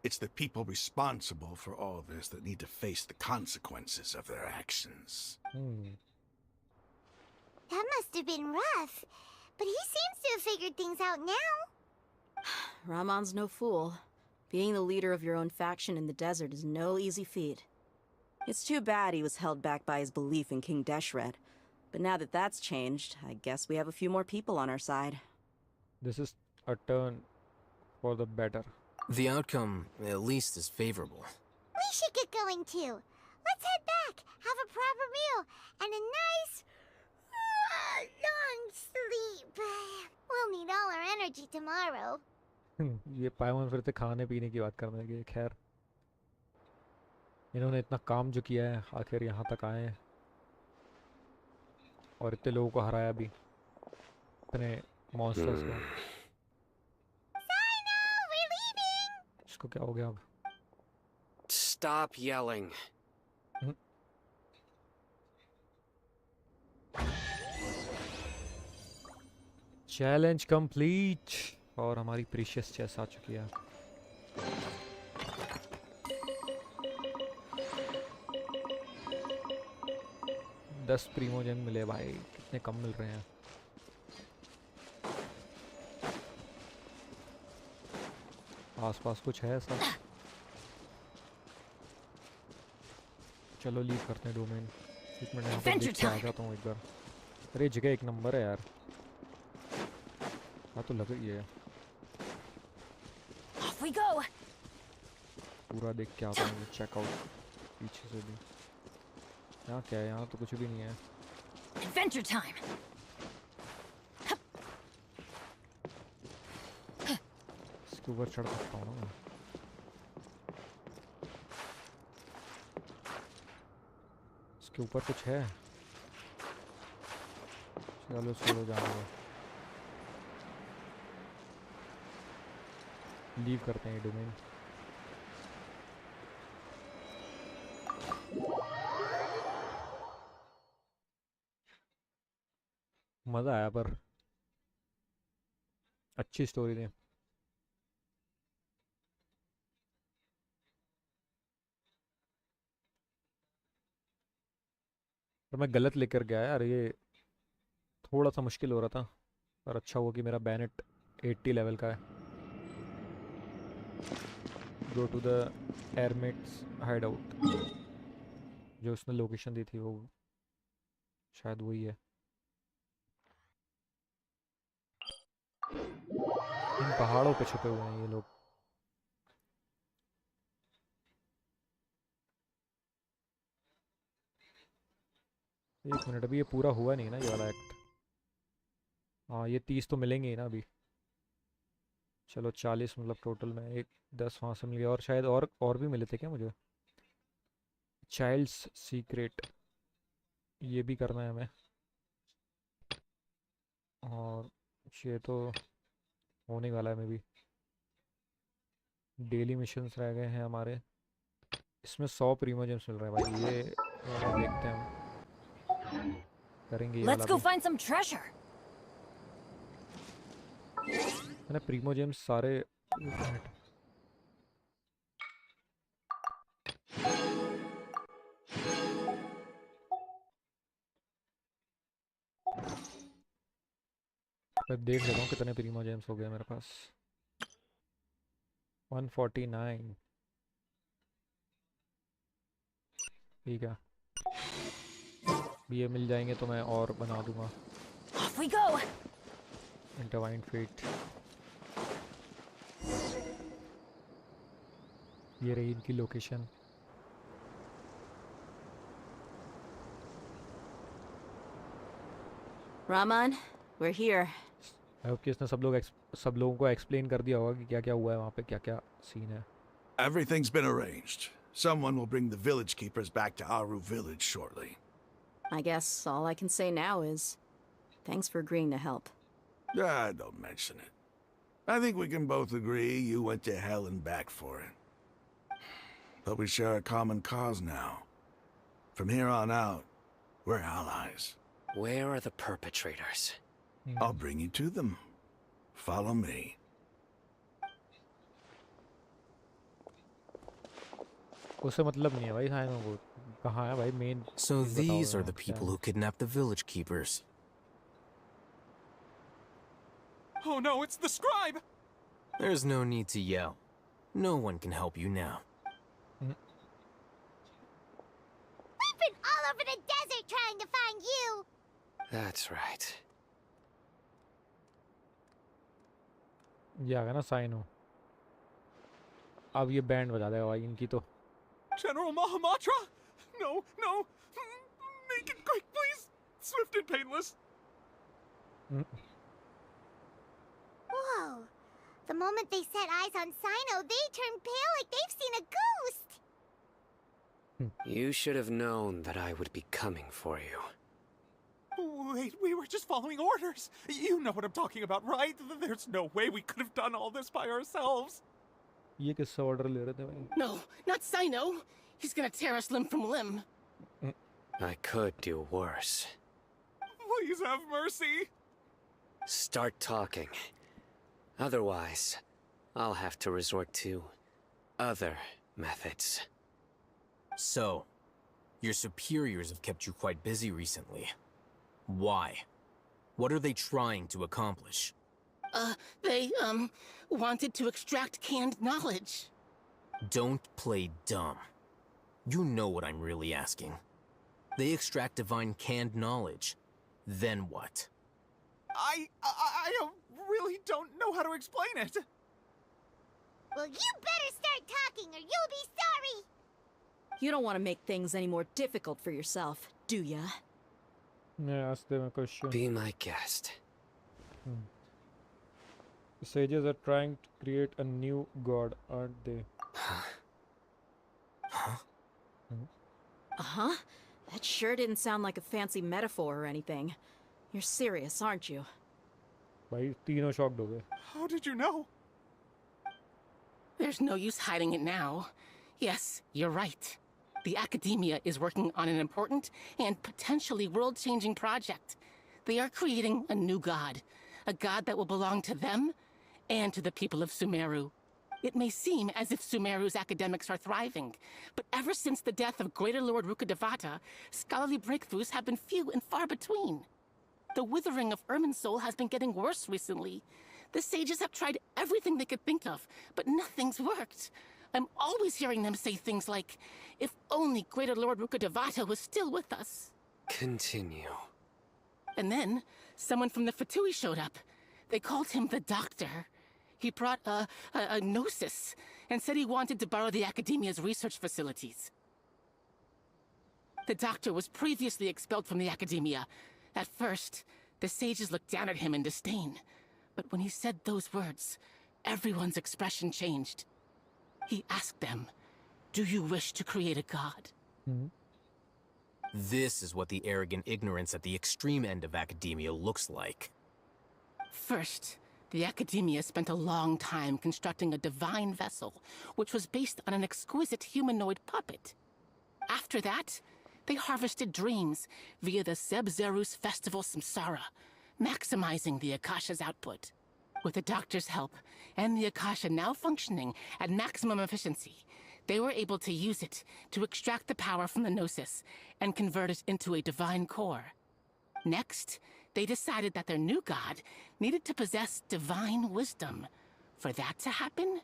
It's the people responsible for all this that need to face the consequences of their actions. That must have been rough, but he seems to have figured things out now. Ramon's no fool. Being the leader of your own faction in the desert is no easy feat. It's too bad he was held back by his belief in King Deshret. But now that that's changed, I guess we have a few more people on our side. This is a turn for the better. The outcome, at least, is favorable. We should get going too. Let's head back, have a proper meal, and a nice, long sleep. We'll need all our energy tomorrow. ये पायमन फिर से खाने पीने की बात करने लगे। खैर, इन्होंने इतना काम जो किया है, आखिर यहाँ तक आए हैं और इतने लोगों को हराया भी, इतने मॉन्स्टर्स को। We're leaving. इसको क्या हो गया अब? Stop yelling. चैलेंज कंप्लीट और हमारी प्रीशियस चेस आ चुकी है। दस प्रीमोजेन मिले भाई, कितने कम मिल रहे हैं। आसपास कुछ है ऐसा? चलो लीव करते हैं डोमेन। एक मिनट यहाँ पे देख के आ जाता हूँ एक बार। अरे जगह एक नंबर है यार। हाँ तो लग रही है। Off we go. पूरा देख के आता हूँ, चेकआउट पीछे से भी। यहाँ क्या है? यहाँ तो कुछ भी नहीं है। Adventure time. इसके ऊपर चढ़ सकता हूँ ना मैं? इसके ऊपर कुछ है? चलो छोड़ो, जाने दो। लीव करते हैं डोमेन। मज़ा आया, पर अच्छी स्टोरी थी। पर मैं गलत लेकर गया यार, ये थोड़ा सा मुश्किल हो रहा था। पर अच्छा हुआ कि मेरा बैनेट 80 लेवल का है। Go to the airmates hideout. जो उसने लोकेशन दी थी वो शायद वही है। इन पहाड़ों पे छुपे हुए हैं ये लोग। एक मिनट, अभी ये पूरा हुआ नहीं ना ये वाला एक्ट। हाँ ये 30 तो मिलेंगे ही ना अभी। चलो 40 मतलब टोटल में एक 10 वहाँ से मिल गया। और शायद और भी मिले थे क्या मुझे? चाइल्ड्स सीक्रेट ये भी करना है हमें। और ये तो होने वाला है। मैं भी डेली मिशंस रह गए हैं हमारे। इसमें 100 प्रीमोजेम्स मिल रहा है भाई। ये देखते हैं हम करेंगे ये Let's वाला go भी। find some treasure. मैंने प्रीमोजेम्स सारे। एक मिनट, मैं देख लेता हूँ कितने प्रीमोजेम्स हो गए मेरे पास। 149। ठीक है, ये मिल जाएंगे तो मैं और बना दूंगा। Off we go. Intertwined fate. ये रही इनकी location. Raman, we're here. I hope कि इसने सब लोगों को एक्सप्लेन कर दिया होगा कि क्या क्या हुआ है वहाँ पे, क्या क्या सीन है। Everything's been arranged. Someone will bring the village keepers back to Aru village shortly. I guess all I can say now is, thanks for agreeing to help. Ah, don't mention it. I think we can both agree you went to hell and back for it. But we share a common cause now. From here on out, we're allies. Where are the perpetrators? I'll bring you to them. Follow me. उससे मतलब नहीं है भाई। हाँ वो कहाँ है भाई main? So these are the people who kidnapped the village keepers. Oh no, it's the scribe! There's no need to yell. No one can help you now. We've been all over the desert trying to find you! That's right. ये आ गया ना cyano. अब ये band बजा देगा भाई इनकी तो. General Mahamatra? No, no. Make it quick, please. Swift and painless. Whoa. The moment they set eyes on Sino, they turned pale like they've seen a ghost. You should have known that I would be coming for you. Wait, we were just following orders. You know what I'm talking about, right? There's no way we could have done all this by ourselves. ये किससे order ले रहे थे भाई? No, not Sino. He's gonna tear us limb from limb. I could do worse. Please have mercy. Start talking. Otherwise, I'll have to resort to other methods. So, your superiors have kept you quite busy recently. Why? What are they trying to accomplish? They, wanted to extract canned knowledge. Don't play dumb. You know what I'm really asking. They extract divine canned knowledge. Then what? I really don't know how to explain it. Well, you better start talking or you'll be sorry. You don't want to make things any more difficult for yourself, do ya? Yeah, ask them a question. Be my guest. The sages are trying to create a new god, aren't they? Uh-huh. That sure didn't sound like a fancy metaphor or anything. You're serious, aren't you? भाई तीनों shocked हो गए. How did you know? There's no use hiding it now. Yes, you're right. The Academia is working on an important and potentially world-changing project. They are creating a new god. A god that will belong to them and to the people of Sumeru. It may seem as if Sumeru's academics are thriving, but ever since the death of Greater Lord Rukkhadevata, scholarly breakthroughs have been few and far between. The withering of Irminsul has been getting worse recently. The sages have tried everything they could think of, but nothing's worked. I'm always hearing them say things like, if only Greater Lord Rukkhadevata was still with us. Continue. And then, someone from the Fatui showed up. They called him the Doctor. He brought a gnosis and said he wanted to borrow the Academia's research facilities. The Doctor was previously expelled from the Academia. At first, the sages looked down at him in disdain. But when he said those words, everyone's expression changed. He asked them, do you wish to create a god? This is what the arrogant ignorance at the extreme end of academia looks like. First, the Academia spent a long time constructing a divine vessel, which was based on an exquisite humanoid puppet. After that, they harvested dreams via the Sebzerus Festival Samsara, maximizing the Akasha's output. With the Doctor's help, and the Akasha now functioning at maximum efficiency, they were able to use it to extract the power from the Gnosis and convert it into a divine core. Next, they decided that their new god needed to possess divine wisdom. For that to happen,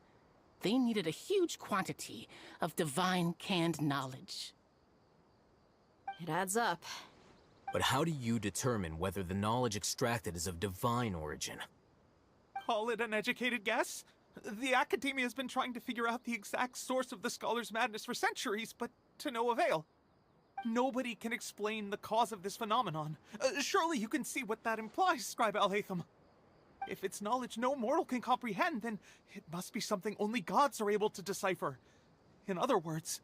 they needed a huge quantity of divine canned knowledge. It adds up. But how do you determine whether the knowledge extracted is of divine origin? Call it an educated guess? The Academia has been trying to figure out the exact source of the Scholar's madness for centuries, but to no avail. Nobody can explain the cause of this phenomenon. Surely you can see what that implies, Scribe Al-Haytham. If it's knowledge no mortal can comprehend, then it must be something only gods are able to decipher. In other words,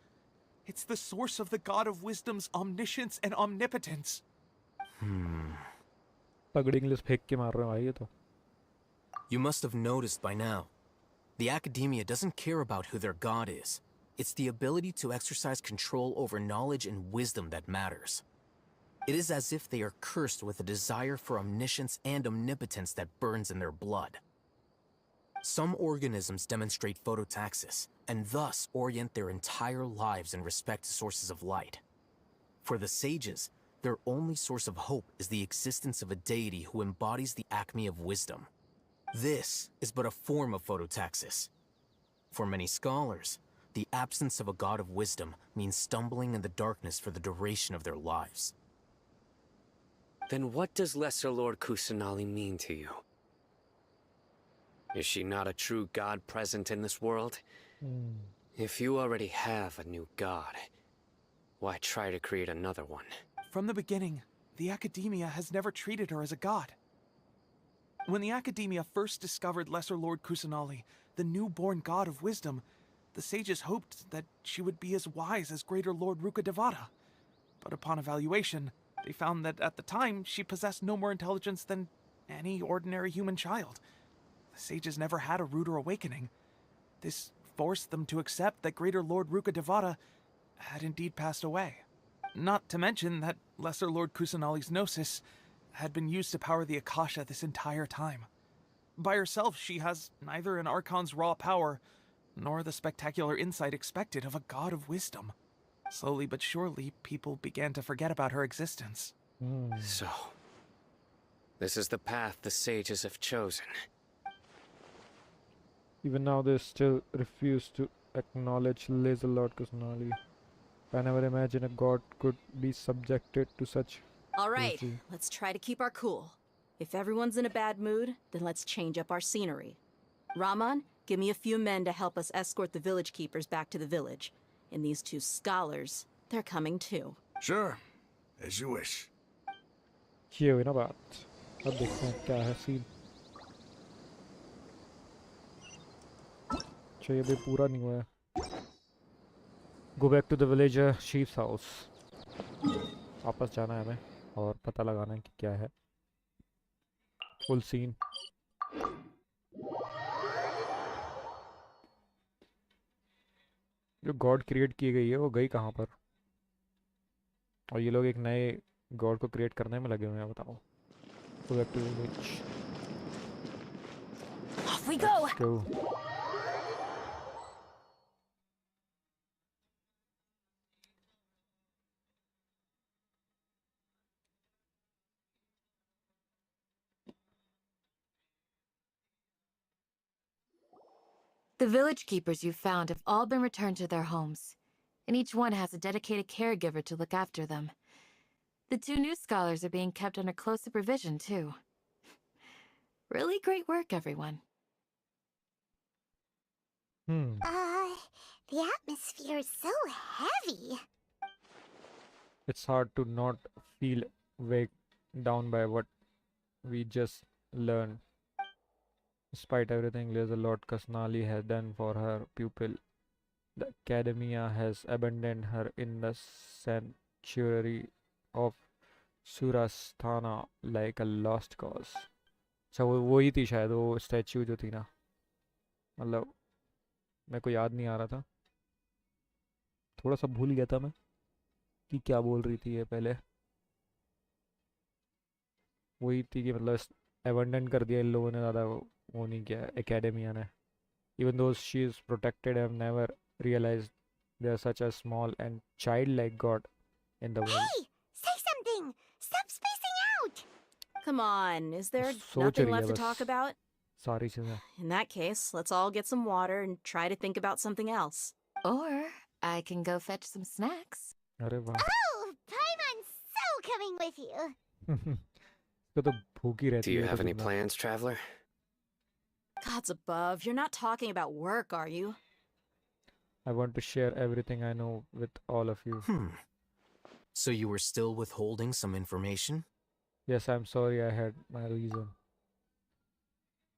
it's the source of the God of Wisdom's omniscience and omnipotence. तगड़ी English फेंक के मार रहे हैं भाई ये तो. You must have noticed by now. The Academia doesn't care about who their god is. It's the ability to exercise control over knowledge and wisdom that matters. It is as if they are cursed with a desire for omniscience and omnipotence that burns in their blood. Some organisms demonstrate phototaxis, and thus orient their entire lives in respect to sources of light. For the sages, their only source of hope is the existence of a deity who embodies the acme of wisdom. This is but a form of phototaxis. For many scholars, the absence of a god of wisdom means stumbling in the darkness for the duration of their lives. Then what does Lesser Lord Kusanali mean to you? Is she not a true god present in this world? If you already have a new god, why try to create another one? From the beginning, the Academia has never treated her as a god. When the Academia first discovered Lesser Lord Kusanali, the newborn god of wisdom, the sages hoped that she would be as wise as Greater Lord Rukkhadevata. But upon evaluation, they found that at the time she possessed no more intelligence than any ordinary human child. The sages never had a ruder awakening. This forced them to accept that Greater Lord Rukkhadevata had indeed passed away. Not to mention that Lesser Lord Kusanali's gnosis had been used to power the Akasha this entire time. By herself, she has neither an Archon's raw power, nor the spectacular insight expected of a god of wisdom. Slowly but surely, people began to forget about her existence. So, this is the path the sages have chosen. Even now, they still refuse to acknowledge Laser Lord Kusanali. I never imagined a god could be subjected to such. All right, cruelty. let's try to keep our cool. If everyone's in a bad mood, then let's change up our scenery. Raman, give me a few men to help us escort the village keepers back to the village. And these two scholars, they're coming too. Sure, as you wish. ये हुई ना बात. अब देखते हैं क्या है scene. अच्छा ये भी पूरा नहीं हुआ है. Go back to the villager chief's house. वापस जाना है हमें और पता लगाना है कि क्या है. Full scene. जो गॉड क्रिएट की गई है वो गई कहाँ पर? और ये लोग एक नए गॉड को क्रिएट करने में लगे हुए हैं. बताओ. Go back to the village. Off we go. Let's go. The village keepers you found have all been returned to their homes, and each one has a dedicated caregiver to look after them. The two new scholars are being kept under close supervision, too. Really great work, everyone. The atmosphere is so heavy. It's hard to not feel weighed down by what we just learned. Despite everything Laser Lord Kusanali has done for her pupil, the Academia has abandoned her in the sanctuary of Surasthana like a lost cause. अच्छा वो ही थी शायद वो statue जो थी ना. मतलब मेरे को याद नहीं आ रहा था. थोड़ा सा भूल गया था मैं कि क्या बोल रही थी ये पहले. वही थी कि मतलब अबंडन कर दिया इन लोगों ने. ज़्यादा वो नहीं किया एकेडमिया ने. Even though she is protected, I have never realized there's such a small and childlike god in the world. Hey! Say something! Stop spacing out! Come on, is there सोच nothing रही है left to बस talk about? सारी चीजें. In that case, let's all get some water and try to think about something else. Or I can go fetch some snacks. अरे वाह. Oh, Paimon's so coming with you. इसको तो भूखी रहती Do you है have तो any दिन भर. plans, traveler? Gods above, you're not talking about work, are you? I want to share everything I know with all of you. So you were still withholding some information? Yes, I'm sorry I had my reason.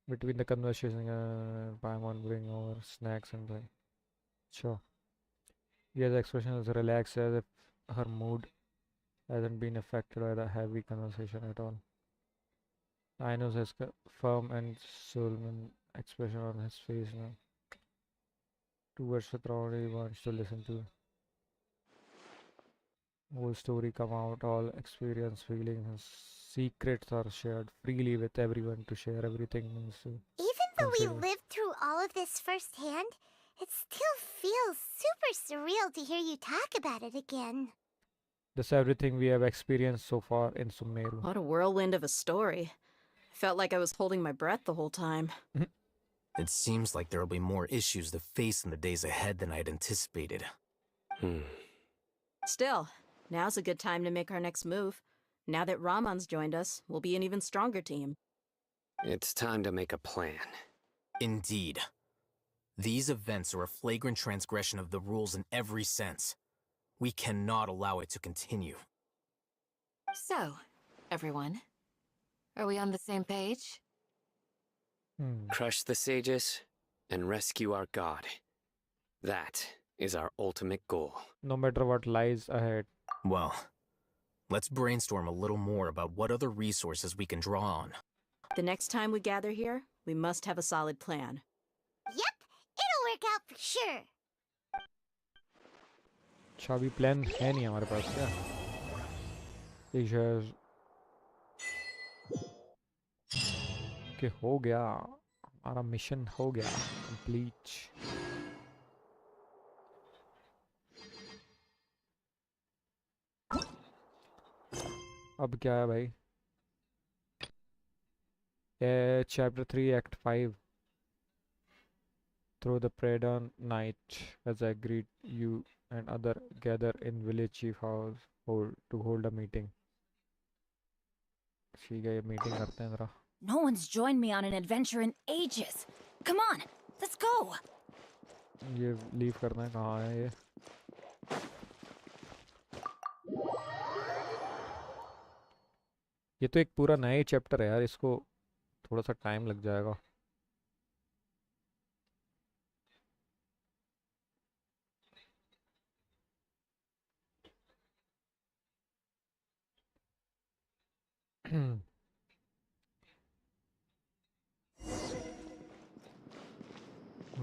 Between the conversation, Paimon bring over snacks and like. Sure. Yes, expression is relaxed as if her mood hasn't been affected by the heavy conversation at all. Inos has firm and solemn expression on his face now. Towards the throne he wants to listen to. Whole story come out, all experience, feelings, secrets are shared freely with everyone to share everything. Even though we lived through all of this firsthand, it still feels super surreal to hear you talk about it again. That's everything we have experienced so far in Sumeru. What a whirlwind of a story. I felt like I was holding my breath the whole time. It seems like there will be more issues to face in the days ahead than I had anticipated. Still, now's a good time to make our next move. Now that Raman's joined us, we'll be an even stronger team. It's time to make a plan. Indeed. These events are a flagrant transgression of the rules in every sense. We cannot allow it to continue. So, everyone, are we on the same page? Crush the sages and rescue our god. That is our ultimate goal. No matter what lies ahead. Well, let's brainstorm a little more about what other resources we can draw on. The next time we gather here, we must have a solid plan. Yep, it'll work out for sure. अच्छा अभी plan है नहीं हमारे पास क्या? कि हो गया हमारा मिशन हो गया कंप्लीट. अब क्या है भाई? Chapter 3 Act 5. Through the Praetor night, as agreed, you and other gather in village chief house to hold a meeting. ठीक है ये meeting करते हैं जरा. No one's joined me on an adventure in ages. Come on, let's go. ये leave करना है. कहाँ है ये? ये तो एक पूरा नया चैप्टर है यार, इसको थोड़ा सा टाइम लग जाएगा.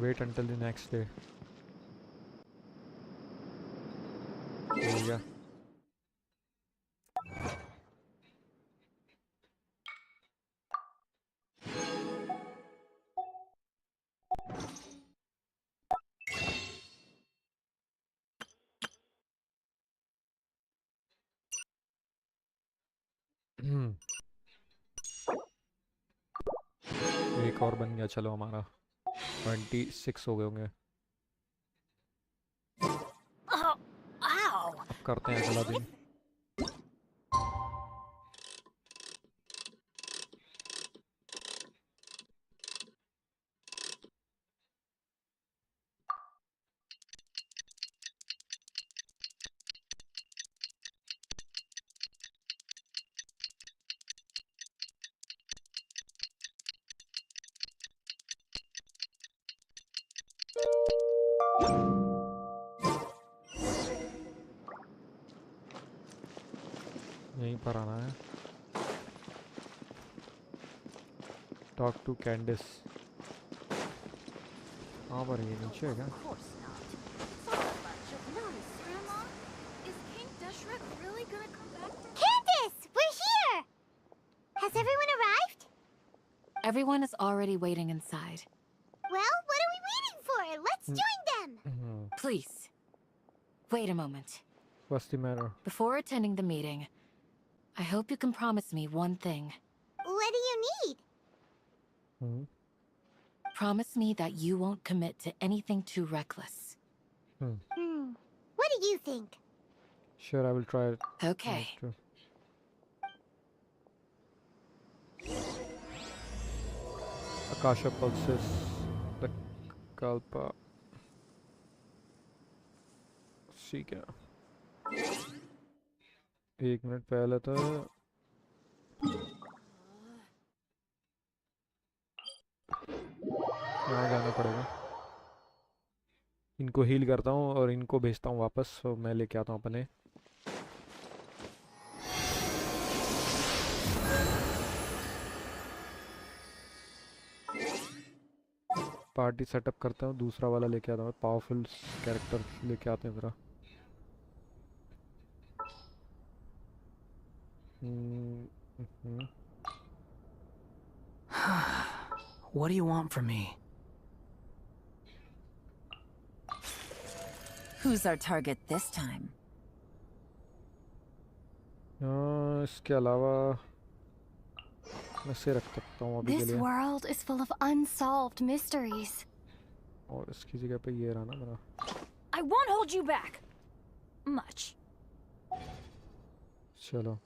Wait until the next day. Yeah. एक और बन गया. चलो हमारा 26 हो गए होंगे. करते हैं अगला दिन. यहीं पर आना है. Talk to Candace. कहाँ पर ये नीचे है क्या? Candace, we're here! Has everyone arrived? Everyone is already waiting inside. Well, what are we waiting for? Let's join them! Please, wait a moment. What's the matter? Before attending the meeting, I hope you can promise me one thing. What do you need? Promise me that you won't commit to anything too reckless. What do you think? Sure, I will try it. Okay. Akasha pulses the Kalpa. ठीक है. 1 minute पहले तो यहाँ जाना पड़ेगा. इनको heal करता हूँ और इनको भेजता हूँ वापस. तो मैं लेके आता हूँ अपने. पार्टी सेटअप करता हूँ. दूसरा वाला लेके आता हूँ. पावरफुल कैरेक्टर लेके आते हैं जरा. What do you want from me? Who's our target this time? इसके अलावा मैं से रख सकता हूँ अभी के This लिए. world is full of unsolved mysteries. और इसकी जगह पे ये रहा ना मेरा. I won't hold you back. Much. चलो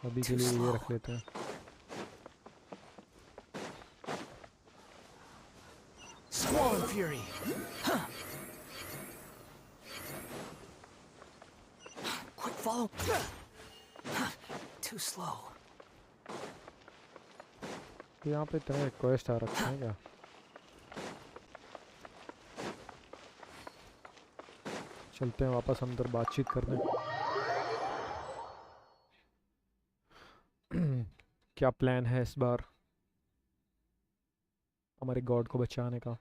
अभी के लिए ये रख लेते हैं. Fury. Quick follow. Too slow. यहाँ पे इतने रिक्वेस्ट आ रखे हैं क्या? चलते हैं वापस अंदर बातचीत करने। क्या प्लान है इस बार हमारे गॉड को बचाने का?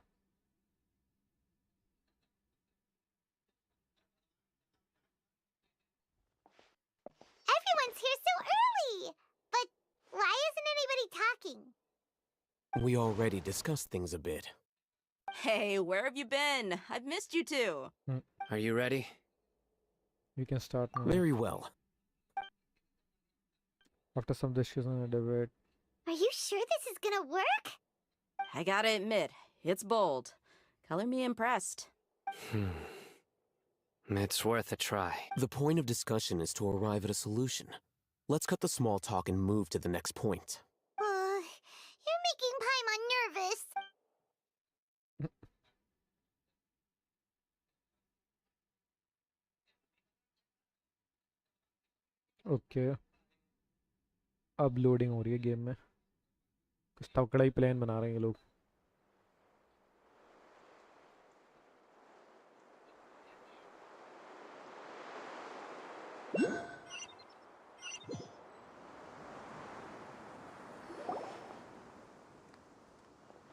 Everyone's here so early! But why isn't anybody talking? We already discussed things a bit. Hey, where have you been? I've missed you too. Are you ready? We can start now. Very well. After some discussion and debate. Are you sure this is gonna work? I gotta admit, it's bold. Color me impressed. It's worth a try. The point of discussion is to arrive at a solution. Let's cut the small talk and move to the next point. You're making Paimon nervous. Okay अब loading हो रही है game में। कुछ तगड़ा ही plan बना रहे हैं ये लोग।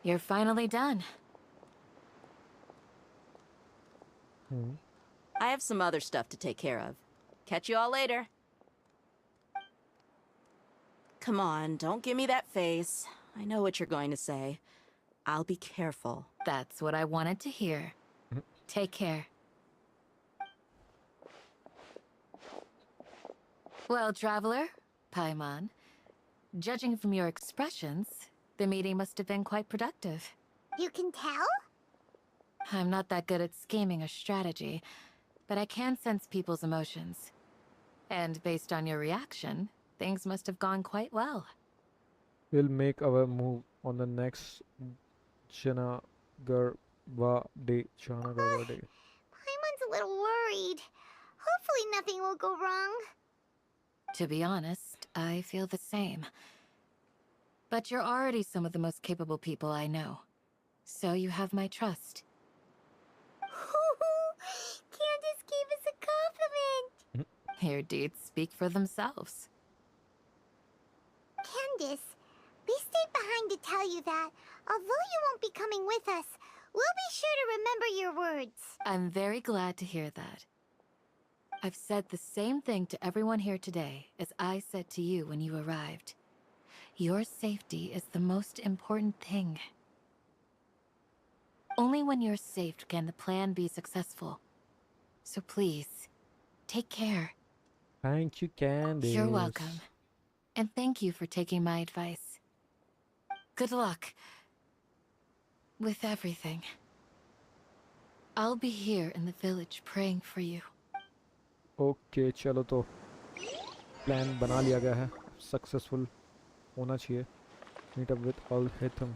You're finally done. I have some other stuff to take care of. Catch you all later. Come on, don't give me that face. I know what you're going to say. I'll be careful. That's what I wanted to hear. Take care. Well, traveler, Paimon, judging from your expressions, the meeting must have been quite productive. You can tell? I'm not that good at scheming or strategy, but I can sense people's emotions. And based on your reaction, things must have gone quite well. We'll make our move on the next Chanagarva Day. Paimon's a little worried. Hopefully nothing will go wrong. To be honest, I feel the same. But you're already some of the most capable people I know. So you have my trust. Candace gave us a compliment. Your deeds speak for themselves. Candace, we stayed behind to tell you that, although you won't be coming with us, we'll be sure to remember your words. I'm very glad to hear that. I've said the same thing to everyone here today as I said to you when you arrived. Your safety is the most important thing. Only when you're safe can the plan be successful. So please, take care. Thank you, Candace. You're welcome. And thank you for taking my advice. Good luck with everything. I'll be here in the village praying for you. Okay चलो तो plan बना लिया गया है। Successful होना चाहिए। Meet up with Alhaitham.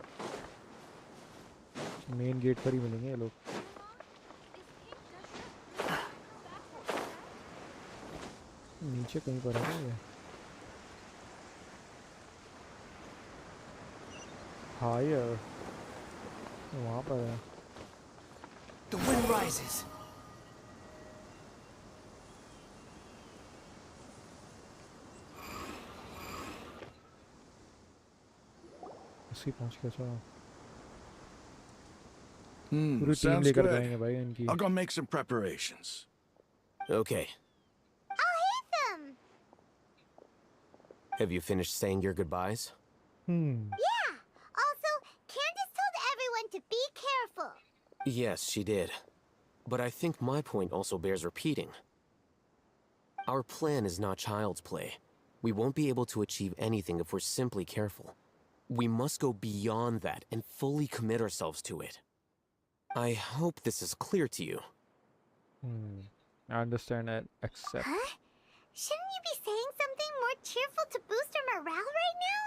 Main gate पर ही मिलेंगे ये लोग। नीचे कहीं पर है ये। हायर वहाँ पर है। The wind rises. इसी पहुँच गया चलो। Sounds good. I'll go make some preparations. Okay. I'll hit them. Have you finished saying your goodbyes? Yeah. Also, Candace told everyone to be careful. Yes, she did. But I think my point also bears repeating. Our plan is not child's play. We won't be able to achieve anything if we're simply careful. We must go beyond that and fully commit ourselves to it. I hope this is clear to you. I understand and accept. Huh? Shouldn't you be saying something more cheerful to boost our morale right now?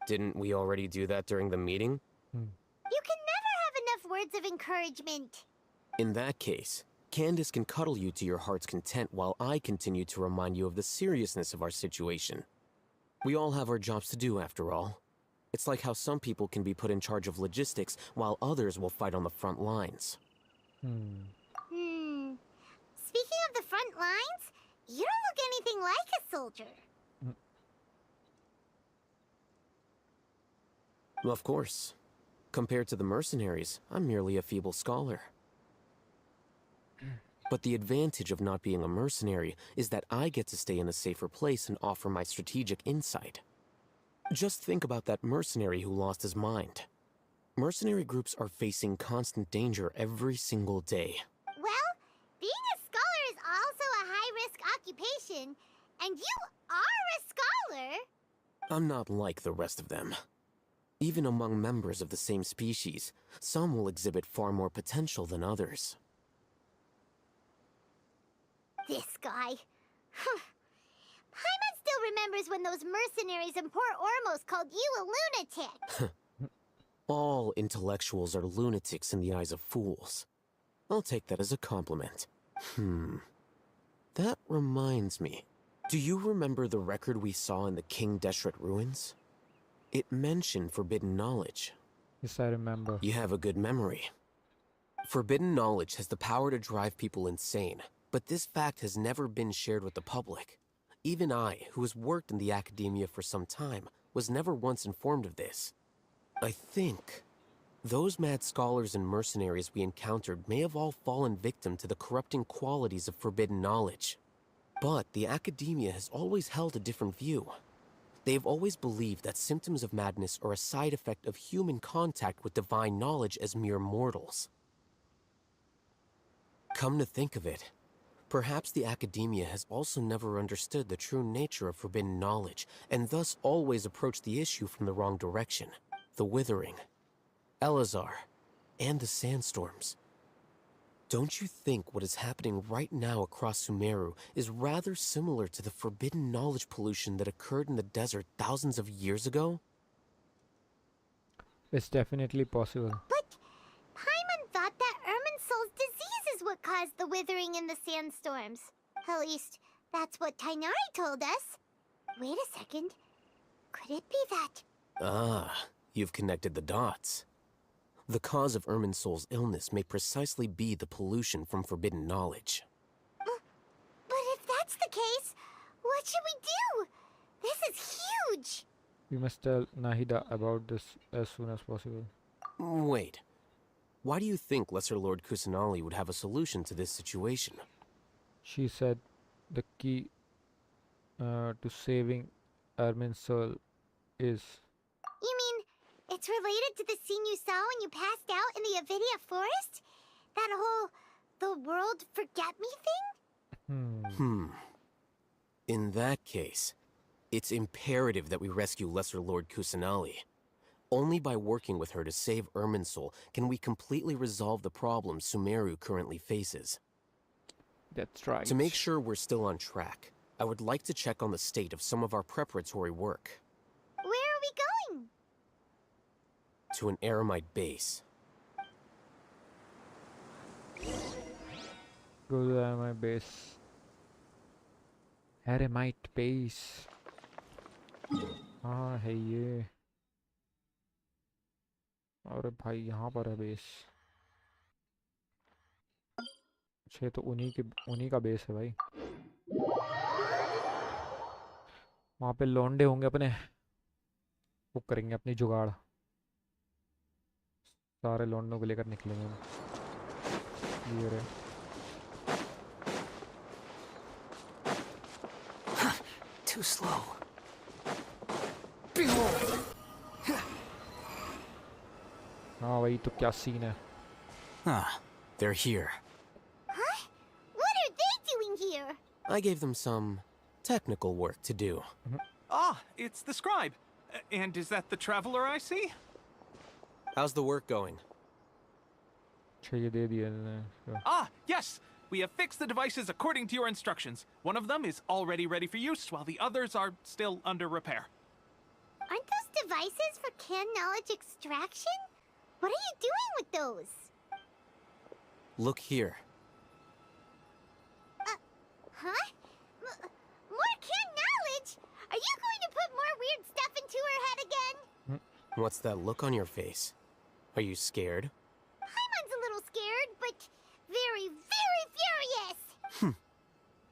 Didn't we already do that during the meeting? You can never have enough words of encouragement. In that case, Candace can cuddle you to your heart's content while I continue to remind you of the seriousness of our situation. We all have our jobs to do, after all. It's like how some people can be put in charge of logistics while others will fight on the front lines. Speaking of the front lines, you don't look anything like a soldier. Of course. Compared to the mercenaries, I'm merely a feeble scholar. But the advantage of not being a mercenary is that I get to stay in a safer place and offer my strategic insight. Just think about that mercenary who lost his mind. Mercenary groups are facing constant danger every single day. Well, being a scholar is also a high-risk occupation, and you are a scholar. I'm not like the rest of them. Even among members of the same species, some will exhibit far more potential than others. This guy. Paimon still remembers when those mercenaries in Port Ormos called you a lunatic. All intellectuals are lunatics in the eyes of fools. I'll take that as a compliment. That reminds me. Do you remember the record we saw in the King Deshret ruins? It mentioned forbidden knowledge. Yes, I remember. You have a good memory. Forbidden knowledge has the power to drive people insane, but this fact has never been shared with the public. Even I, who has worked in the academia for some time, was never once informed of this. I think those mad scholars and mercenaries we encountered may have all fallen victim to the corrupting qualities of forbidden knowledge. But the academia has always held a different view. They have always believed that symptoms of madness are a side effect of human contact with divine knowledge as mere mortals. Come to think of it, perhaps the academia has also never understood the true nature of forbidden knowledge, and thus always approached the issue from the wrong direction. The Withering, Elazar, and the Sandstorms. Don't you think what is happening right now across Sumeru is rather similar to the forbidden knowledge pollution that occurred in the desert thousands of years ago? It's definitely possible. But Paimon thought that Irminsul's disease is what caused the withering in the sandstorms. At least, that's what Tainari told us. Wait a second. Could it be that? Ah, you've connected the dots. The cause of Irminsul's illness may precisely be the pollution from forbidden knowledge. But if that's the case, what should we do? This is huge! We must tell Nahida about this as soon as possible. Wait. Why do you think Lesser Lord Kusanali would have a solution to this situation? She said the key to saving Irminsul is... You mean it's related to the scene you saw when you passed out in the Avidia forest? That whole the world forget me thing? In that case, it's imperative that we rescue Lesser Lord Kusanali. Only by working with her to save Irminsul can we completely resolve the problems Sumeru currently faces. That's right. To make sure we're still on track, I would like to check on the state of some of our preparatory work. Where are we going? To an Eremite base. Go to Eremite base. Eremite base. हाँ है ये. अरे भाई यहाँ पर है base. अच्छा तो उन्हीं का बेस है भाई. वहाँ पे लौंडे होंगे अपने. बुक करेंगे अपनी जुगाड़. सारे लौंडों को लेकर निकलेंगे हम. ये रहे. Too slow. Behold! हाँ भाई तो क्या सीन है? Ah, they're here. Huh? What are they doing here? I gave them some technical work to do. Ah, it's the scribe. And is that the traveler I see? How's the work going? ये दे दिया इन्होंने. Ah, yes! We have fixed the devices according to your instructions. One of them is already ready for use, while the others are still under repair. Aren't those devices for can knowledge extraction? What are you doing with those? Look here. Huh? More Ken knowledge? Are you going to put more weird stuff into her head again? What's that look on your face? Are you scared? Paimon's a little scared, but very, very furious.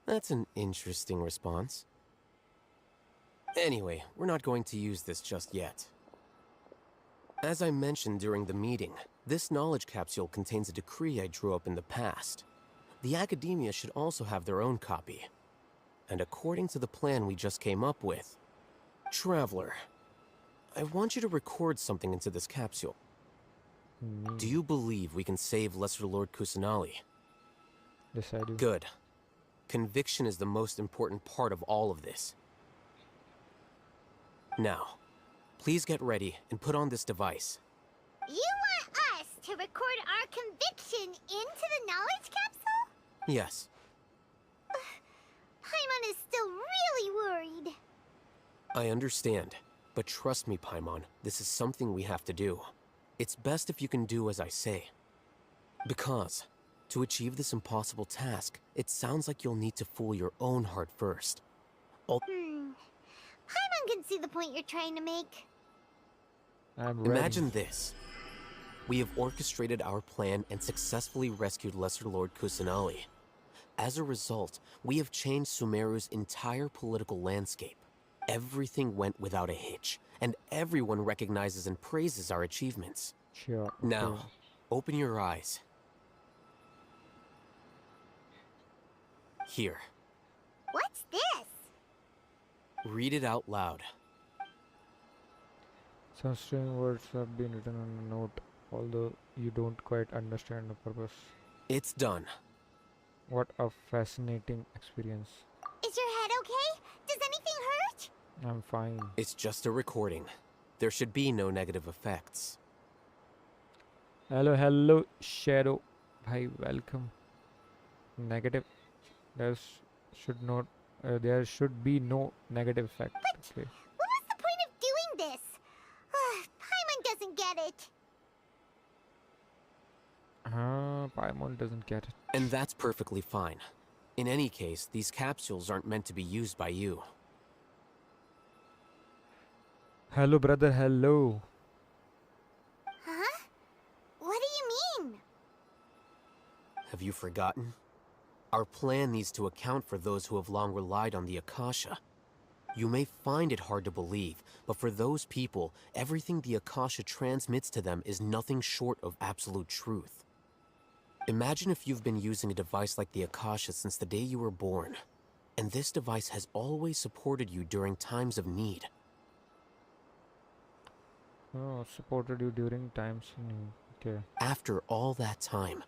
That's an interesting response. Anyway, we're not going to use this just yet. As I mentioned during the meeting, this knowledge capsule contains a decree I drew up in the past. The academia should also have their own copy. And according to the plan we just came up with, Traveler, I want you to record something into this capsule. Do you believe we can save Lesser Lord Kusanali? Yes, I do. Good. Conviction is the most important part of all of this. Now, please get ready and put on this device. You want us to record our conviction into the knowledge capsule? Yes. Paimon is still really worried. I understand, but trust me, Paimon, this is something we have to do. It's best if you can do as I say. Because, to achieve this impossible task, it sounds like you'll need to fool your own heart first. Paimon can see the point you're trying to make. I'm ready. Imagine this. We have orchestrated our plan and successfully rescued Lesser Lord Kusanali. As a result, we have changed Sumeru's entire political landscape. Everything went without a hitch, and everyone recognizes and praises our achievements. Sure. Okay. Now, open your eyes. Here. What's this? Read it out loud. Some strange words have been written on a note, although you don't quite understand the purpose. It's done. What a fascinating experience. Is your head okay? Does anything hurt? I'm fine. It's just a recording. There should be no negative effects. Hello, Shadow. Bhai, welcome. Negative. There should be no negative effect. Okay. What was the point of doing this? Paimon doesn't get it. Paimon doesn't get it. And that's perfectly fine. In any case, these capsules aren't meant to be used by you. Hello, brother. Hello. Huh? What do you mean? Have you forgotten? Our plan needs to account for those who have long relied on the Akasha. You may find it hard to believe, but for those people, everything the Akasha transmits to them is nothing short of absolute truth. Imagine if you've been using a device like the Akasha since the day you were born, and this device has always supported you during times of need. Oh, supported you during times. Okay. After all that time,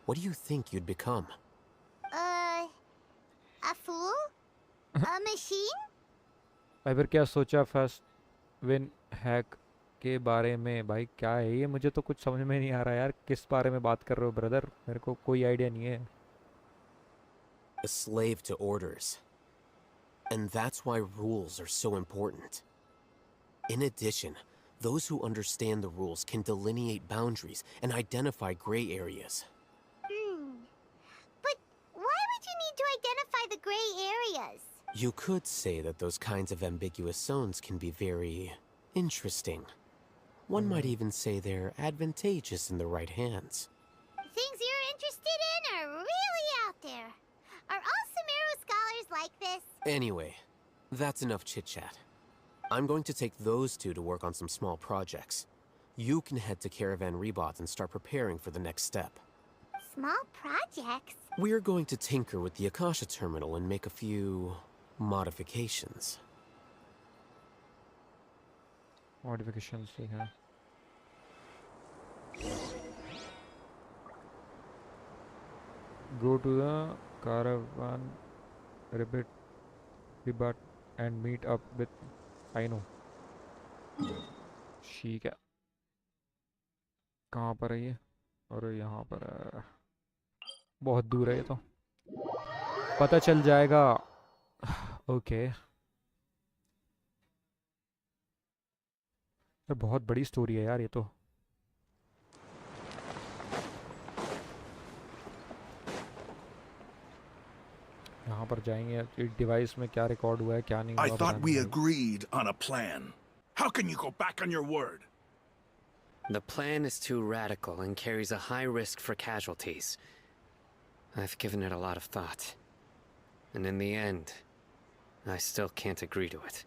what do you think you'd become? A fool? A machine? भाई फिर क्या सोचा first win hack के बारे में? भाई क्या है ये? मुझे तो कुछ समझ में नहीं आ रहा यार, किस बारे में बात कर रहे हो ब्रदर? मेरे को कोई आइडिया नहीं है. A slave to orders. And that's why rules are so important. In addition, those who understand the rules can delineate boundaries and identify gray areas. But why would you need to identify the gray areas? You could say that those kinds of ambiguous zones can be very interesting. One might even say they're advantageous in the right hands. Things you're interested in are really out there. Are all Sumeru scholars like this? Anyway, that's enough chit-chat. I'm going to take those two to work on some small projects. You can head to Caravan Rebot and start preparing for the next step. Small projects? We're going to tinker with the Akasha terminal and make a few modifications. Modifications, yeah. Go to the Caravan Rebot and meet up with. I know. ठीक है. कहाँ पर है ये? और यहाँ पर है. बहुत दूर है ये तो. पता चल जाएगा. ओके. बहुत बड़ी स्टोरी है यार ये तो. यहाँ पर जाएंगे, इस डिवाइस में क्या रिकॉर्ड हुआ है क्या नहीं I हुआ पता thought नहीं we भाई। agreed on a plan. How can you go back on your word? The plan is too radical and carries a high risk for casualties. I've given it a lot of thought. And in the end, I still can't agree to it.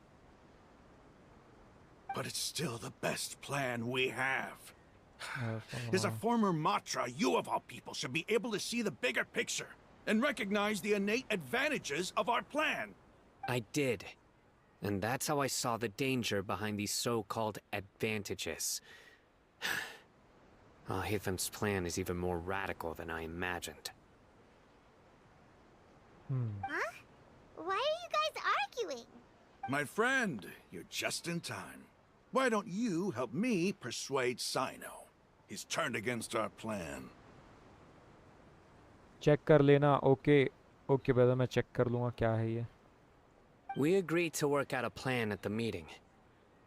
But it's still the best plan we have. As a former Matra, you of all people should be able to see the bigger picture and recognize the innate advantages of our plan. I did. And that's how I saw the danger behind these so-called advantages. Al-Hitham's plan is even more radical than I imagined. Huh? Why are you guys arguing? My friend, you're just in time. Why don't you help me persuade Sino? He's turned against our plan. Check कर लेना। Okay okay brother, मैं check कर लूँगा क्या है ये। We agreed to work out a plan at the meeting.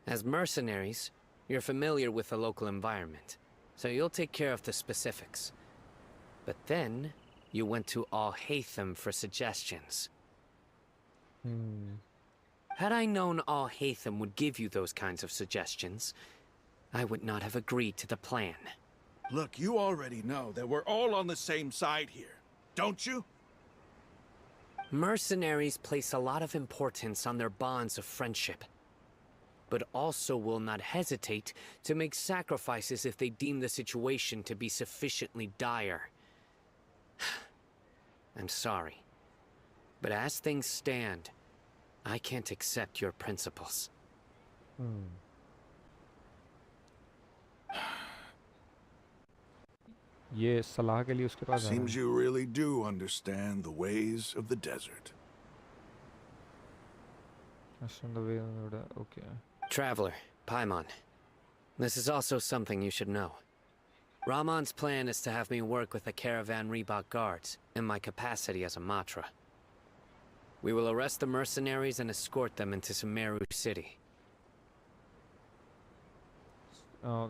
As mercenaries, you're familiar with the local environment, so you'll take care of the specifics. But then, you went to Al-Haytham for suggestions. Had I known Al-Haytham would give you those kinds of suggestions, I would not have agreed to the plan. Look, you already know that we're all on the same side here, don't you? Mercenaries place a lot of importance on their bonds of friendship, but also will not hesitate to make sacrifices if they deem the situation to be sufficiently dire. I'm sorry, but as things stand, I can't accept your principles. ये सलाह के लिए उसके पास जा रहा Seems है। you really do understand the ways of the desert. Okay. Traveler, Paimon, this is also something you should know. Ramon's plan is to have me work with the caravan Reebok guards in my capacity as a Matra. We will arrest the mercenaries and escort them into Sumeru City. Oh,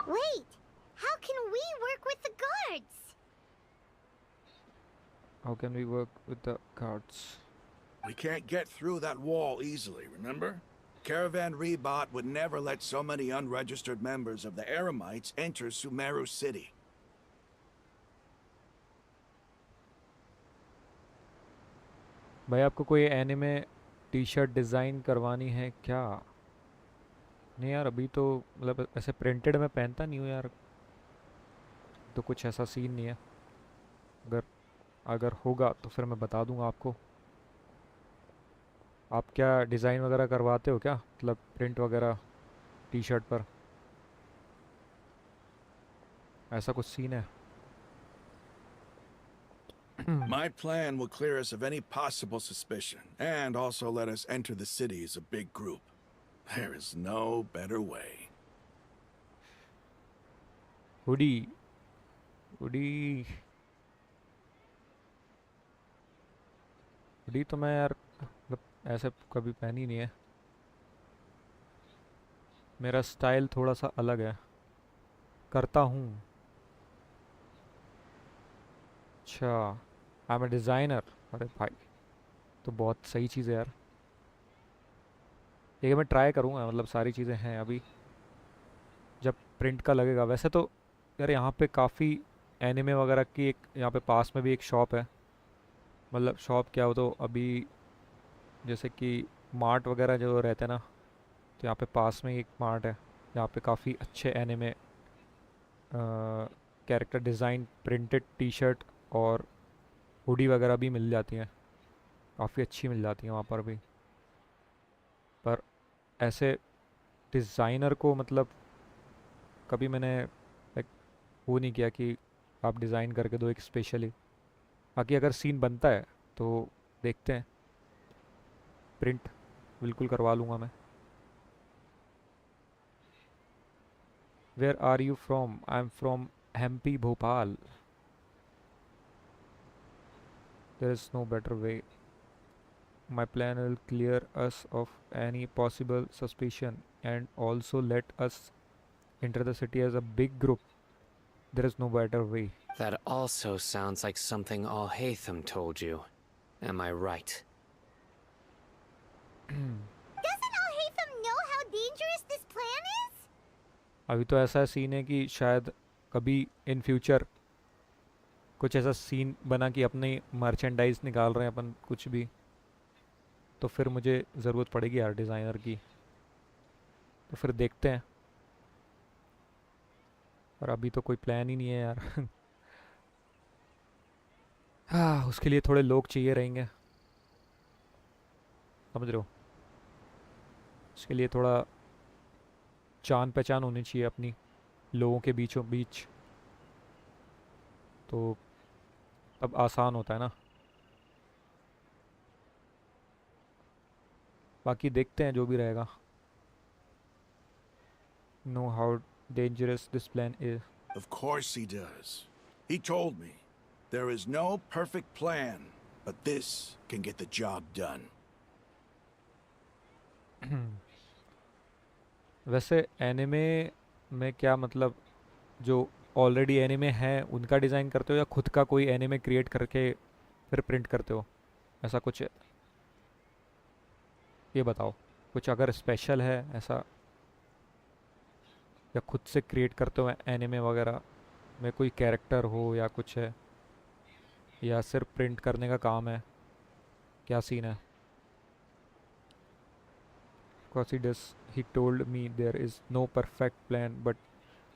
Wait! How can we work with the guards? how can we work with the cards? We can't get through that wall easily, remember? Caravan Rebot would never let so many unregistered members of the Eremites enter Sumeru City. भाई आपको कोई anime T shirt design करवानी है क्या? नहीं यार, अभी तो मतलब ऐसे प्रिंटेड में पहनता नहीं हूँ यार, तो कुछ ऐसा सीन नहीं है। अगर अगर होगा तो फिर मैं बता दूंगा आपको। आप क्या डिज़ाइन वगैरह करवाते हो क्या, मतलब प्रिंट वगैरह टी शर्ट पर, ऐसा कुछ सीन है? My plan will clear us of any possible suspicion, and also let us enter the city as a big group. There is no better way. Hoodie hoodie hoodie तो मैं यार मतलब ऐसे कभी पहनी नहीं है। मेरा स्टाइल थोड़ा सा अलग है, करता हूँ। अच्छा, आई एम ए डिज़ाइनर। अरे भाई, तो बहुत सही चीज़ है यार। ये मैं ट्राई करूँगा, मतलब सारी चीज़ें हैं अभी, जब प्रिंट का लगेगा। वैसे तो यार यहाँ पे काफ़ी एनिमे वगैरह की एक, यहाँ पे पास में भी एक शॉप है। मतलब शॉप क्या हो, तो अभी जैसे कि मार्ट वगैरह जो रहते हैं ना, तो यहाँ पे पास में ही एक मार्ट है जहाँ पे काफ़ी अच्छे anime character design printed T shirt और हुडी वगैरह भी मिल जाती हैं, काफ़ी अच्छी मिल जाती हैं वहाँ पर भी। पर ऐसे डिज़ाइनर को मतलब कभी मैंने लाइक वो नहीं किया कि आप डिज़ाइन करके दो एक स्पेशली। बाकी अगर सीन बनता है तो देखते हैं, प्रिंट बिल्कुल करवा लूँगा मैं। Where are you from? I am from MP Bhopal. There is no better way. My plan will clear us of any possible suspicion and also let us enter the city as a big group. There is no better way. That also sounds like something Alhaitham told you. Am I right? Doesn't Alhaitham know how dangerous this plan is? अभी तो ऐसा scene है कि शायद कभी in future कुछ ऐसा scene बना कि अपने मर्चेंडाइज निकाल रहे हैं अपन कुछ भी, तो फिर मुझे ज़रूरत पड़ेगी यार डिज़ाइनर की। तो फिर देखते हैं, पर अभी तो कोई प्लान ही नहीं है यार। हाँ, उसके लिए थोड़े लोग चाहिए रहेंगे, समझ रहे हो? उसके लिए थोड़ा जान पहचान होनी चाहिए अपनी लोगों के बीचों बीच, तो अब आसान होता है ना। बाकी देखते हैं जो भी रहेगा। Know how dangerous this plan is. Of course he does. He told me. There is no perfect plan, but this can get the job done. वैसे एनिमे में क्या मतलब, जो ऑलरेडी एनिमे हैं उनका डिज़ाइन करते हो या खुद का कोई एनिमे क्रिएट करके फिर प्रिंट करते हो, ऐसा कुछ है? ये बताओ, कुछ अगर स्पेशल है ऐसा, या खुद से क्रिएट करते हो एनिमे वगैरह में कोई कैरेक्टर हो या कुछ है, या सिर्फ प्रिंट करने का काम है, क्या सीन है? Because he told me there is no perfect plan, but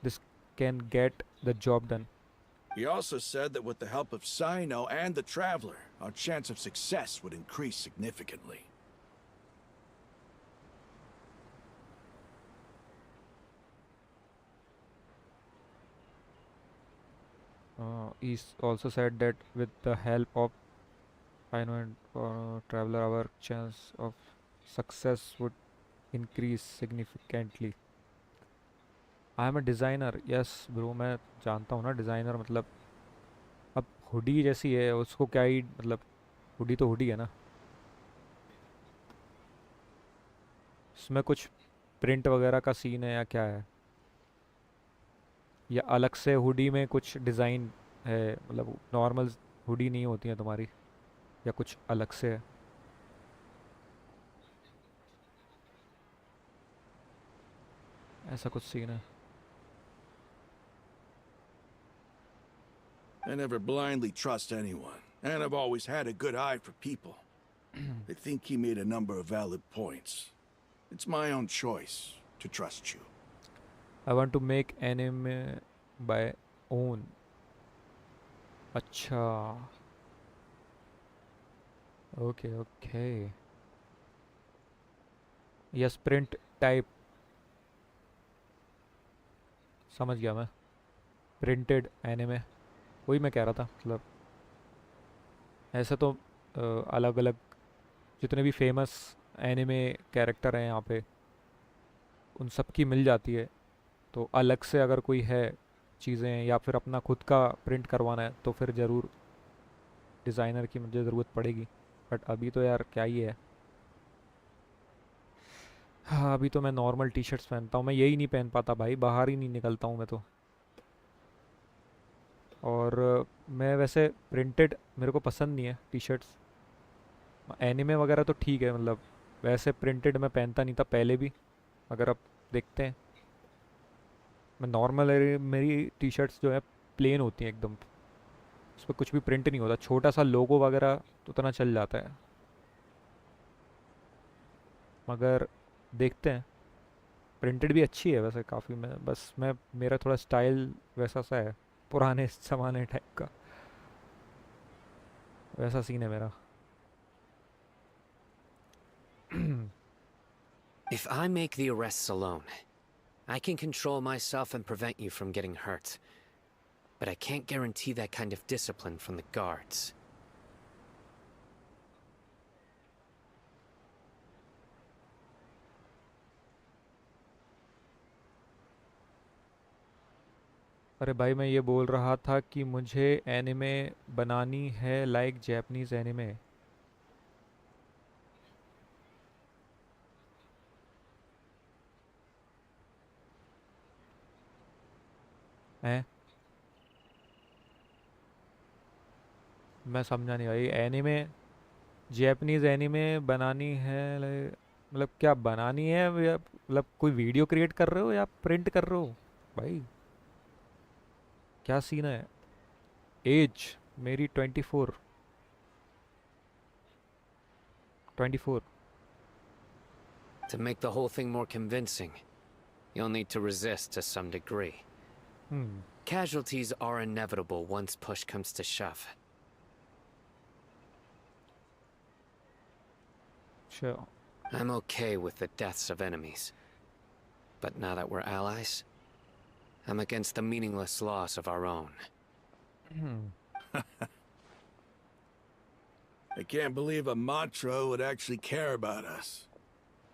this can get the job done. He also said that with the help of Sino and the Traveler, our chance of success would increase significantly. He also said that with the help of Sino and Traveler, our chance of success would increase significantly. I am a designer, yes bro, मैं जानता हूँ ना designer मतलब। अब hoodie जैसी है, उसको क्या ही मतलब, हुडी तो हुडी है ना, उसमें कुछ प्रिंट वगैरह का सीन है या क्या है, या अलग से हुडी में कुछ डिज़ाइन है, मतलब नॉर्मल हुडी नहीं होती है तुम्हारी, या कुछ अलग से है? ऐसा कुछ सीन है? I never blindly trust anyone, and I've always had a good eye for people. I think he made a number of valid points. It's my own choice to trust you. I want to make anime by own. अच्छा, okay okay, yes, print type समझ गया मैं, printed anime, वही मैं कह रहा था। मतलब ऐसे तो अलग अलग जितने भी फेमस एनिमे कैरेक्टर हैं यहाँ पे, उन सब की मिल जाती है, तो अलग से अगर कोई है चीज़ें या फिर अपना खुद का प्रिंट करवाना है तो फिर ज़रूर डिज़ाइनर की मुझे ज़रूरत पड़ेगी। बट अभी तो यार क्या ही है, हाँ अभी तो मैं नॉर्मल टी शर्ट्स पहनता हूँ, मैं यही नहीं पहन पाता भाई, बाहर ही नहीं निकलता हूँ मैं तो। और मैं वैसे प्रिंटेड मेरे को पसंद नहीं है टी शर्ट्स, एनिमे वगैरह तो ठीक है, मतलब वैसे प्रिंटेड मैं पहनता नहीं था पहले भी, अगर आप देखते हैं मैं नॉर्मल, मेरी टी शर्ट्स जो है प्लेन होती हैं एकदम, उस पर कुछ भी प्रिंट नहीं होता, छोटा सा लोगो वगैरह तो उतना चल जाता है, मगर देखते हैं। प्रिंटेड भी अच्छी है वैसे काफ़ी, मैं मेरा थोड़ा स्टाइल वैसा सा है, पुराने ज़माने टाइप का, वैसा सीन है मेरा। If I make the arrests alone, I can control myself and prevent you from getting hurt. But I can't guarantee that kind of discipline from the guards. अरे भाई, मैं ये बोल रहा था कि मुझे एनिमे बनानी है, लाइक जैपनीज़ एनिमे। हैं? मैं समझा नहीं भाई, एनीमे जैपनीज एनीमे बनानी है मतलब क्या बनानी है, या मतलब कोई वीडियो क्रिएट कर रहे हो या प्रिंट कर रहे हो भाई, क्या सीन है? एज मेरी 24, 24। To make the whole thing more convincing, you'll need to resist to some degree. Casualties are inevitable once push comes to shove. Sure. I'm okay with the deaths of enemies. But now that we're allies, I'm against the meaningless loss of our own. I can't believe a Matra would actually care about us.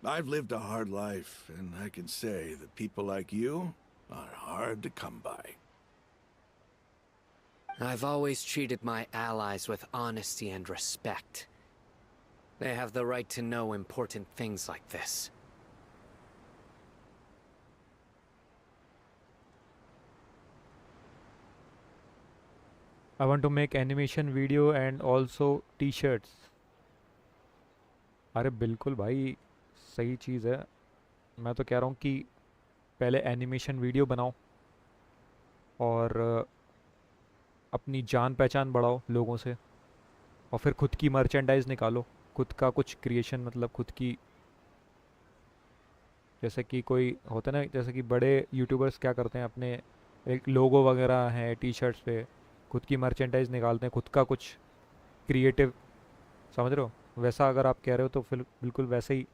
I've lived a hard life, and I can say that people like you are hard to come by. I've always treated my allies with honesty and respect. They have the right to know important things like this. I want to make animation video and also t-shirts. अरे बिल्कुल भाई, सही चीज़ है। मैं तो कह रहा हूँ कि पहले एनिमेशन वीडियो बनाओ और अपनी जान पहचान बढ़ाओ लोगों से, और फिर खुद की मर्चेंडाइज निकालो, खुद का कुछ क्रिएशन, मतलब खुद की, जैसे कि कोई होता है ना, जैसे कि बड़े यूट्यूबर्स क्या करते हैं, अपने एक लोगो वगैरह हैं टी शर्ट्स पे, खुद की मर्चेंडाइज निकालते हैं, खुद का कुछ क्रिएटिव, समझ रहे हो? वैसा अगर आप कह रहे हो तो फिर बिल्कुल वैसे ही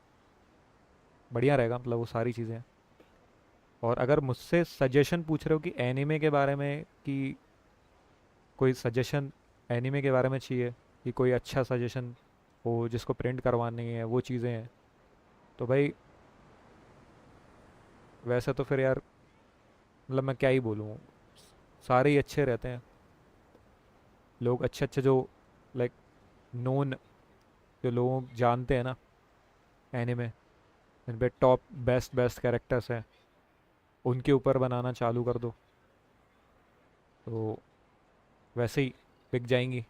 बढ़िया रहेगा, मतलब वो सारी चीज़ें। और अगर मुझसे सजेशन पूछ रहे हो कि एनिमे के बारे में, कि कोई सजेशन एनिमे के बारे में चाहिए, कि कोई अच्छा सजेशन हो जिसको प्रिंट करवानी है, वो चीज़ें हैं, तो भाई वैसे तो फिर यार, मतलब मैं क्या ही बोलूँ, सारे ही अच्छे रहते हैं, लोग अच्छे अच्छे जो लाइक नोन, जो लोग जानते हैं ना एनिमे, इन पे टॉप बेस्ट बेस्ट कैरेक्टर्स हैं, उनके ऊपर बनाना चालू कर दो तो वैसे ही बिक जाएंगी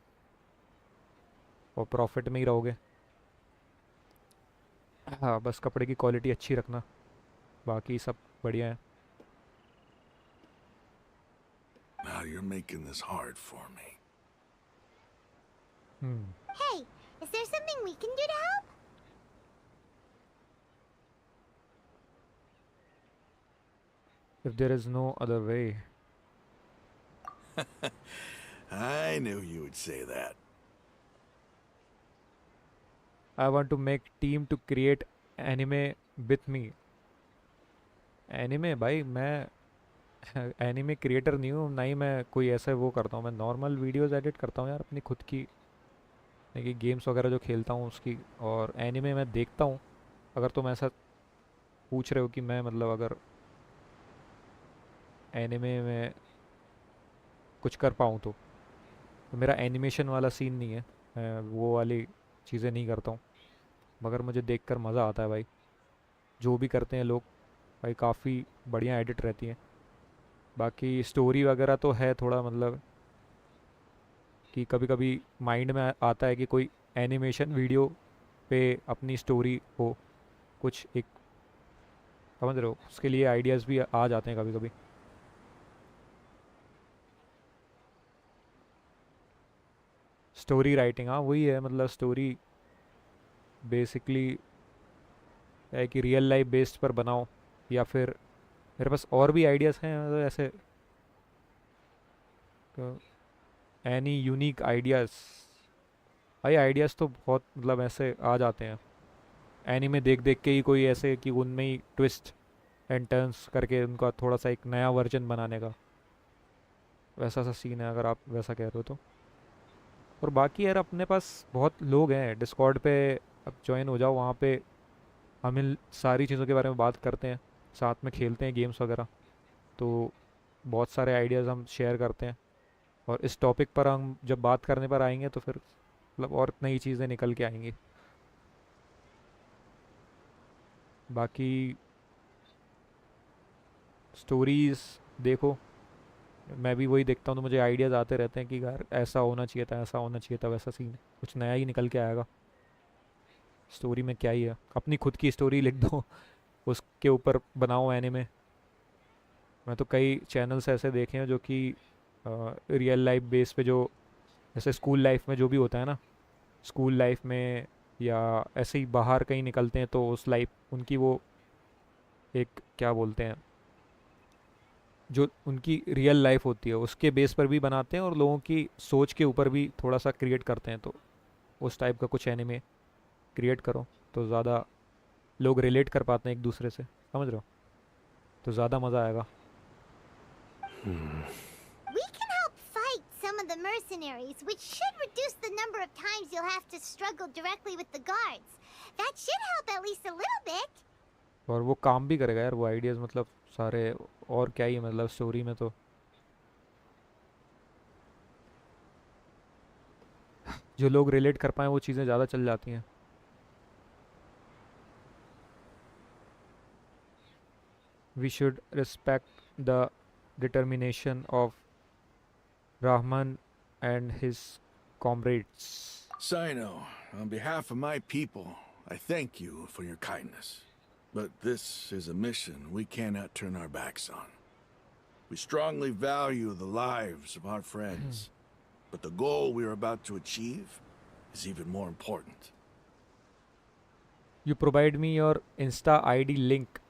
और प्रॉफिट में ही रहोगे। हाँ, बस कपड़े की क्वालिटी अच्छी रखना, बाकी सब बढ़िया है। Now you're making this hard for me. Hey, is there something we can do to help? If there is no other way. I knew you would say that. I want to make team to create anime with me. Anime भाई, मैं anime creator नहीं हूँ, ना ही मैं कोई ऐसे वो करता हूँ, मैं नॉर्मल वीडियोस एडिट करता हूँ यार अपनी खुद की, कि गेम्स वगैरह जो खेलता हूँ उसकी, और एनिमे मैं देखता हूँ। अगर तुम ऐसा पूछ रहे हो कि मैं मतलब अगर एनिमे में कुछ कर पाऊँ तो मेरा एनिमेशन वाला सीन नहीं है, मैं वो वाली चीज़ें नहीं करता हूँ, मगर मुझे देखकर मज़ा आता है भाई, जो भी करते हैं लोग भाई काफ़ी बढ़िया एडिट रहती है। बाकी स्टोरी वगैरह तो है थोड़ा, मतलब कि कभी कभी माइंड में आता है कि कोई एनिमेशन वीडियो पे अपनी स्टोरी हो, कुछ एक, समझ रहे हो, उसके लिए आइडियाज़ भी आ जाते हैं कभी कभी। स्टोरी राइटिंग, हाँ वही है, मतलब स्टोरी बेसिकली है कि रियल लाइफ बेस्ड पर बनाओ, या फिर मेरे पास और भी आइडियाज़ हैं, मतलब ऐसे एनी यूनिक आइडियाज़, भाई आइडियाज़ तो बहुत मतलब ऐसे आ जाते हैं एनीमे देख देख के ही, कोई ऐसे कि उनमें ही ट्विस्ट एंड टर्न्स करके उनका थोड़ा सा एक नया वर्जन बनाने का, वैसा सा सीन है अगर आप वैसा कह रहे हो तो। और बाकी यार अपने पास बहुत लोग हैं डिस्कॉर्ड पे, अब ज्वाइन हो जाओ, वहाँ पे हम इन सारी चीज़ों के बारे में बात करते हैं, साथ में खेलते हैं गेम्स वगैरह, तो बहुत सारे आइडियाज़ हम शेयर करते हैं, और इस टॉपिक पर हम जब बात करने पर आएंगे तो फिर मतलब और नई चीज़ें निकल के आएंगी। बाकी स्टोरीज़ देखो, मैं भी वही देखता हूँ तो मुझे आइडियाज़ आते रहते हैं कि यार ऐसा होना चाहिए था, ऐसा होना चाहिए था, वैसा सीन कुछ नया ही निकल के आएगा। स्टोरी में क्या ही है, अपनी खुद की स्टोरी लिख दो, उसके ऊपर बनाओ एनिमे। मैं तो कई चैनल्स ऐसे देखे हैं जो कि रियल लाइफ बेस पे, जो जैसे स्कूल लाइफ में जो भी होता है ना, स्कूल लाइफ में या ऐसे ही बाहर कहीं निकलते हैं तो उस लाइफ उनकी वो एक क्या बोलते हैं, जो उनकी रियल लाइफ होती है उसके बेस पर भी बनाते हैं और लोगों की सोच के ऊपर भी थोड़ा सा क्रिएट करते हैं। तो उस टाइप का कुछ एनिमे क्रिएट करो तो ज़्यादा लोग रिलेट कर पाते हैं एक दूसरे से, समझ रहे हो, तो ज़्यादा मज़ा आएगा। We can help fight some of the mercenaries, which should reduce the number of times you'll have to struggle directly with the guards. That should help at least a little bit. और वो काम भी करेगा यार, वो ideas मतलब सारे, और क्या ही मतलब स्टोरी में तो जो लोग रिलेट कर पाए वो चीज़ें ज़्यादा चल जाती हैं। We should respect the determination of Rahman and his comrades. Sino, on behalf of my people, I thank you for your kindness. But this is a mission we cannot turn our backs on. We strongly value the lives of our friends, but the goal we are about to achieve is even more important. You provide me your Insta ID link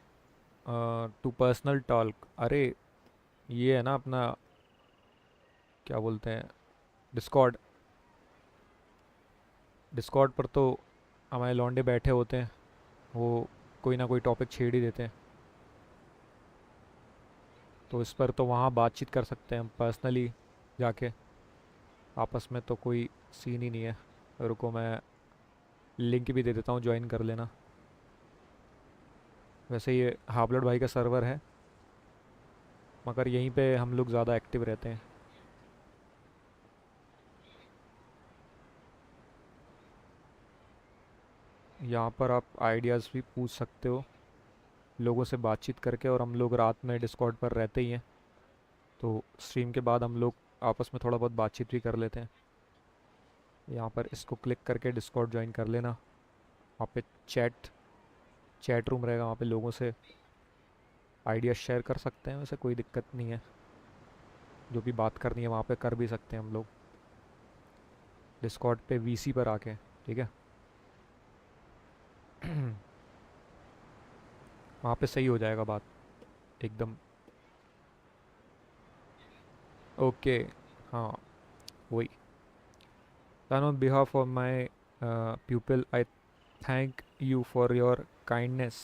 to personal talk. अरे ये है ना अपना, क्या बोलते हैं, Discord. Discord पर तो हमारे लौंडे बैठे होते हैं, वो कोई ना कोई टॉपिक छेड़ ही देते हैं, तो इस पर तो वहाँ बातचीत कर सकते हैं हम पर्सनली जाके, आपस में तो कोई सीन ही नहीं है। रुको मैं लिंक भी दे देता हूँ, ज्वाइन कर लेना। वैसे ये हाबलट भाई का सर्वर है, मगर यहीं पे हम लोग ज़्यादा एक्टिव रहते हैं। यहाँ पर आप आइडियाज़ भी पूछ सकते हो लोगों से बातचीत करके, और हम लोग रात में डिस्कॉर्ड पर रहते ही हैं, तो स्ट्रीम के बाद हम लोग आपस में थोड़ा बहुत बातचीत भी कर लेते हैं। यहाँ पर इसको क्लिक करके डिस्कॉर्ड ज्वाइन कर लेना, वहाँ पे चैट रूम रहेगा, वहाँ पे लोगों से आइडिया शेयर कर सकते हैं। वैसे कोई दिक्कत नहीं है, जो भी बात करनी है वहाँ पे कर भी सकते हैं हम लोग डिस्कॉर्ड पे वीसी पर आके, ठीक है। वहाँ पे सही हो जाएगा बात एकदम। ओके, हाँ वही। Then on behalf of my pupil, I thank you for your kindness,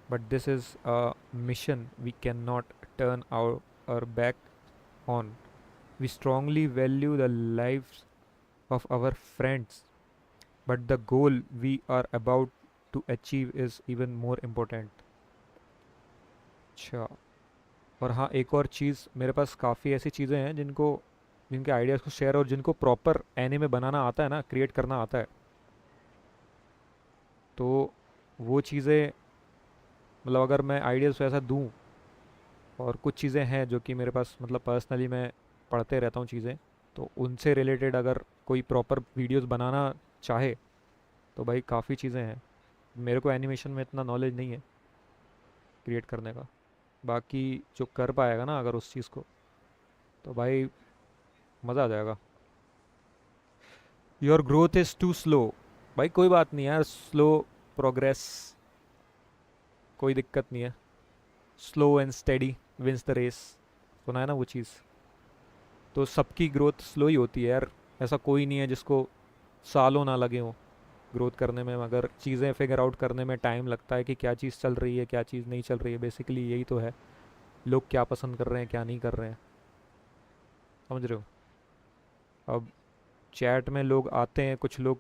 but this is a mission we cannot turn our back on. We strongly value the lives of our friends, but the goal we are about to achieve is even more important. अच्छा, और हाँ एक और चीज़, मेरे पास काफ़ी ऐसी चीज़ें हैं जिनके आइडियाज़ को शेयर और जिनको प्रॉपर एनिमे बनाना आता है ना, क्रिएट करना आता है, तो वो चीज़ें मतलब अगर मैं आइडियाज़ वैसा दूँ, और कुछ चीज़ें हैं जो कि मेरे पास मतलब पर्सनली मैं पढ़ते रहता हूँ चीज़ें, तो उनसे रिलेटेड अगर कोई प्रॉपर वीडियोस बनाना चाहे तो भाई काफ़ी चीज़ें हैं। मेरे को एनिमेशन में इतना नॉलेज नहीं है क्रिएट करने का, बाकी जो कर पाएगा ना अगर उस चीज़ को, तो भाई मज़ा आ जाएगा। Your growth is too slow. भाई कोई बात नहीं यार, स्लो प्रोग्रेस कोई दिक्कत नहीं है। Slow and steady wins the race, सुना है ना वो चीज़। तो सबकी ग्रोथ स्लो ही होती है यार, ऐसा कोई नहीं है जिसको सालों ना लगे हों ग्रोथ करने में, मगर चीज़ें फिगर आउट करने में टाइम लगता है कि क्या चीज़ चल रही है क्या चीज़ नहीं चल रही है। बेसिकली यही तो है, लोग क्या पसंद कर रहे हैं क्या नहीं कर रहे हैं, समझ रहे हो। अब चैट में लोग आते हैं, कुछ लोग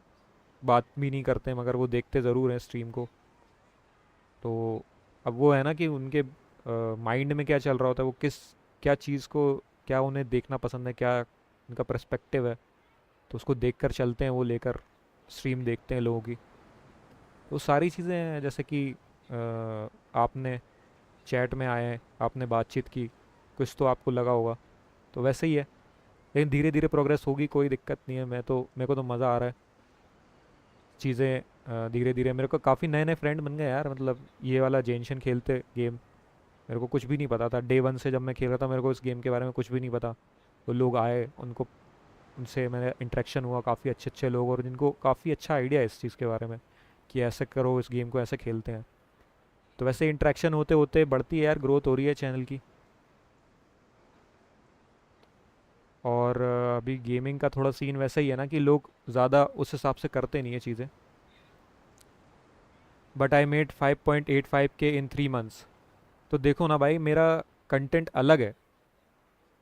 बात भी नहीं करते मगर वो देखते ज़रूर हैं स्ट्रीम को, तो अब वो है ना कि उनके माइंड में क्या चल रहा होता है, वो क्या चीज़ को, क्या उन्हें देखना पसंद है, क्या उनका पर्सपेक्टिव है, तो उसको देखकर चलते हैं, वो लेकर स्ट्रीम देखते हैं लोगों की। तो सारी चीज़ें हैं, जैसे कि आपने चैट में आए हैं, आपने बातचीत की, कुछ तो आपको लगा होगा तो वैसे ही है, लेकिन धीरे धीरे प्रोग्रेस होगी, कोई दिक्कत नहीं है। मेरे को तो मज़ा आ रहा है चीज़ें धीरे धीरे। मेरे को काफ़ी नए नए फ्रेंड बन गए यार, मतलब ये वाला जेंशन खेलते गेम मेरे को कुछ भी नहीं पता था डे वन से, जब मैं खेल रहा था मेरे को इस गेम के बारे में कुछ भी नहीं पता। तो लोग आए, उनसे मेरा इंटरेक्शन हुआ, काफ़ी अच्छे अच्छे लोग, और जिनको काफ़ी अच्छा आइडिया है इस चीज़ के बारे में कि ऐसे करो, इस गेम को ऐसे खेलते हैं। तो वैसे इंटरेक्शन होते होते बढ़ती है यार, ग्रोथ हो रही है चैनल की। और अभी गेमिंग का थोड़ा सीन वैसा ही है ना कि लोग ज़्यादा उस हिसाब से करते नहीं है चीज़ें। But I made 5.85K in 3 months. तो देखो ना भाई, मेरा कंटेंट अलग है,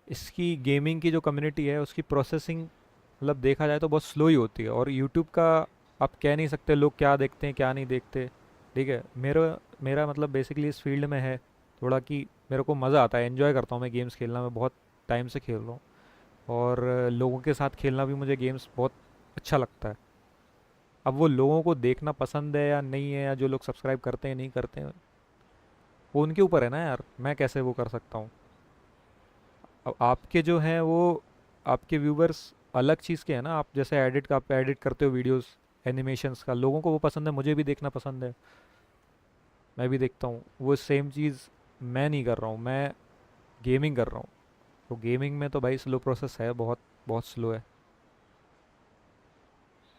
इसकी गेमिंग की जो कम्युनिटी है उसकी प्रोसेसिंग मतलब देखा जाए तो बहुत स्लो ही होती है। और यूट्यूब का आप कह नहीं सकते लोग क्या देखते हैं क्या नहीं देखते, ठीक है। मेरा मेरा मतलब बेसिकली इस फील्ड में है थोड़ा कि मेरे को मज़ा आता है, एंजॉय करता हूँ मैं गेम्स खेलना, मैं बहुत टाइम से खेल रहा हूँ। और लोगों के साथ खेलना भी मुझे गेम्स बहुत अच्छा लगता है। अब वो लोगों को देखना पसंद है या नहीं है, या जो लोग सब्सक्राइब करते हैं नहीं करते हैं, वो उनके ऊपर है ना यार, मैं कैसे वो कर सकता हूँ। अब आपके जो हैं वो आपके व्यूवर्स अलग चीज़ के हैं ना, आप जैसे आप एडिट करते हो वीडियोस एनिमेशंस का, लोगों को वो पसंद है, मुझे भी देखना पसंद है, मैं भी देखता हूँ। वो सेम चीज़ मैं नहीं कर रहा हूँ, मैं गेमिंग कर रहा हूँ। तो गेमिंग में तो भाई स्लो प्रोसेस है, बहुत बहुत स्लो है।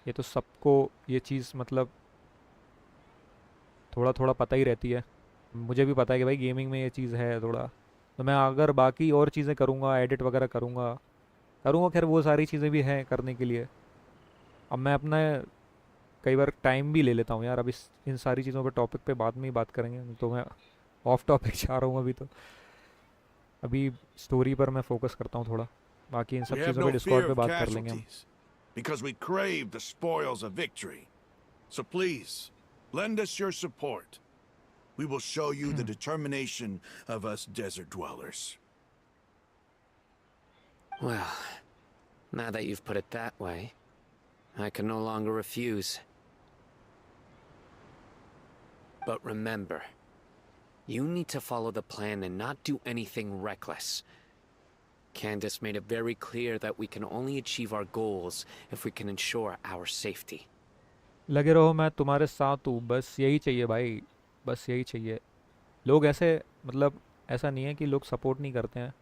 ये तो सबको ये चीज़ मतलब थोड़ा थोड़ा पता ही रहती है, मुझे भी पता है कि भाई गेमिंग में ये चीज़ है थोड़ा। तो मैं अगर बाकी और चीज़ें करूँगा, एडिट वगैरह करूँगा करूँगा, खैर वो सारी चीज़ें भी हैं करने के लिए। अब मैं अपना कई बार टाइम भी ले लेता हूँ यार। अब इस इन सारी चीज़ों पे टॉपिक पे बाद में ही बात करेंगे, तो मैं ऑफ टॉपिक जा रहा हूँ अभी। तो अभी स्टोरी पर मैं फोकस करता हूँ थोड़ा, बाकी इन We सब have चीज़ों पे no fear डिस्कॉर्ड पे of बात कर लेंगे हम। casualties, because we crave the spoils of victory. So please, lend us your support. We will show you the determination of us desert dwellers. Well, now that you've put it that way, I can no longer refuse. But remember, you need to follow the plan and not do anything reckless. Candace made it very clear that we can only achieve our goals if we can ensure our safety. लगे रहो, मैं तुम्हारे साथ हूँ, बस यही चाहिए भाई, बस यही चाहिए। लोग ऐसे मतलब ऐसा नहीं है कि लोग सपोर्ट नहीं करते हैं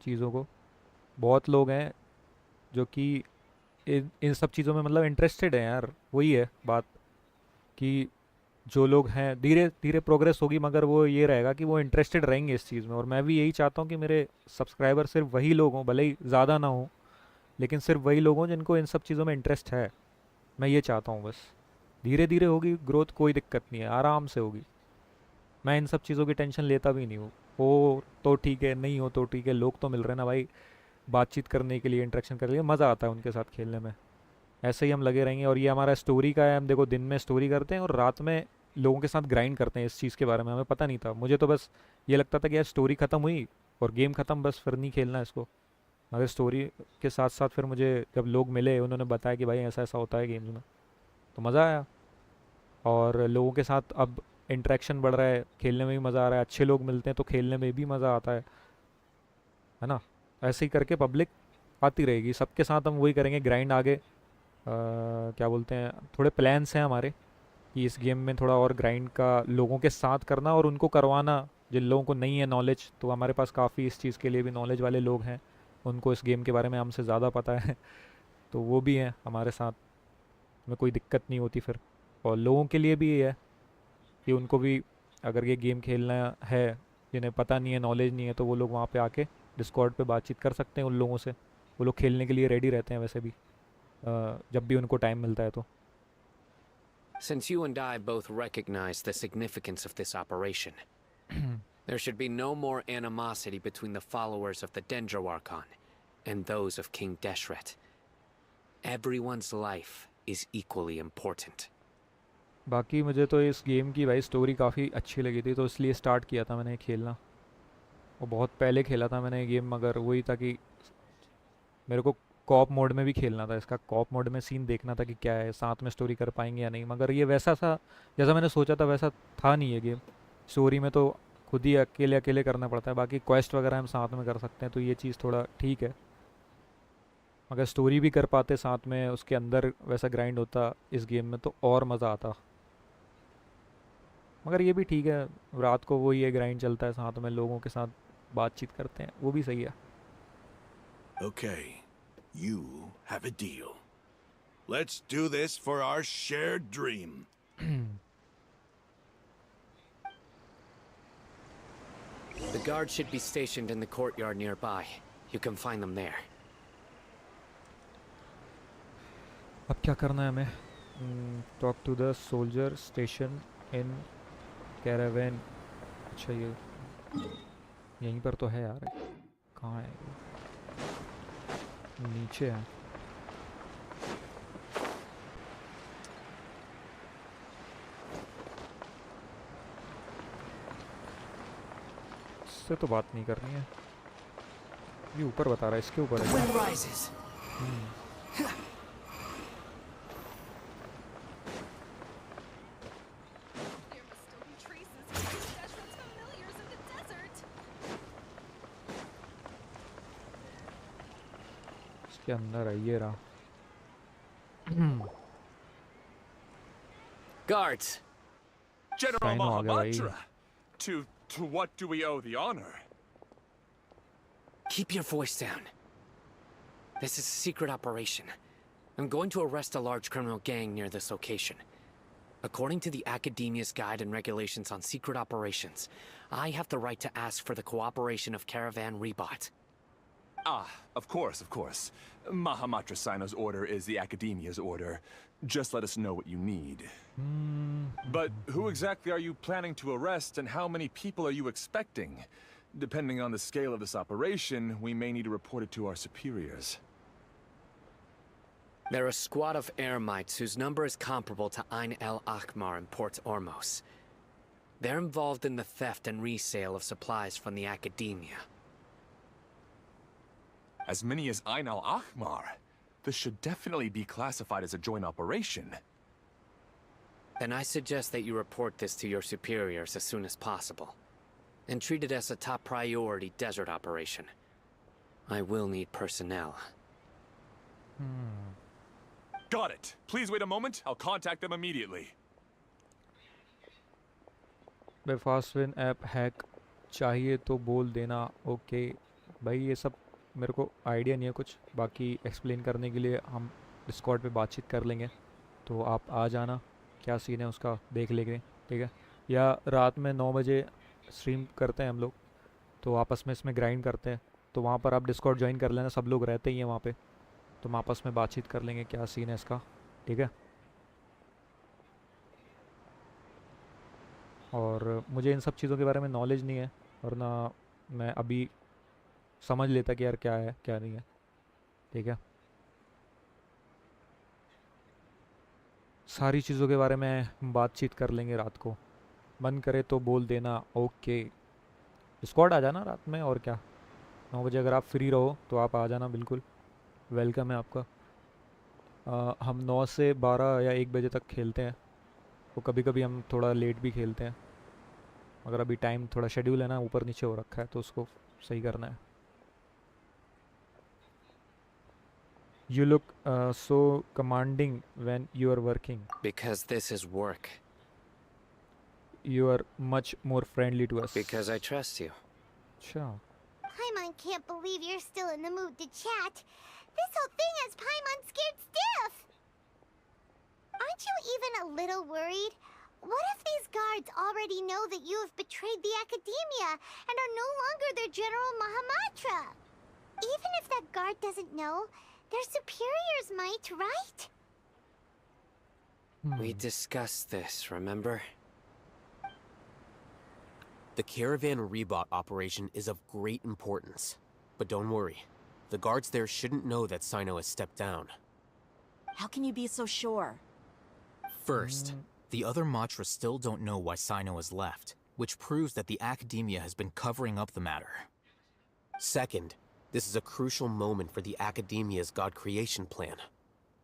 चीज़ों को, बहुत लोग हैं जो कि इन सब चीज़ों में मतलब इंटरेस्टेड है यार। वही है बात कि जो लोग हैं धीरे धीरे प्रोग्रेस होगी, मगर वो ये रहेगा कि वो इंटरेस्टेड रहेंगे इस चीज़ में। और मैं भी यही चाहता हूँ कि मेरे सब्सक्राइबर सिर्फ वही लोग हों, भले ही ज़्यादा ना हो, लेकिन सिर्फ वही लोग हों जिनको इन सब चीज़ों में इंटरेस्ट है। मैं ये चाहता हूँ बस। धीरे धीरे होगी ग्रोथ, कोई दिक्कत नहीं है, आराम से होगी। मैं इन सब चीज़ों की टेंशन लेता भी नहीं हूँ, हो तो ठीक है, नहीं हो तो ठीक है, लोग तो मिल रहे हैं ना भाई बातचीत करने के लिए, इंटरेक्शन करने के लिए, मज़ा आता है उनके साथ खेलने में। ऐसे ही हम लगे रहेंगे। और ये हमारा स्टोरी का है, हम देखो दिन में स्टोरी करते हैं और रात में लोगों के साथ ग्राइंड करते हैं। इस चीज़ के बारे में हमें पता नहीं था, मुझे तो बस ये लगता था कि यार स्टोरी ख़त्म हुई और गेम ख़त्म, बस फिर नहीं खेलना इसको। मगर स्टोरी के साथ साथ फिर मुझे जब लोग मिले, उन्होंने बताया कि भाई ऐसा ऐसा होता है गेम्स में, तो मज़ा आया। और लोगों के साथ अब इंटरेक्शन बढ़ रहा है, खेलने में भी मज़ा आ रहा है, अच्छे लोग मिलते हैं तो खेलने में भी मज़ा आता है ना। ऐसे ही करके पब्लिक आती रहेगी, सबके साथ हम वही करेंगे ग्राइंड आगे। क्या बोलते हैं, थोड़े प्लान्स हैं हमारे कि इस गेम में थोड़ा और ग्राइंड का लोगों के साथ करना और उनको करवाना। जिन लोगों को नहीं है नॉलेज, तो हमारे पास काफ़ी इस चीज़ के लिए भी नॉलेज वाले लोग हैं, उनको इस गेम के बारे में हमसे ज़्यादा पता है तो वो भी हैं हमारे साथ, हमें कोई दिक्कत नहीं होती फिर। और लोगों के लिए भी ये है कि उनको भी अगर ये गेम खेलना है, जिन्हें पता नहीं है, नॉलेज नहीं है, तो वो लोग वहाँ पे आके डिस्कॉर्ड पे बातचीत कर सकते हैं उन लोगों से। वो लोग खेलने के लिए रेडी रहते हैं वैसे भी, जब भी उनको टाइम मिलता है तो। Since you and I both recognize the significance of this operation, there should be no more animosity between the followers of the Dendro Archon and those of King Deshret. Everyone's life is equally important. बाकी मुझे तो इस game की भाई story काफ़ी अच्छी लगी थी, तो इसलिए स्टार्ट किया था मैंने खेलना। और बहुत पहले खेला था मैंने ये गेम, मगर वही था कि मेरे को कॉप मोड में भी खेलना था। इसका कॉप मोड में सीन देखना था कि क्या है, साथ में स्टोरी कर पाएंगे या नहीं। मगर ये वैसा सा जैसा मैंने सोचा था वैसा था नहीं ये गेम। स्टोरी में तो खुद ही अकेले अकेले करना पड़ता है। बाकी क्वेस्ट वगैरह हम साथ में कर सकते हैं, तो ये चीज़ थोड़ा ठीक है। अगर स्टोरी भी कर पाते साथ में, उसके अंदर वैसा ग्राइंड होता इस गेम में, तो और मज़ा आता। मगर ये भी ठीक है, रात को वो ये ग्राइंड चलता है, साथ में लोगों के साथ बातचीत करते हैं, वो भी सही है। Okay, you have a deal. Let's do this for our shared dream. The guards should be stationed in the courtyard nearby. You can find them there. अब क्या करना है हमें? Talk to the soldier station in caravan. अच्छा ये यहीं पर तो है यार, कहाँ है? नीचे है। इससे तो बात नहीं करनी है, ये ऊपर बता रहा है, इसके ऊपर है। इसके अंदर है, ये रहा। Guards! General साइनो आ गया भाई। Mahamatra! To what do we owe the honor? Keep your voice down. This is a secret operation. I'm going to arrest a large criminal gang near this location. According to the Academia's Guide and Regulations on Secret Operations, I have the right to ask for the cooperation of Caravan Rebot. Ah, of course, of course. Mahamatra Sino's order is the Academia's order. Just let us know what you need. But who exactly are you planning to arrest, and how many people are you expecting? Depending on the scale of this operation, we may need to report it to our superiors. They're a squad of Eremites whose number is comparable to Ain el Akhmar in Port Ormos. They're involved in the theft and resale of supplies from the Academia. As many as Ain al Akhmar? This should definitely be classified as a joint operation. Then I suggest that you report this to your superiors as soon as possible, and treat it as a top priority desert operation. I will need personnel. Got it. Please wait a moment. I'll contact them immediately. Fastwin app hack चाहिए तो बोल देना। Okay भाई, ये सब मेरे को idea नहीं है कुछ, बाकी एक्सप्लेन करने के लिए हम डिस्कॉर्ड पे बातचीत कर लेंगे, तो आप आ जाना, क्या सीन है उसका देख लेंगे, ठीक है? या रात में 9 बजे स्ट्रीम करते हैं हम लोग, तो आपस में इसमें ग्राइंड करते हैं, तो वहाँ पर आप डिस्कॉर्ड ज्वाइन कर लेना, सब लोग रहते ही हैं वहाँ पे, तो हम आपस में बातचीत कर लेंगे क्या सीन है इसका, ठीक है? और मुझे इन सब चीज़ों के बारे में नॉलेज नहीं है, वरना मैं अभी समझ लेता कि यार क्या है क्या नहीं है, ठीक है? सारी चीज़ों के बारे में बातचीत कर लेंगे रात को, मन करे तो बोल देना। ओके, डिस्कॉर्ड आ जाना रात में, और क्या, 9 बजे अगर आप फ्री रहो तो आप आ जाना, बिल्कुल वेलकम है आपका। हम 9 से 12 या 1 बजे तक खेलते हैं, वो कभी कभी हम थोड़ा लेट भी खेलते हैं, अगर अभी टाइम थोड़ा शेड्यूल है ना ऊपर नीचे हो रखा है, तो उसको सही करना है। You look so commanding when you are working. Because this is work. You are much more friendly to us. Because I trust you. Sure. Paimon can't believe you're still in the mood to chat. This whole thing has Paimon scared stiff. Aren't you even a little worried? What if these guards already know that you have betrayed the Academia and are no longer their General Mahamatra? Even if that guard doesn't know, their superiors might, right? We discussed this, remember? The Caravan Rebot operation is of great importance. But don't worry, the guards there shouldn't know that Sino has stepped down. How can you be so sure? First, the other Matra still don't know why Sino has left, which proves that the Academia has been covering up the matter. Second, this is a crucial moment for the Academia's God creation plan.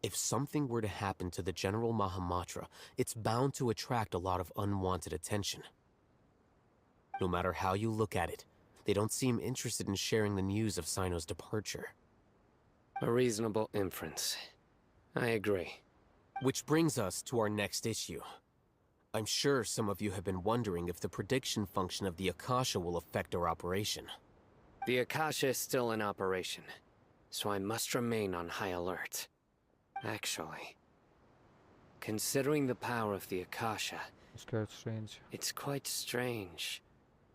If something were to happen to the General Mahamatra, it's bound to attract a lot of unwanted attention. No matter how you look at it, they don't seem interested in sharing the news of Sino's departure. A reasonable inference. I agree. Which brings us to our next issue. I'm sure some of you have been wondering if the prediction function of the Akasha will affect our operation. The Akasha is still in operation, so I must remain on high alert. Actually, considering the power of the Akasha, it's quite strange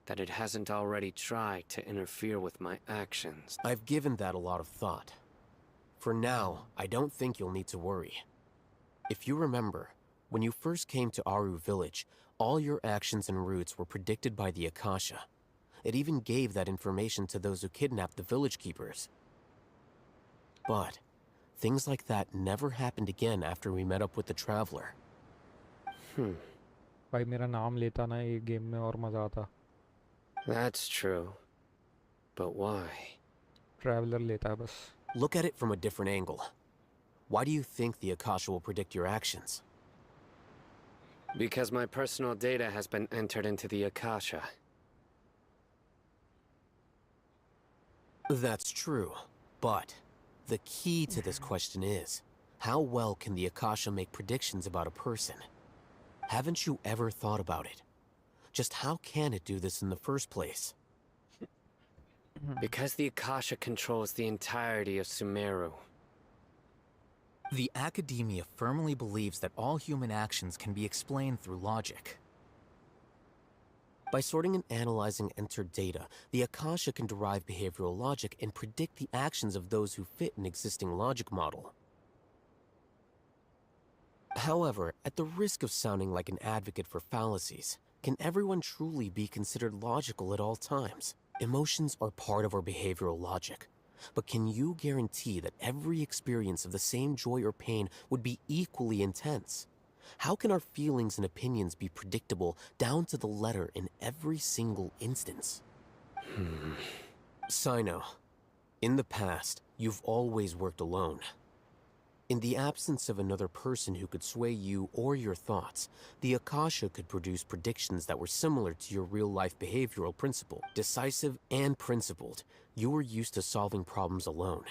that it hasn't already tried to interfere with my actions. I've given that a lot of thought. For now, I don't think you'll need to worry. If you remember, when you first came to Aru Village, all your actions and routes were predicted by the Akasha. It even gave that information to those who kidnapped the village keepers. But things like that never happened again after we met up with the Traveler. भाई मेरा नाम लेता ना ये game में और मजा आता. That's true. But why? Traveler लेता है बस. Look at it from a different angle. Why do you think the Akasha will predict your actions? Because my personal data has been entered into the Akasha. That's true, but the key to this question is, how well can the Akasha make predictions about a person? Haven't you ever thought about it? Just how can it do this in the first place? Because the Akasha controls the entirety of Sumeru. The Academia firmly believes that all human actions can be explained through logic. By sorting and analyzing entered data, the Akasha can derive behavioral logic and predict the actions of those who fit an existing logic model. However, at the risk of sounding like an advocate for fallacies, can everyone truly be considered logical at all times? Emotions are part of our behavioral logic. But can you guarantee that every experience of the same joy or pain would be equally intense? How can our feelings and opinions be predictable down to the letter in every single instance? Sino, in the past, you've always worked alone. In the absence of another person who could sway you or your thoughts, the Akasha could produce predictions that were similar to your real-life behavioral principle. Decisive and principled, you were used to solving problems alone.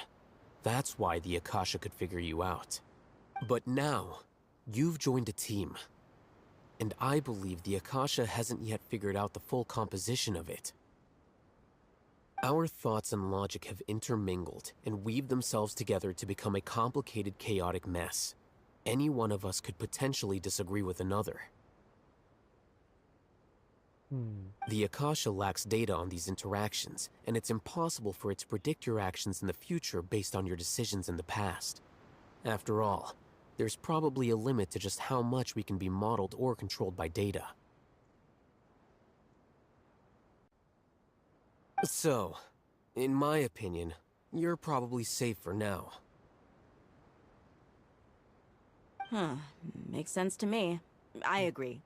That's why the Akasha could figure you out. But now, you've joined a team. And I believe the Akasha hasn't yet figured out the full composition of it. Our thoughts and logic have intermingled and weaved themselves together to become a complicated, chaotic mess. Any one of us could potentially disagree with another. The Akasha lacks data on these interactions, and it's impossible for it to predict your actions in the future based on your decisions in the past. After all, there's probably a limit to just how much we can be modeled or controlled by data. So, in my opinion, you're probably safe for now. Makes sense to me. I agree.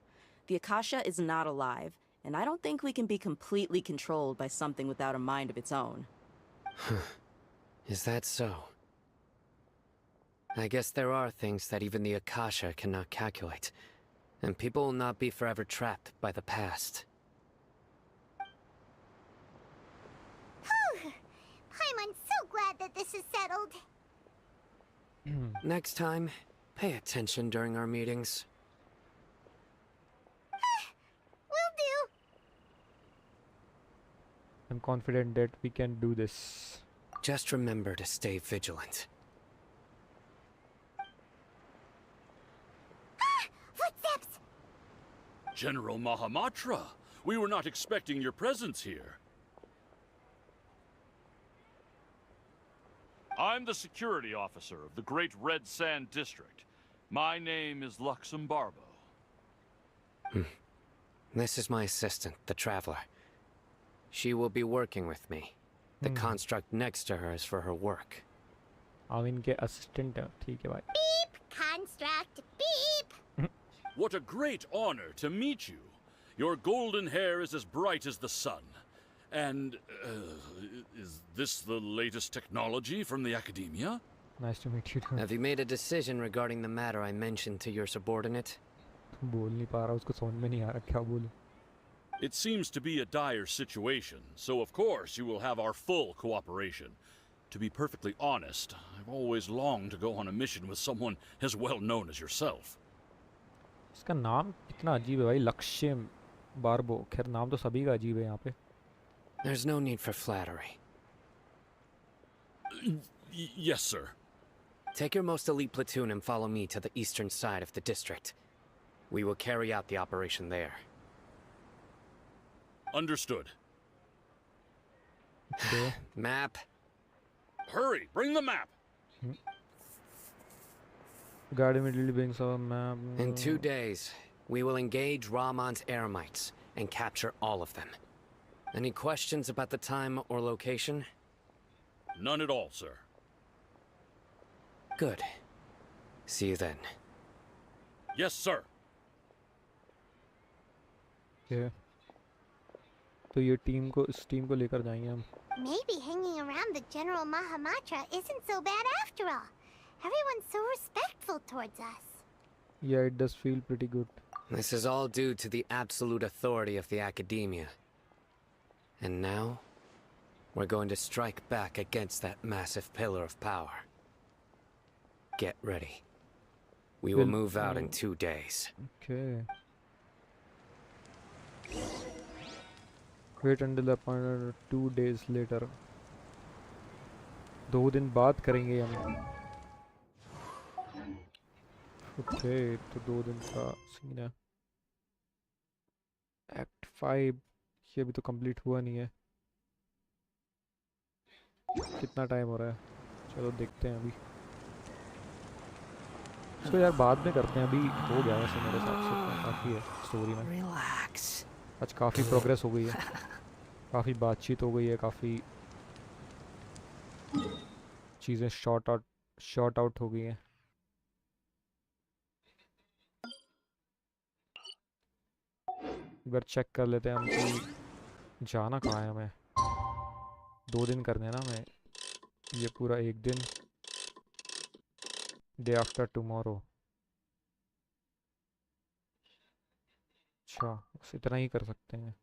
The Akasha is not alive, and I don't think we can be completely controlled by something without a mind of its own. Is that so? I guess there are things that even the Akasha cannot calculate, and people will not be forever trapped by the past. I'm so glad that this is settled. Next time, pay attention during our meetings. Will do. I'm confident that we can do this. Just remember to stay vigilant. Footsteps! General Mahamatra, we were not expecting your presence here. I'm the security officer of the Great Red Sand District. My name is Luxembarbo. This is my assistant, the Traveler. She will be working with me. The construct next to her is for her work. I'm इनके assistant हैं, ठीक है भाई. Beep! Construct, beep! What a great honor to meet you. Your golden hair is as bright as the sun. And, is this the latest technology from the Academia? Nice to meet you too. Have you made a decision regarding the matter I mentioned to your subordinate? बोल नहीं पा रहा, उसको समझ में नहीं आ रहा क्या बोलूं. It seems to be a dire situation, so of course you will have our full cooperation. To be perfectly honest, I've always longed to go on a mission with someone as well known as yourself. इसका नाम कितना अजीब है भाई, लक्ष्य बारबो। खैर नाम तो सभी का अजीब है यहाँ पे। There's no need for flattery. Yes, sir. Take your most elite platoon and follow me to the eastern side of the district. We will carry out the operation there. Understood. Okay. Map. Hurry, bring the map. Guard immediately brings our map. In 2 days, we will engage Rahman's Eremites and capture all of them. Any questions about the time or location? None at all, sir. Good. See you then. Yes, sir. Okay. तो ये team को, इस team को लेकर जाएंगे हम। Maybe hanging around the General Mahamatra isn't so bad after all. Everyone's so respectful towards us. Yeah, it does feel pretty good. This is all due to the absolute authority of the Academia. And now, we're going to strike back against that massive pillar of power. Get ready. We will move out in 2 days. Okay. Wait until the appointed 2 days later. 2 दिन बाद करेंगे हम। Okay, तो 2 दिन का scene है। Act 5 ये अभी तो कंप्लीट हुआ नहीं है। कितना टाइम हो रहा है? चलो देखते हैं अभी। इसको यार बाद में करते हैं, अभी हो गया वैसे मेरे हिसाब से काफ़ी है स्टोरी में। आज काफ़ी प्रोग्रेस हो गई है, काफ़ी बातचीत हो गई है, काफ़ी चीज़ें शॉर्ट आउट हो गई हैं। एक बार चेक कर लेते हैं हम कि जाना कहाँ है हमें। 2 दिन करने हैं ना हमें, ये पूरा 1 दिन, डे आफ्टर टुमारो। अच्छा, बस इतना ही कर सकते हैं।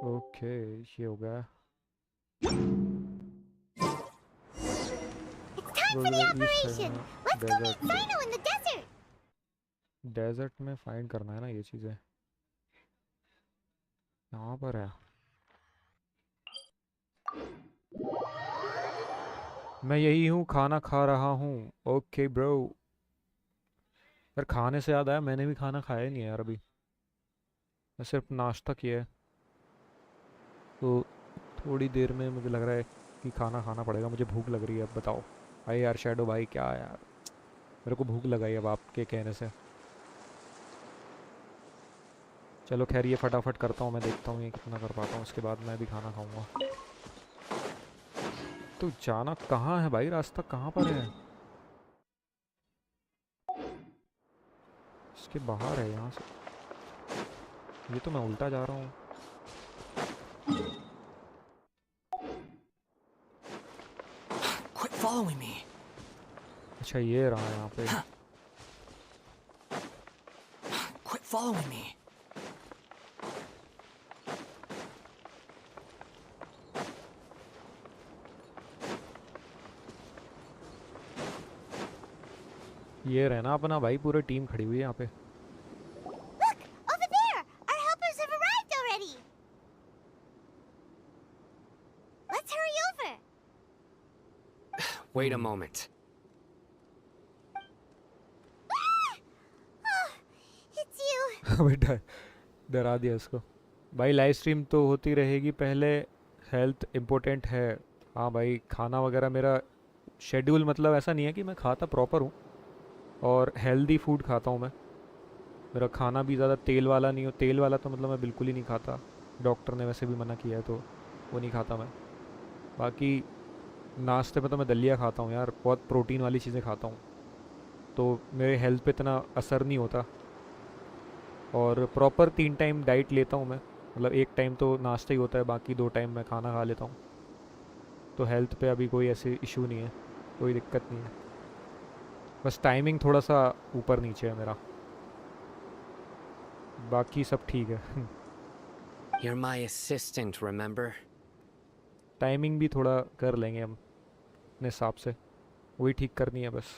ओके, ये हो गया। It's time for the operation. Let's go meet Sino in the desert. Desert में फाइंड करना है ना ये चीज़ें। यहाँ पर है। मैं यही हूँ, खाना खा रहा हूँ। Okay bro. यार खाने से याद आया, मैंने भी खाना खाया ही नहीं है यार अभी। मैं सिर्फ नाश्ता किया है, तो थोड़ी देर में मुझे लग रहा है कि खाना खाना पड़ेगा। मुझे भूख लग रही है। अब बताओ भाई, यार शैडो भाई क्या है यार, मेरे को भूख लगाई अब आपके कहने से। चलो खैर ये फटाफट करता हूँ, मैं देखता हूँ ये कितना कर पाता हूँ, उसके बाद मैं भी खाना खाऊंगा। तो जाना कहाँ है भाई, रास्ता कहाँ पर है? इसके बाहर है यहाँ से। ये तो मैं उल्टा जा रहा हूँ। Quit following me. अच्छा ये रहा यहाँ पे। Quit following me. ये रहना अपना भाई, पूरी टीम खड़ी हुई है यहाँ पे। Look, over there. Our helpers have arrived already. Let's hurry over. Wait a moment. Oh, it's you. बेटा डरा दिया इसको। भाई लाइव स्ट्रीम तो होती रहेगी, पहले हेल्थ इम्पोर्टेंट है। हाँ भाई, खाना वगैरह मेरा शेड्यूल मतलब ऐसा नहीं है कि मैं खाता प्रॉपर हूँ, और हेल्दी फूड खाता हूँ मैं। मेरा खाना भी ज़्यादा तेल वाला नहीं हो। तेल वाला तो मतलब मैं बिल्कुल ही नहीं खाता, डॉक्टर ने वैसे भी मना किया है तो वो नहीं खाता मैं। बाकी नाश्ते में तो मैं दलिया खाता हूँ यार, बहुत प्रोटीन वाली चीज़ें खाता हूँ, तो मेरे हेल्थ पे इतना असर नहीं होता। और प्रॉपर 3 टाइम डाइट लेता हूँ मैं, मतलब एक टाइम तो नाश्ता ही होता है, बाकी 2 टाइम मैं खाना खा लेता हूँ। तो हेल्थ पे अभी कोई ऐसे इशू नहीं है, कोई दिक्कत नहीं है, बस टाइमिंग थोड़ा सा ऊपर नीचे है मेरा, बाकी सब ठीक है। You're my assistant, remember? Timing भी थोड़ा कर लेंगे हम अपने हिसाब से, वही ठीक करनी है बस।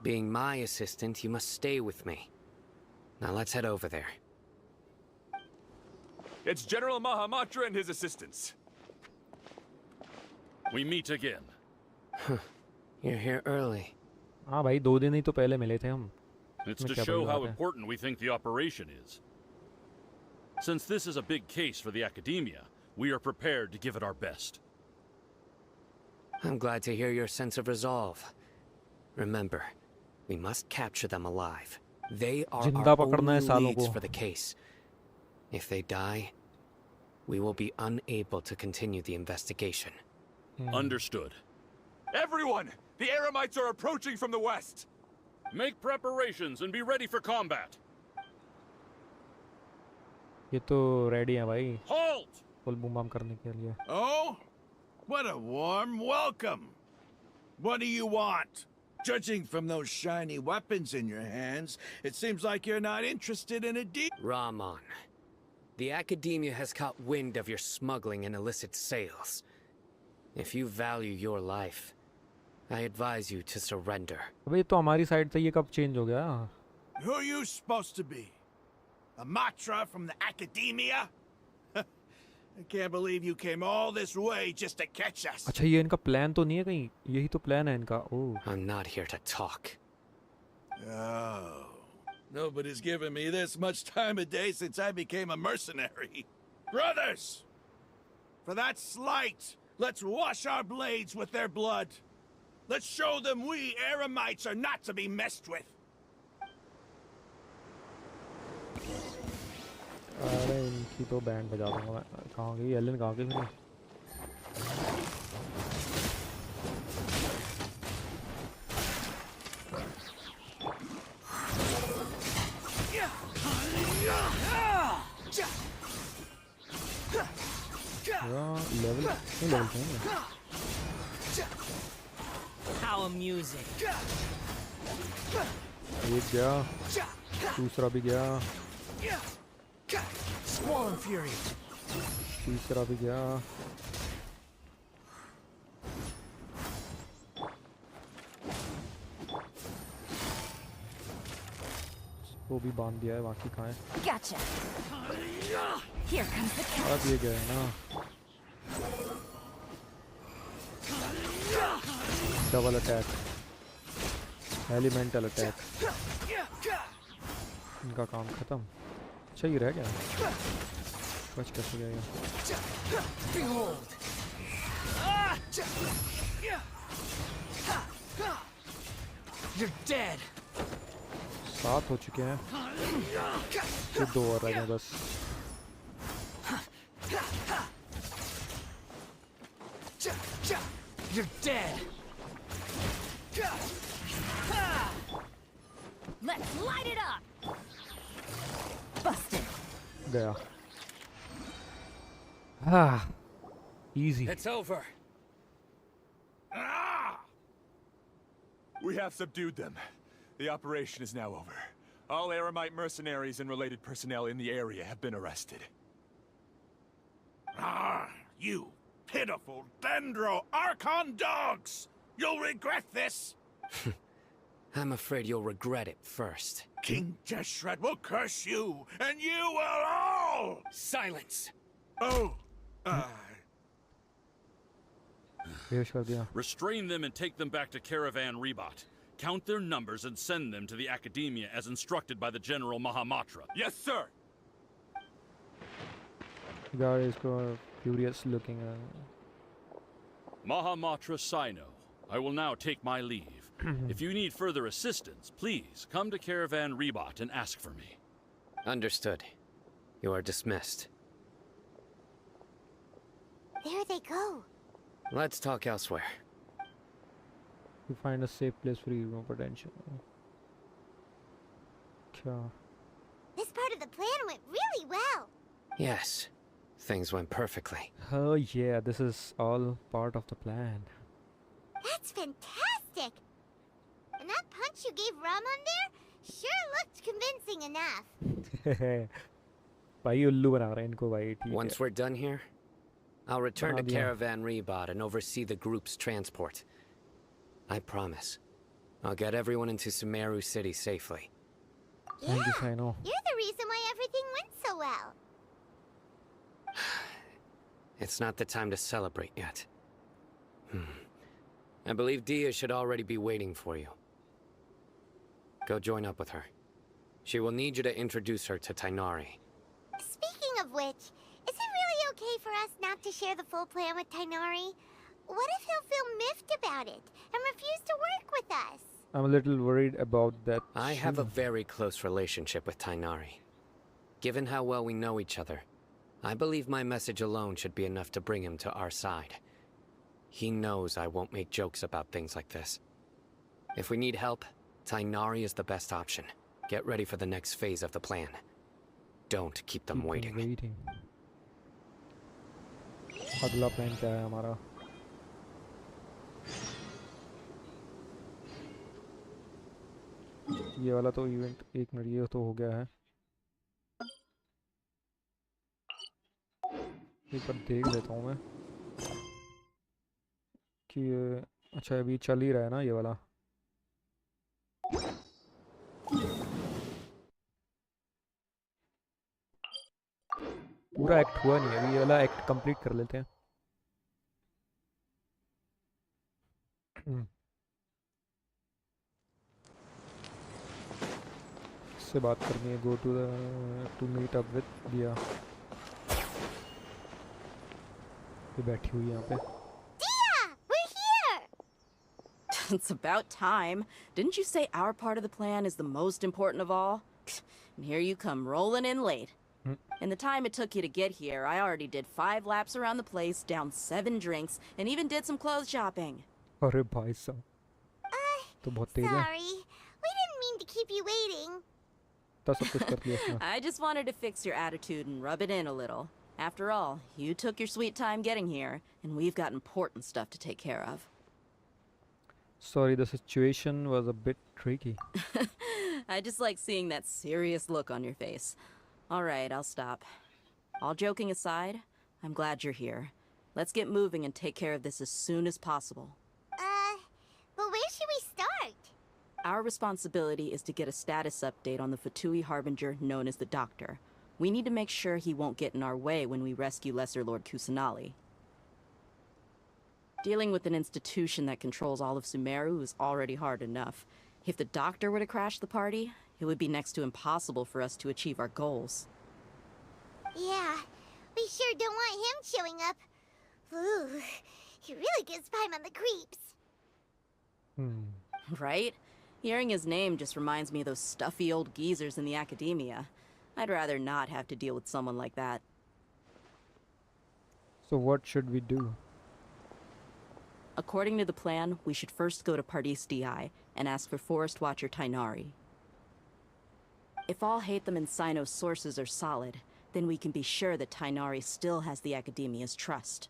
Being my assistant, you must stay with me. Now let's head over there. It's General Mahamatra and his assistants. We meet again. You're here early. हाँ भाई, 2 दिन ही तो पहले मिले थे हम। It's इसमें to क्या show बड़ी how बात है? important we think the operation is. Since this is a big case for the academia, we are prepared to give it our best. I'm glad to hear your sense of resolve. Remember, we must capture them alive. They are जिंदा our पकड़ना है only सालों leads को। for the case. If they die, we will be unable to continue the investigation. Understood. Everyone! The Eremites are approaching from the west! Make preparations and be ready for combat. ये तो ready है भाई, Halt! Full boom bam करने के लिए। Oh? What a warm welcome. What do you want? Judging from those shiny weapons in your hands, it seems like you're not interested in a deal. Rahman, the academia has caught wind of your smuggling and illicit sales. If you value your life, I advise you to surrender. अबे तो हमारी side से ये कब change हो गया? Who are you supposed to be? A Matra from the academia? I can't believe you came all this way just to catch us. अच्छा, ये इनका प्लान तो नहीं है कहीं? यही तो प्लान है इनका। ओह। I'm not here to talk. Oh. Nobody's given me this much time of day since I became a mercenary. Brothers! For that slight, let's wash our blades with their blood. Let's show them we Eremites are not to be messed with. अरे इनकी तो band बजा दूंगा मैं। कहाँ गई Elon, कहाँ गई फिर? लेवल नहीं, लेवल पे How amusing. एक गया, दूसरा भी गया, Squall and fury. तीसरा भी गया। वो भी बांध दिया है, बाकी कहाँ है? Gotcha. Here comes the catch. अब ये गए ना। डबल अटैक, एलिमेंटल अटैक, इनका काम खत्म। अच्छा ये रह गया, बच कैसे गया ये? Behold. You're dead. 7 हो चुके हैं, फिर 2 और रह गए बस। You're dead. Let's light it up. Busted. गया। हाँ, easy. It's over. We have subdued them. The operation is now over. All Eremite mercenaries and related personnel in the area have been arrested. Ah, you pitiful Dendro Archon dogs! You'll regret this! I'm afraid you'll regret it first. King Deshret will curse you, and you will all! Silence! Oh, पेश कर दिया। Restrain them and take them back to Caravan Rebot. Count their numbers and send them to the Academia as instructed by the General Mahamatra. Yes, sir! Guy is furious looking. Mahamatra Sino, I will now take my leave. If you need further assistance, please come to Caravan Rebot and ask for me. Understood. You are dismissed. There they go. Let's talk elsewhere. You find a safe place for ego potential. क्या? This part of the plan went really well. Yes, things went perfectly. Oh yeah, this is all part of the plan. That's fantastic. And that punch you gave Ramon there sure looked convincing enough. भाई उल्लू बना रहे हैं इनको भाई ठीक है. Once we're done here, I'll return to बना दिया. Caravan Rebot and oversee the group's transport. I promise. I'll get everyone into Sumeru City safely. Thank you, Sino. You're the reason why everything went so well. It's not the time to celebrate yet. I believe Dia should already be waiting for you. Go join up with her. She will need you to introduce her to Tainari. Speaking of which, is it really okay for us not to share the full plan with Tainari? What if he'll feel miffed about it and refuse to work with us? I'm a little worried about that. I have a very close relationship with Tainari. Given how well we know each other, I believe my message alone should be enough to bring him to our side. He knows I won't make jokes about things like this. If we need help, Tainari is the best option. Get ready for the next phase of the plan. Don't keep them waiting. अगला plan क्या है हमारा? ये वाला तो event 1 minute ये तो हो गया है. एक बार देख लेता हूँ मैं कि अच्छा अभी चल ही रहा है ना ये वाला. पूरा एक्ट हुआ नहीं है अभी. ये वाला एक्ट कंप्लीट कर लेते हैं. से बात करनी है. Go to meet up with Dehya. ये बैठी हुई यहाँ पे. Dia, we're here. It's about time. Didn't you say our part of the plan is the most important of all? And here you come rolling in late. In the time it took you to get here, I already did 5 laps around the place, downed 7 drinks, and even did some clothes shopping. अरे भाई साहब तो बहुत तेज है. Sorry, we didn't mean to keep you waiting. तो सब कुछ कर लिया इसने. I just wanted to fix your attitude and rub it in a little. After all, you took your sweet time getting here, and we've got important stuff to take care of. Sorry, the situation was a bit tricky. I just like seeing that serious look on your face. All right, I'll stop. All joking aside, I'm glad you're here. Let's get moving and take care of this as soon as possible. But where should we start? Our responsibility is to get a status update on the Fatui Harbinger known as the Doctor. We need to make sure he won't get in our way when we rescue Lesser Lord Kusanali. Dealing with an institution that controls all of Sumeru is already hard enough. If the Doctor were to crash the party, it would be next to impossible for us to achieve our goals. Yeah, we sure don't want him showing up. Ooh, he really gives Paimon the creeps. Right? Hearing his name just reminds me of those stuffy old geezers in the academia. I'd rather not have to deal with someone like that. So what should we do? According to the plan, we should first go to Pardis DI and ask for Forest Watcher Tainari. If all Hatham and Sino's sources are solid, then we can be sure that Tainari still has the Academia's trust.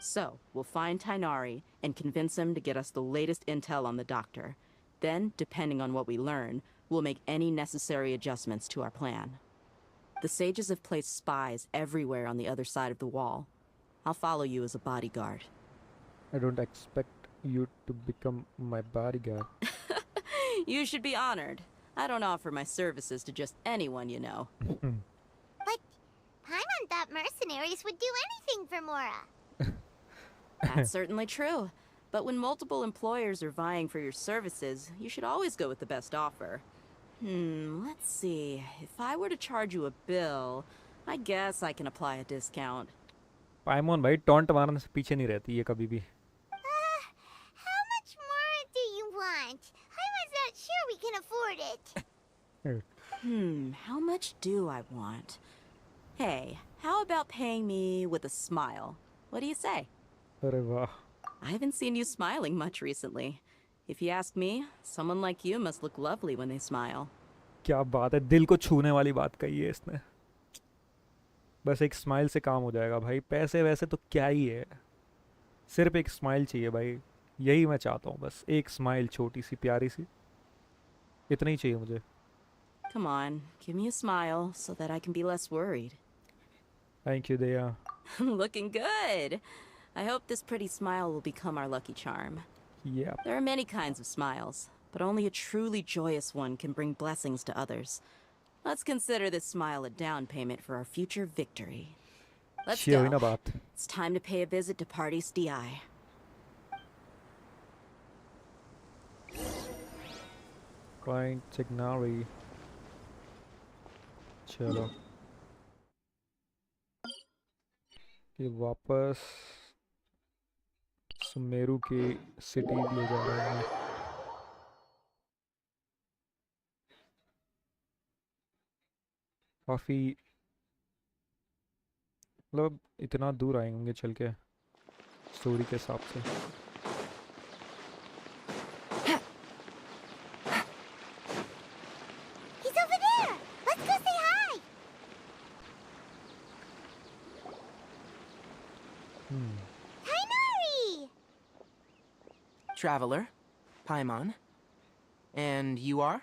So, we'll find Tainari and convince him to get us the latest intel on the Doctor. Then, depending on what we learn, we'll make any necessary adjustments to our plan. The sages have placed spies everywhere on the other side of the wall. I'll follow you as a bodyguard. I don't expect you to become my bodyguard. You should be honored. I don't offer my services to just anyone you know. But Paimon thought mercenaries would do anything for Mora. That's certainly true. But when multiple employers are vying for your services, you should always go with the best offer. Let's see. If I were to charge you a bill, I guess I can apply a discount. पाइमोन भाई taunt मारने से पीछे नहीं रहती है कभी भी. How much more do you want? I was not sure we can afford it. How much do I want? Hey, how about paying me with a smile? What do you say? अरे वाह. I haven't seen you smiling much recently. If you ask me, someone like you must look lovely when they smile. क्या बात है, दिल को छूने वाली बात कही है इसने. बस एक स्माइल से काम हो जाएगा भाई. पैसे वैसे तो क्या ही है, सिर्फ एक स्माइल चाहिए भाई. यही मैं चाहता हूँ, बस एक स्माइल, छोटी सी प्यारी सी, इतना ही चाहिए मुझे. Come on, give me a smile so that I can be less worried. Thank you Daya. Looking good. I hope this pretty smile will become our lucky charm. Yeah. There are many kinds of smiles, but only a truly joyous one can bring blessings to others. Let's consider this smile a down payment for our future victory. Let's Sure, go. na baat. It's time to pay a visit to Party's DI. Client Signari. चलो कि वापस सुमेरु की city ले जा रहे हैं. काफ़ी मतलब इतना दूर आएंगे चल के स्टोरी के हिसाब से. He's over there! Let's go say hi! Tainari! Traveler, Paimon. And you are?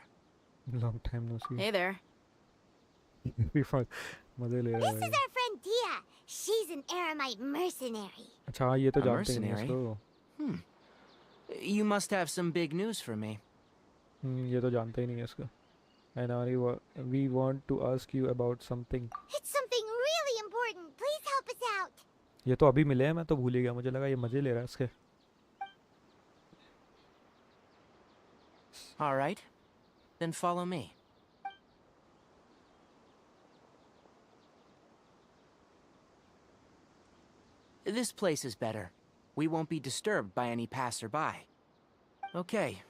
Long time no see. Hey there. मजे ले रहा This है. is our friend Dia. She's an Aramite mercenary. अच्छा हाँ, ये तो A जानते ही नहीं mercenary? इसको. You must have some big news for me. ये तो जानते ही नहीं है इसको. And we want to ask you about something. It's something really important. Please help us out. ये तो अभी मिले हैं, मैं तो भूल ही गया. मुझे लगा ये मजे ले रहा है इसके. All right. Then follow me. This place is better. We won't be disturbed by any passerby. Okay.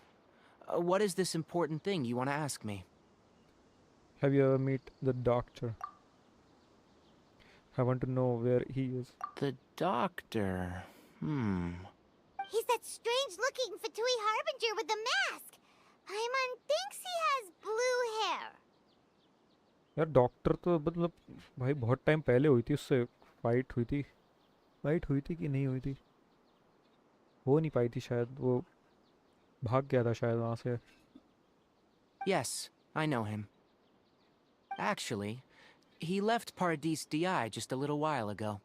What is this important thing you want to ask me? Have you ever met the doctor? I want to know where he is. The doctor. He's that strange-looking Fatui Harbinger with the mask. Paimon thinks he has blue hair. यार doctor तो मतलब भाई बहुत time पहले हुई थी उससे. Fight हुई थी. फाइट हुई थी कि नहीं हुई थी, हो नहीं पाई थी शायद. वो भाग गया था शायद वहाँ से. Yes, I know him. Actually, he left Paradis DI just a little while ago.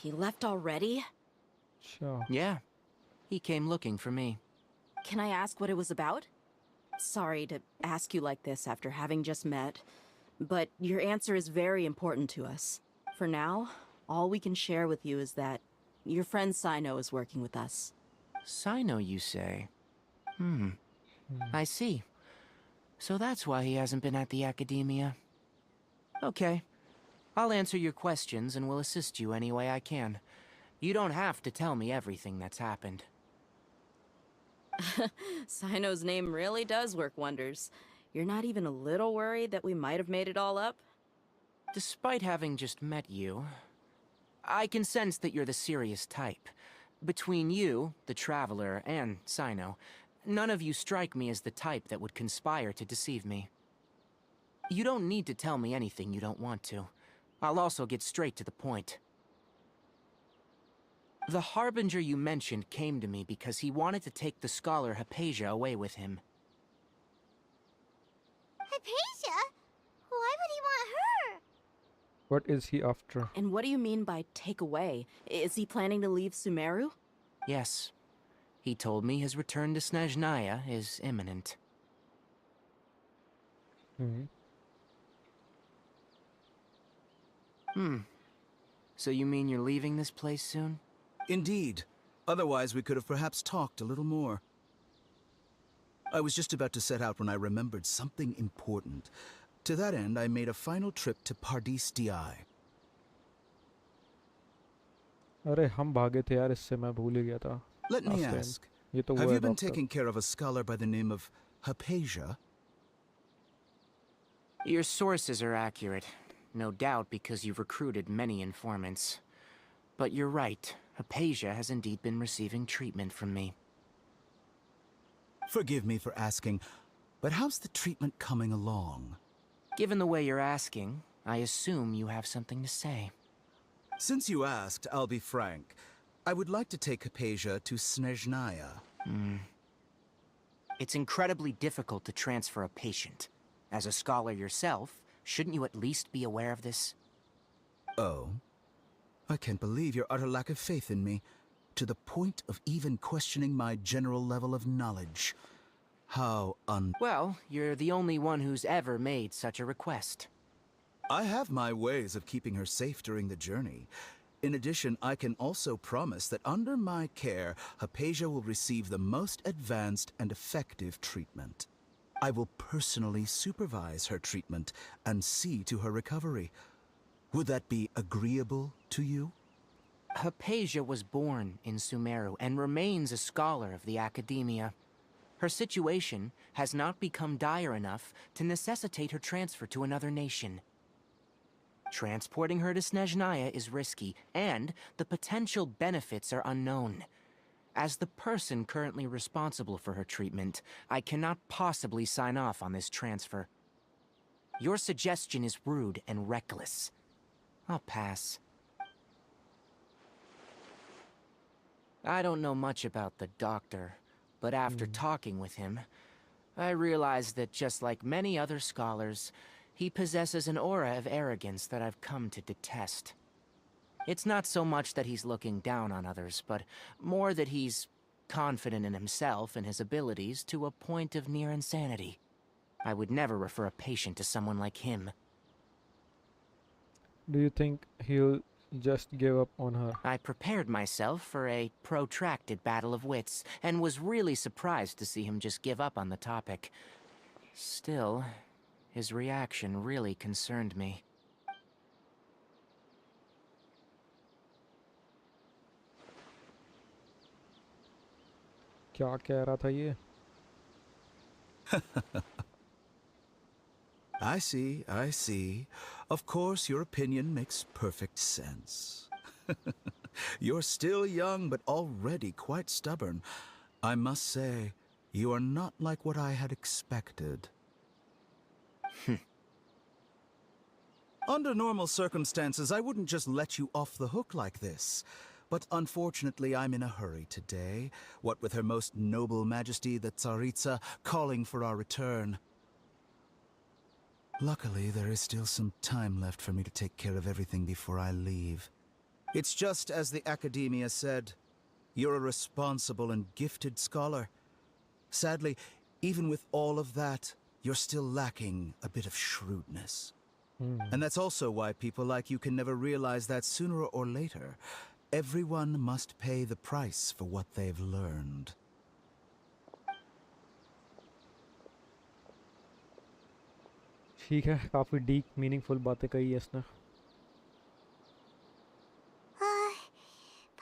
He left already? Sure. Yeah. He came looking for me. Can I ask what it was about? Sorry to ask you like this after having just met, but your answer is very important to us. For now, all we can share with you is that your friend Sino is working with us. Sino, you say? I see. So that's why he hasn't been at the academia. Okay. I'll answer your questions and will assist you any way I can. You don't have to tell me everything that's happened. Sino's name really does work wonders. You're not even a little worried that we might have made it all up? Despite having just met you, I can sense that you're the serious type. Between you, the Traveler, and Sino, none of you strike me as the type that would conspire to deceive me. You don't need to tell me anything you don't want to. I'll also get straight to the point. The Harbinger you mentioned came to me because he wanted to take the scholar Hypatia away with him. Hypatia? Why would he want her? What is he after? And what do you mean by take away? Is he planning to leave Sumeru? Yes. He told me his return to Snezhnaya is imminent. So you mean you're leaving this place soon? Indeed. Otherwise, we could have perhaps talked a little more. I was just about to set out when I remembered something important. To that end, I made a final trip to Pardis DI. अरे हम भागे थे यार, इससे मैं भूल ही गया था. Let me Last time. ask, ये तो have वो you है been doctor. taking care of a scholar by the name of Hypatia? Your sources are accurate. No doubt because you've recruited many informants. But you're right. Hypatia has indeed been receiving treatment from me. Forgive me for asking, but how's the treatment coming along? Given the way you're asking, I assume you have something to say. Since you asked, I'll be frank. I would like to take Hypatia to Snezhnaya. It's incredibly difficult to transfer a patient. As a scholar yourself, shouldn't you at least be aware of this? Oh? I can't believe your utter lack of faith in me, to the point of even questioning my general level of knowledge. How Well, you're the only one who's ever made such a request. I have my ways of keeping her safe during the journey. In addition, I can also promise that under my care, Hypatia will receive the most advanced and effective treatment. I will personally supervise her treatment and see to her recovery. Would that be agreeable to you? Hypatia was born in Sumeru and remains a scholar of the Academia. Her situation has not become dire enough to necessitate her transfer to another nation. Transporting her to Snezhnaya is risky, and the potential benefits are unknown. As the person currently responsible for her treatment, I cannot possibly sign off on this transfer. Your suggestion is rude and reckless. I'll pass. I don't know much about the doctor, but after talking with him, I realized that just like many other scholars, he possesses an aura of arrogance that I've come to detest. It's not so much that he's looking down on others, but more that he's confident in himself and his abilities to a point of near insanity. I would never refer a patient to someone like him. Do you think he'll just give up on her? I prepared myself for a protracted battle of wits, and was really surprised to see him just give up on the topic. Still, his reaction really concerned me. क्या कह रहा था ये? I see, I see. Of course, your opinion makes perfect sense. You're still young, but already quite stubborn. I must say, you are not like what I had expected. Under normal circumstances, I wouldn't just let you off the hook like this. But unfortunately, I'm in a hurry today, what with Her Most Noble Majesty the Tsaritsa calling for our return. Luckily, there is still some time left for me to take care of everything before I leave. It's just as the Academia said, you're a responsible and gifted scholar. Sadly, even with all of that, you're still lacking a bit of shrewdness. And that's also why people like you can never realize that sooner or later, everyone must pay the price for what they've learned. ठीक है, काफी deep meaningful बातें कही है इसने.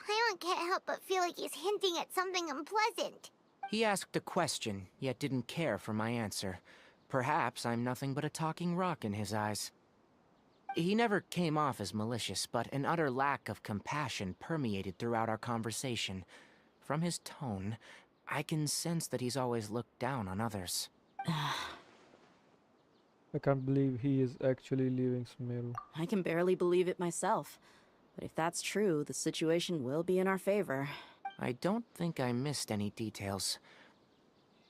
Paimon can't help but feel like he's hinting at something unpleasant. He asked a question, yet didn't care for my answer. Perhaps I'm nothing but a talking rock in his eyes. He never came off as malicious, but an utter lack of compassion permeated throughout our conversation. From his tone, I can sense that he's always looked down on others. I can't believe he is actually leaving Sumeru. I can barely believe it myself. But if that's true, the situation will be in our favor. I don't think I missed any details.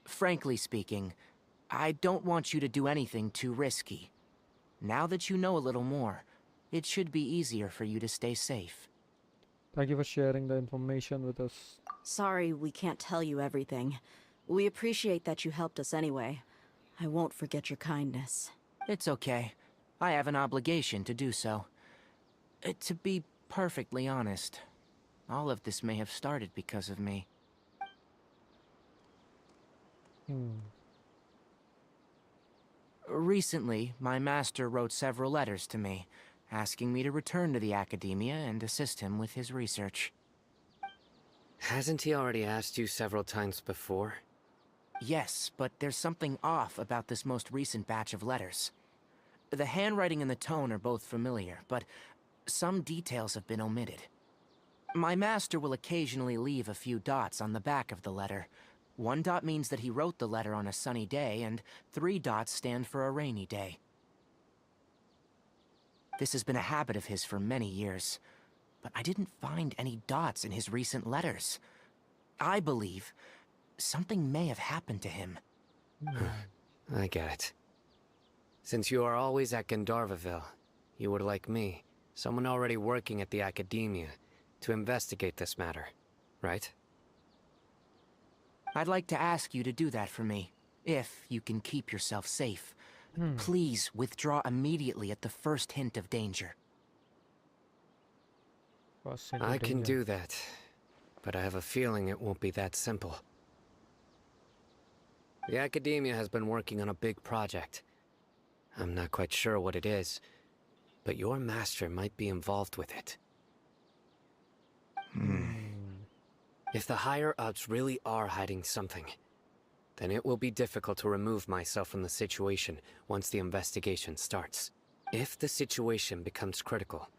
Frankly speaking, I don't want you to do anything too risky. Now that you know a little more, it should be easier for you to stay safe. Thank you for sharing the information with us. Sorry we can't tell you everything. We appreciate that you helped us anyway. I won't forget your kindness. It's okay. I have an obligation to do so. To be perfectly honest, all of this may have started because of me. Recently, my master wrote several letters to me, asking me to return to the Academia and assist him with his research. Hasn't he already asked you several times before? Yes, but there's something off about this most recent batch of letters. The handwriting and the tone are both familiar, but some details have been omitted. My master will occasionally leave a few dots on the back of the letter. 1 dot means that he wrote the letter on a sunny day, and 3 dots stand for a rainy day. This has been a habit of his for many years, but I didn't find any dots in his recent letters. I believe something may have happened to him. I get it. Since you are always at Gandharvaville, you would like me, someone already working at the Academia, to investigate this matter, right? I'd like to ask you to do that for me, if you can keep yourself safe. Please withdraw immediately at the first hint of danger. I can do that, but I have a feeling it won't be that simple. The Academia has been working on a big project. I'm not quite sure what it is, but your master might be involved with it. If the higher-ups really are hiding something, then it will be difficult to remove myself from the situation once the investigation starts. If the situation becomes critical,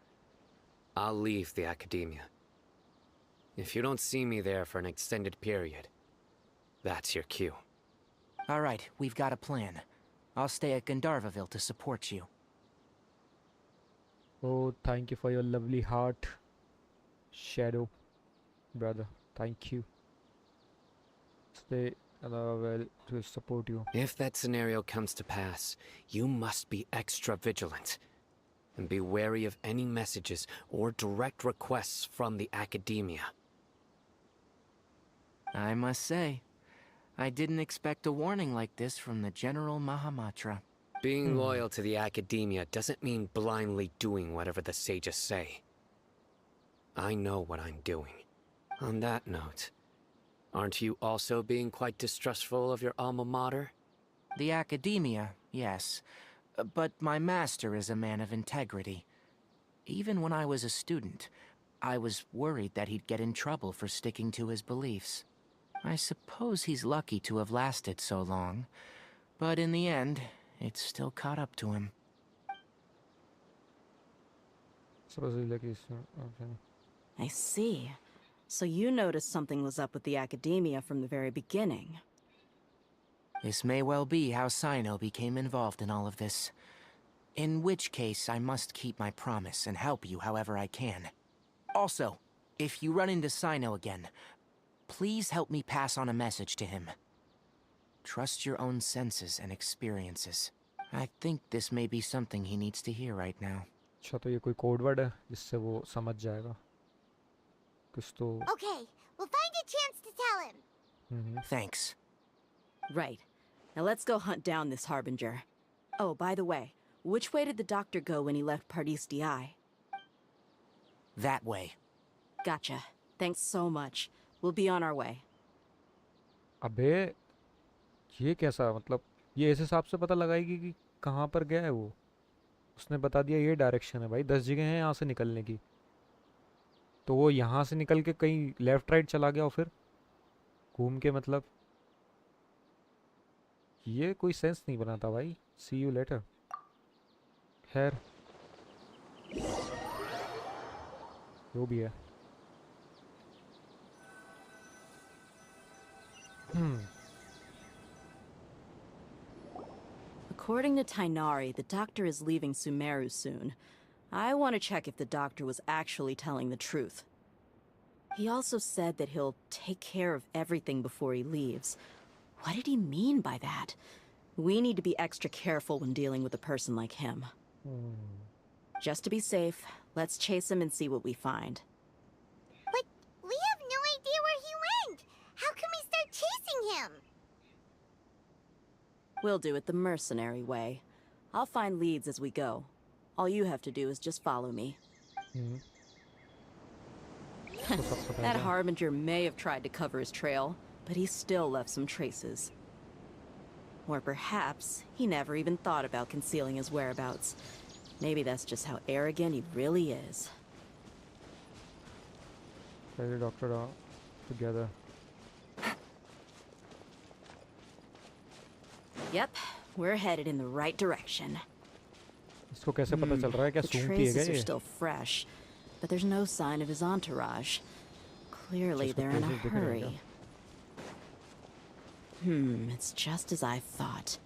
I'll leave the Academia. If you don't see me there for an extended period, that's your cue. All right, we've got a plan. I'll stay at Gandharvaville to support you. Oh, thank you for your lovely heart, Shadow, brother. Thank you. Stay well to support you. If that scenario comes to pass, you must be extra vigilant. And be wary of any messages or direct requests from the Academia. I must say, I didn't expect a warning like this from the General Mahamatra. Being loyal to the Academia doesn't mean blindly doing whatever the sages say. I know what I'm doing. On that note, aren't you also being quite distrustful of your alma mater? The Academia, yes. But my master is a man of integrity. Even when I was a student, I was worried that he'd get in trouble for sticking to his beliefs. I suppose he's lucky to have lasted so long, but in the end, it's still caught up to him. I see. So you noticed something was up with the Academia from the very beginning. This may well be how Sino became involved in all of this. In which case, I must keep my promise and help you however I can. Also, if you run into Sino again, please help me pass on a message to him. Trust your own senses and experiences. I think this may be something he needs to hear right now. अच्छा तो ये कोई code word है जिससे वो समझ जाएगा कुछ तो. Okay, we'll find a chance to tell him. Thanks. Right. Now let's go hunt down this Harbinger. Oh, by the way, which way did the doctor go when he left Pardis DI? That way. Gotcha. Thanks so much. We'll be on our way. अबे ये कैसा मतलब ये इस हिसाब से पता लगाएगी कि कहाँ पर गया है वो. उसने बता दिया ये डायरेक्शन है भाई 10 जगह हैं यहाँ से निकलने की. तो वो यहाँ से निकल के कहीं लेफ्ट राइट चला गया और फिर घूम के मतलब ये कोई सेंस नहीं बनाता भाई. सी यू लेटर. खैर जो भी है. According to Tainari, the doctor is leaving Sumeru soon. I want to check if the doctor was actually telling the truth. He also said that he'll take care of everything before he leaves. What did he mean by that? We need to be extra careful when dealing with a person like him. Just to be safe, let's chase him and see what we find. But we have no idea where he went. How can we start chasing him? We'll do it the mercenary way. I'll find leads as we go. All you have to do is just follow me. That Harbinger may have tried to cover his trail, but he still left some traces. Or perhaps he never even thought about concealing his whereabouts. Maybe that's just how arrogant he really is. पहले doctor आओ together. Yep, we're headed in the right direction. इसको कैसे पता चल रहा है क्या The सूंघती है क्या traces are ये? still fresh, but there's no sign of his entourage. Clearly Just they're in a pieces दिख रहे हैं hurry. It's just as I thought.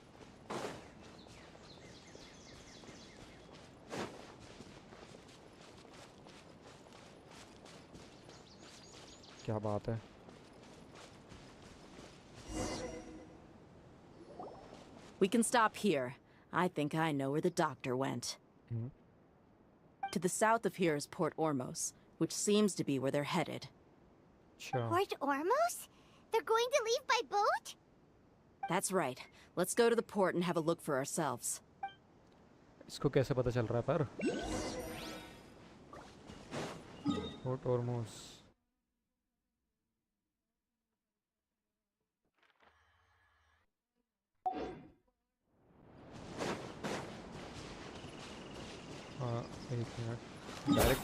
क्या बात है? We can stop here. I think I know where the doctor went. To the south of here is Port Ormos, which seems to be where they're headed. Port Ormos? They're going to leave by boat? That's right. Let's go to the port and have a look for ourselves. इसको कैसे पता चल रहा है पर? Port Ormos. हाँ, एक minute. Direct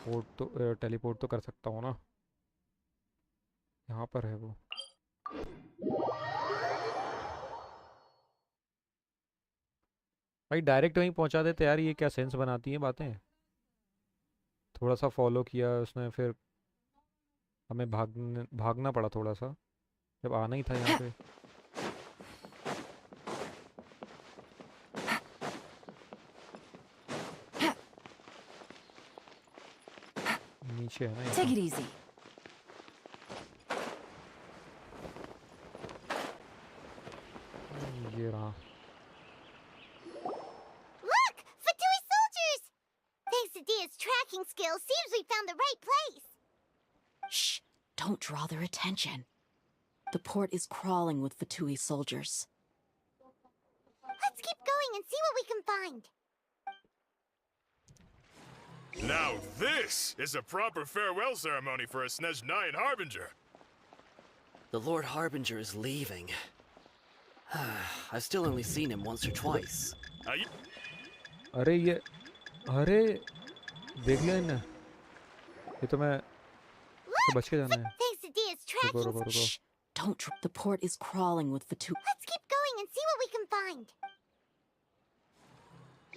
port तो टेलीपोर्ट तो कर सकता हूँ ना? यहाँ पर है वो। भाई डायरेक्ट वहीं पहुँचा देते यार, ये क्या सेंस बनाती हैं बातें। थोड़ा सा फॉलो किया उसने, फिर हमें भागना पड़ा थोड़ा सा, जब आना ही था यहाँ पे। नीचे है ना। Take it easy. ये रहा। Look! Fatui soldiers! Thanks to Dia's tracking skills, seems we found the right place. Shh! Don't draw their attention. The port is crawling with Fatui soldiers. Let's keep going and see what we can find. Now this is a proper farewell ceremony for a Snezhnayan Harbinger. The Lord Harbinger is leaving. I've still only seen him once or twice. अरे देख लिया इन्हें। ये तो मैं तो बच के जाना है। Thanks to Dia's tracking. रुको। Shh! Don't. The port is crawling with Fatui. Let's keep going and see what we can find.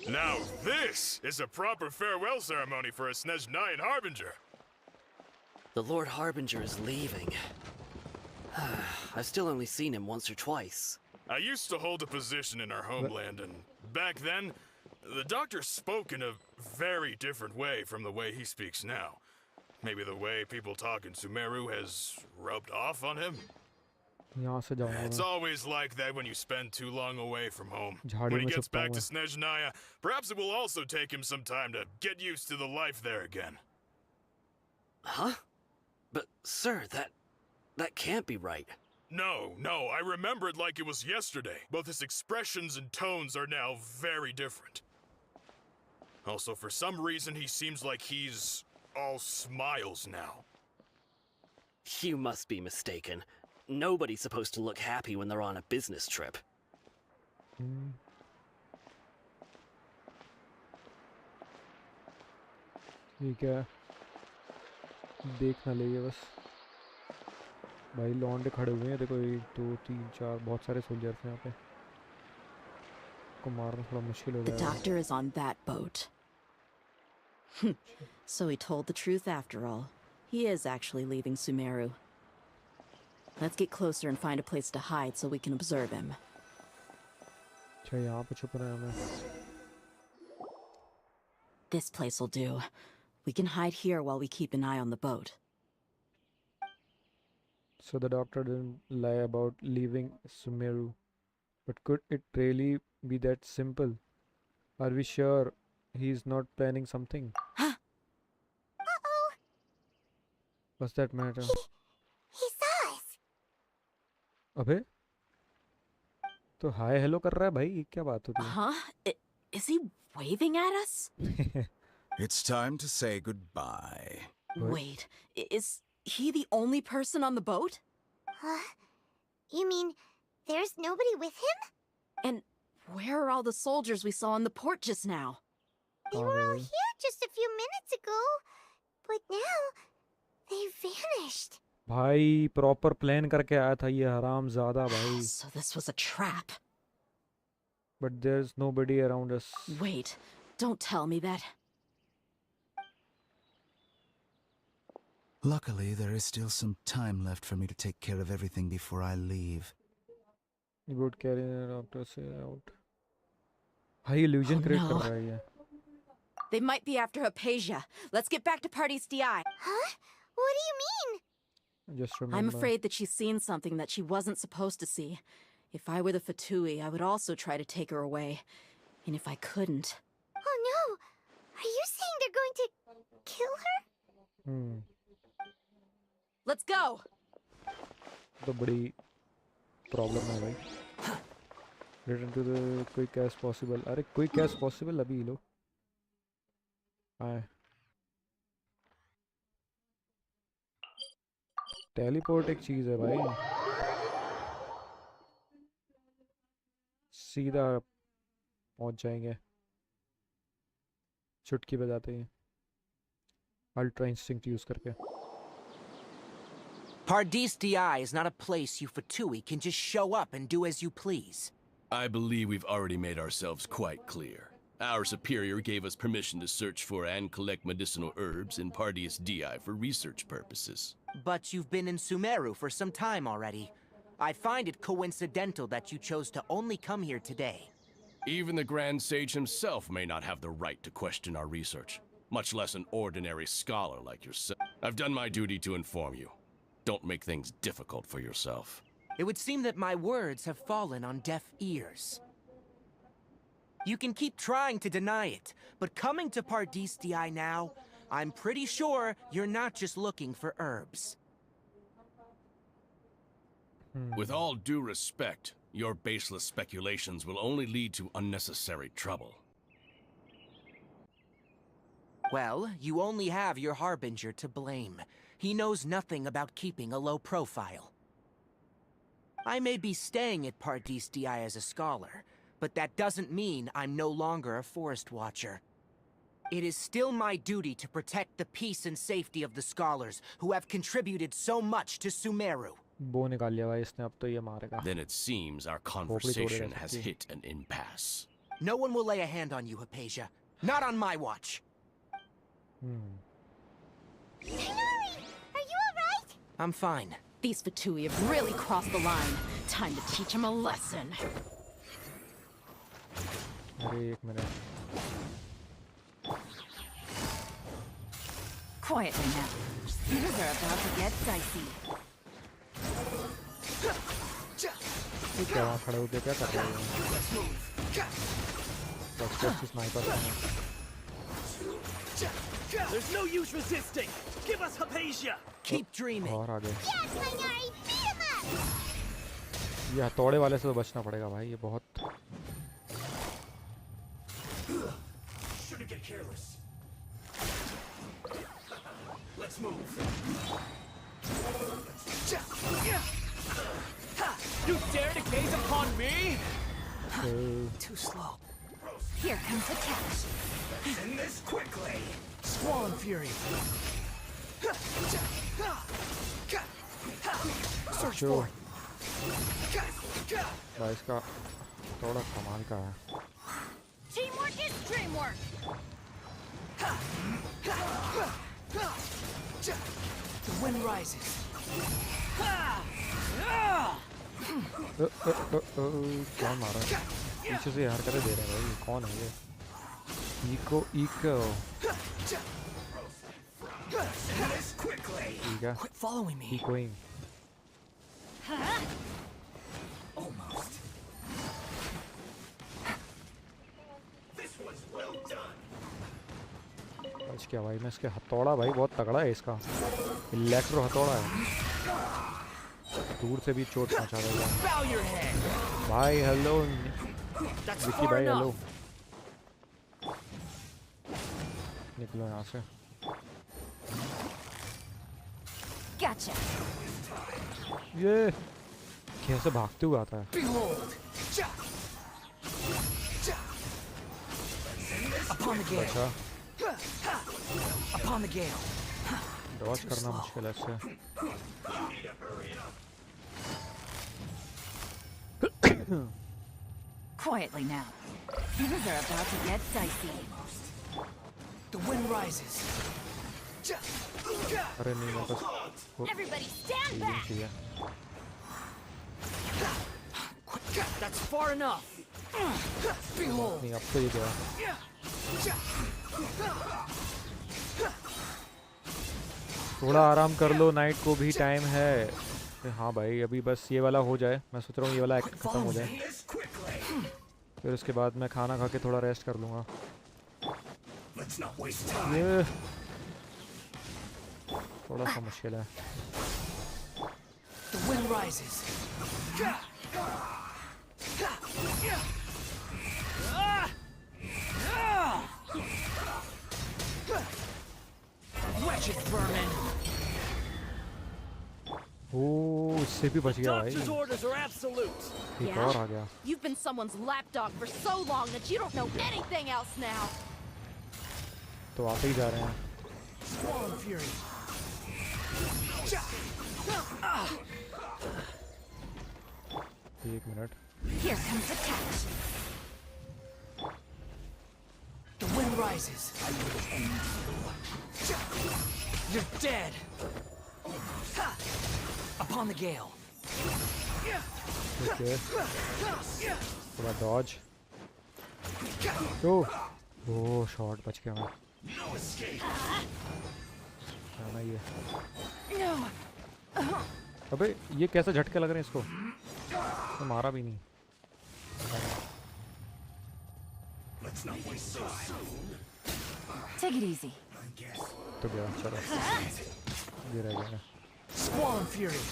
Now this is a proper farewell ceremony for a Snezhnayan Harbinger. The Lord Harbinger is leaving. I've still only seen him once or twice. I used to hold a position in our homeland, and back then, the doctor spoke in a very different way from the way he speaks now. Maybe the way people talk in Sumeru has rubbed off on him? यहाँ से जाऊँगा It's मैं। always like that when you spend too long away from home. झाड़ी When he में gets छुपता back हूँ to मैं। Snezhnaya, perhaps it will also take him some time to get used to the life there again. Huh? But, sir, that can't be right. No, I remember it like it was yesterday. Both his expressions and tones are now very different. Also, for some reason, he seems like he's all smiles now. You must be mistaken. Nobody's supposed to look happy when they're on a business trip. ठीक है, देख ना लेंगे बस। भाई लौंडे खड़े हुए हैं, देखो 1 2 3 4 बहुत सारे सोल्जर्स हैं यहाँ पे। को मारना थोड़ा मुश्किल हो The जाएगा। doctor is on that boat. So he told the truth after all. He is actually leaving Sumeru. Let's get closer and find a place to hide so we can observe him. अच्छा यहाँ पे छुप रहे हैं हमें। This place will do. We can hide here while we keep an eye on the boat. So the doctor didn't lie about leaving Sumeru, but could it really be that simple? Are we sure he's not planning something? Uh-oh! What's that matter? He saw us! अबे तो hi hello कर रहा है भाई, क्या बात होती है? Huh? Is he waving at us? It's time to say goodbye. Wait, is he the only person on the boat? You mean there's nobody with him? And where are all the soldiers we saw in the port just now? They were all here just a few minutes ago, but now they've vanished. भाई proper plan करके आया था ये हरामजादा भाई। So this was a trap. But there's nobody around us. Wait, don't tell me that. Luckily, there is still some time left for me to take care of everything before I leave. You would carry the doctor say out. High illusion create कर रहा है ये. They might be after Hypatia. Let's get back to Party's DI. Huh? What do you mean? Just remember. I'm afraid that she's seen something that she wasn't supposed to see. If I were the Fatui, I would also try to take her away. And if I couldn't... Oh no! Are you saying they're going to kill her? Let's go! तो बड़ी problem है भाई. Return to the quick as possible. अरे quick as possible अभी लो. आए. Teleport एक चीज़ है भाई. सीधा पहुंच जाएंगे. चुटकी बजाते ही. Ultra instinct use करके. Pardis DI is not a place you Fatui can just show up and do as you please. I believe we've already made ourselves quite clear. Our superior gave us permission to search for and collect medicinal herbs in Pardis DI for research purposes. But you've been in Sumeru for some time already. I find it coincidental that you chose to only come here today. Even the Grand Sage himself may not have the right to question our research, much less an ordinary scholar like yourself. I've done my duty to inform you. Don't make things difficult for yourself. It would seem that my words have fallen on deaf ears. You can keep trying to deny it, but coming to Pardis DI now, I'm pretty sure you're not just looking for herbs. With all due respect, your baseless speculations will only lead to unnecessary trouble. Well, you only have your Harbinger to blame. He knows nothing about keeping a low profile. I may be staying at Pardis DI as a scholar, but that doesn't mean I'm no longer a forest watcher. It is still my duty to protect the peace and safety of the scholars who have contributed so much to Sumeru. Then it seems our conversation has hit an impasse. No one will lay a hand on you, Hypatia. Not on my watch. Tighnari! Are you alright? I'm fine. These Fatui have really crossed the line. Time to teach them a lesson. अरे एक minute. Quietly now. Things are about to get dicey. ये क्या वहाँ खड़े होके क्या कर रहे हो? What's just this sniper? There's no use resisting. Give us Hypatia. Keep dreaming. और आगे. Yes, Tighnari! Beat him up! ये हथौड़े वाले से तो बचना पड़ेगा भाई. ये बहुत. Shouldn't get careless. Let's move. You dare to gaze upon me? Too slow. Here comes the catch. End this quickly. Squall Fury. Search for it. भाई इसका थोड़ा कमाल का है. Teamwork is dreamwork! The wind rises. क्या मारा? पीछे से हरकतें दे रहे हैं भाई. कौन है ये? Eco. ठीक है. Quit following me. Keep going. Almost. This was well done. आज क्या भाई? मैं इसके हथौड़ा भाई बहुत तगड़ा है इसका. इलेक्ट्रो हथौड़ा है. दूर से भी चोट पहुंचा देगा. भाई हेलो. विकी भाई हेलो. निकलो यहाँ से. Gotcha. ये कैसे भागते हुए आता है? Upon the gale. अच्छा. Upon the gale. डॉज करना मुश्किल है इससे. Quietly now. Things are about to get dicey. The wind rises. अरे नहीं मेरे पास Everybody stand healing back. चाहिए. That's far enough. Behold. नहीं अब तो ये गया. थोड़ा आराम कर लो, नाइट को भी टाइम है. हाँ भाई अभी बस ये वाला हो जाए. मैं सोच रहा हूँ ये वाला एक्ट खत्म हो जाए, फिर उसके बाद मैं खाना खा के थोड़ा रेस्ट कर लूँगा. ये थोड़ा सा मुश्किल है. The wind rises. Wretched vermin. ओह इससे भी बच गया भाई. Doctor's orders are absolute. एक और आ गया. You've been someone's lapdog for so long that you don't know anything else now. तो आते ही जा रहे हैं. Squall and fury. एक minute. Here comes the catch. The wind rises. You're dead. Upon the gale. Okay थोड़ा Dodge. ओह shot बच गया मैं. क्या ना ये. अबे ये कैसे झटके लग रहे हैं इसको. तो मारा भी नहीं. Take it easy. तो गया. चलो ये रह गया. Squall and fury.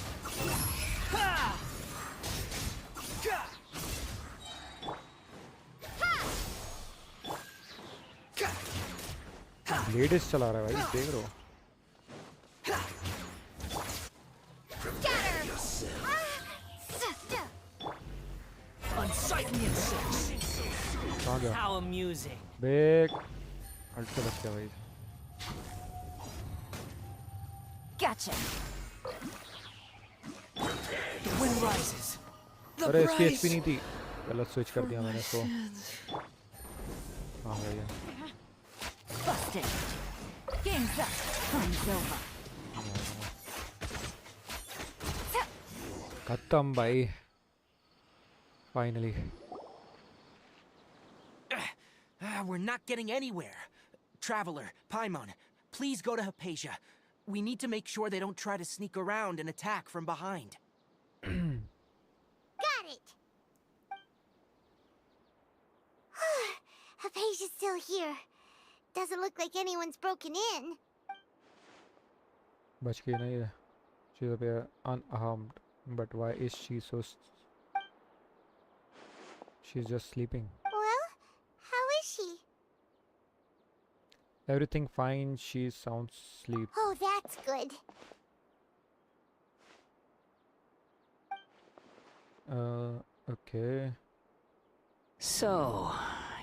लेडीज चला रहा है भाई, देख रहे हो. Unsightly insects. कहाँ गया. How amusing. बेक अल्ट से बच गया भाई. Gotcha. The wind rises. अरे इसकी एचपी नहीं थी, गलत स्विच कर दिया मैंने इसको. हाँ भैया. Busted. Game's up. Time's over. खत्म भाई. Finally. We're not getting anywhere. Traveler, Paimon, please go to Hypatia. We need to make sure they don't try to sneak around and attack from behind. Got it. Hypatia's still here. Doesn't look like anyone's broken in. बच गई नहीं है. She's appear unharmed, but why is she so? She's just sleeping. Well, how is she? Everything fine. She sounds asleep. Oh, that's good. Okay. So,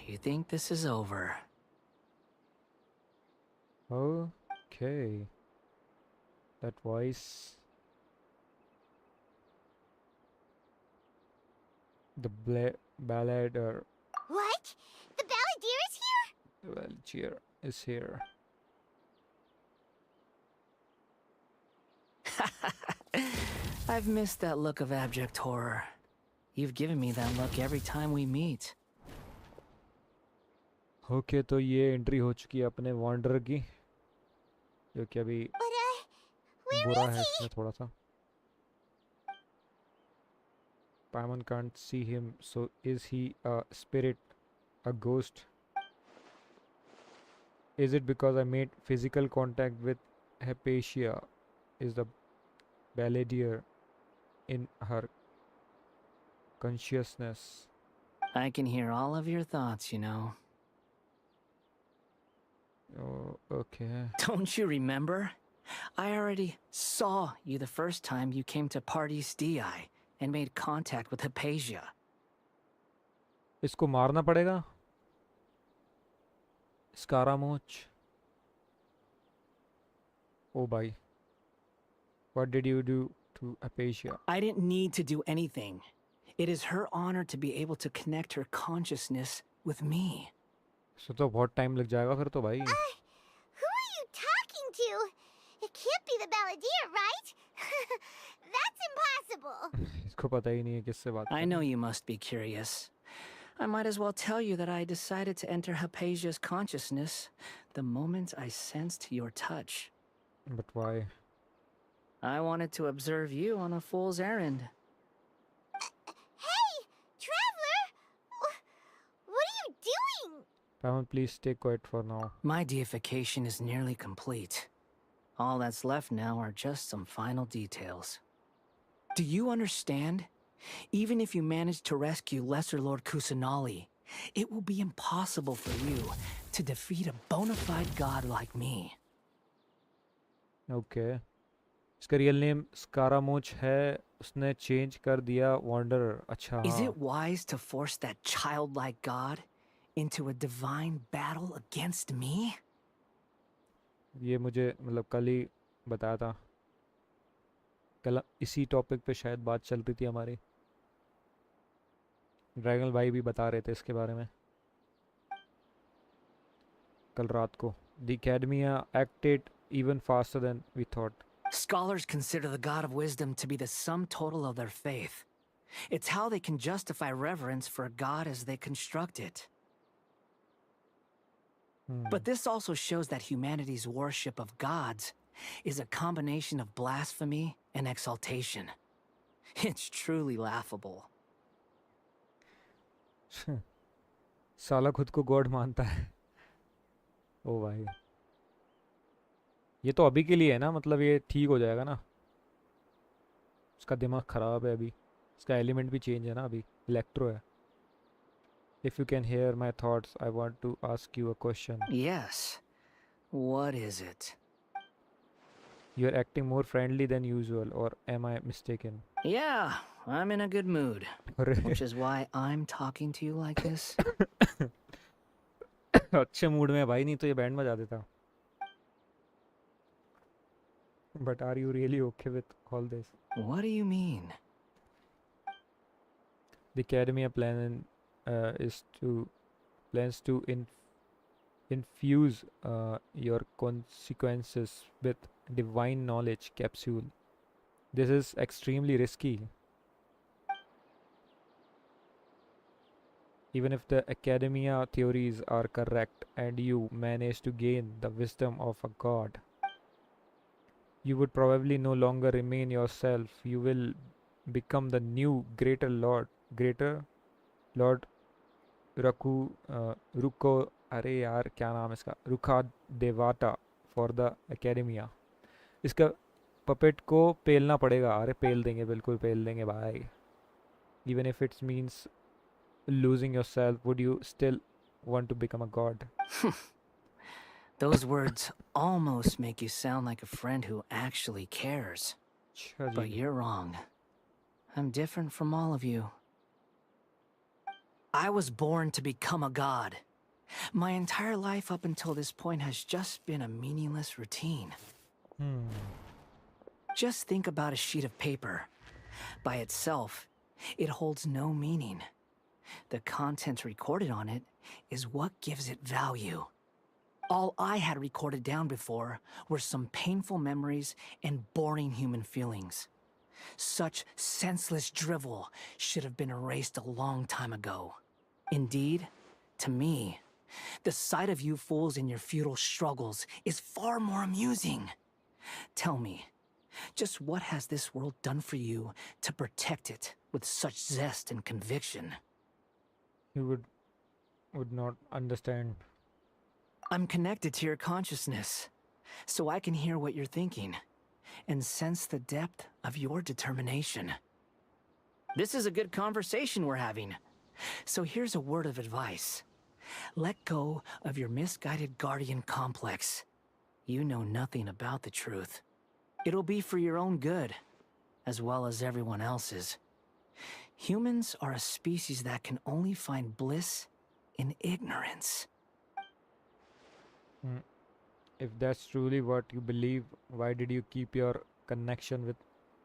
you think this is over? Okay. That voice. The ballader. What? The balladeer is here? The balladeer is here. I've missed that look of abject horror. You've given me that look every time we meet. Okay, तो ये entry हो चुकी है अपने wander की, जो कि अभी बुरा है इसमें थोड़ा सा. Paimon can't see him, so is he a spirit, a ghost? Is it because I made physical contact with Hypatia? Is the balladeer in her consciousness? I can hear all of your thoughts, you know. Oh, okay. Don't you remember? I already saw you the first time you came to Party's DI and made contact with Hypatia. इसको मारना पड़ेगा. Scaramouche. Oh boy. What did you do to Hypatia? I didn't need to do anything. It is her honor to be able to connect her consciousness with me. So तो बहुत time लग जाएगा फिर तो भाई. Who are you talking to? It can't be the balladeer, right? That's impossible. इसको पता ही नहीं है किससे बात I कर know रहा you must be curious. I might as well tell you that I decided to enter Hypatia's consciousness the moment I sensed your touch. है. But why? I wanted to observe you on a fool's errand. Hey, Traveler! What are you doing? Paimon, please stay quiet for now. My deification is nearly complete. All that's left now are just some final details. Do you understand? Even if you manage to rescue Lesser Lord Kusanali, it will be impossible for you to defeat a bona fide god like me. Okay. इसका real name स्कारामोच है. उसने change कर दिया wanderer. अच्छा Is हाँ. it wise to force that childlike god into a divine battle against me? ये मुझे मतलब कल ही बताया था. कल इसी टॉपिक पे शायद बात चल रही थी हमारी. ड्रैगन भाई भी बता रहे थे इसके बारे में कल रात को. The Academia acted even faster than we thought. Scholars consider the God of wisdom to be the sum total of their faith. It's how they can justify reverence for a god as they construct it. But this also shows that humanity's worship of gods is a combination of blasphemy and exaltation. It's truly laughable. साला खुद को God मानता है. ओ भाई, ये तो अभी के लिए है ना, मतलब ये ठीक हो जाएगा ना. उसका दिमाग खराब है अभी. इसका एलिमेंट भी चेंज है ना अभी. इलेक्ट्रो है. If you can hear my thoughts, I want to ask you a question. Yes. What is it? You're acting more friendly than usual, or am I mistaken? Yeah, I'm in a good mood. Which is why I'm talking to you like this. अच्छे mood में है भाई, नहीं तो ये band बजा देता. But are you really okay with all this? What do you mean? The Academia plans to infuse your consequences with divine knowledge capsule. This is extremely risky. Even if the Academia theories are correct and you manage to gain the wisdom of a god, you would probably no longer remain yourself. You will become the new greater lord रुको, अरे यार क्या नाम है इसका, रुखा देवाटा for the academia. इसका puppet को पेलना पड़ेगा. अरे पेल देंगे, बिल्कुल पेल देंगे भाई. Even if it's means losing yourself, would you still want to become a god? Those words almost make you sound like a friend who actually cares. But you're wrong. I'm different from all of you. I was born to become a god. My entire life up until this point has just been a meaningless routine. Just think about a sheet of paper. By itself, it holds no meaning. The content recorded on it is what gives it value. All I had recorded down before were some painful memories and boring human feelings. Such senseless drivel should have been erased a long time ago. Indeed, to me, the sight of you fools in your futile struggles is far more amusing. Tell me, just what has this world done for you to protect it with such zest and conviction? You would not understand. I'm connected to your consciousness, so I can hear what you're thinking and sense the depth of your determination. This is a good conversation we're having. So here's a word of advice. Let go of your misguided guardian complex. You know nothing about the truth. It'll be for your own good, as well as everyone else's. Humans are a species that can only find bliss in ignorance. If that's truly what you believe, why did you keep your connection with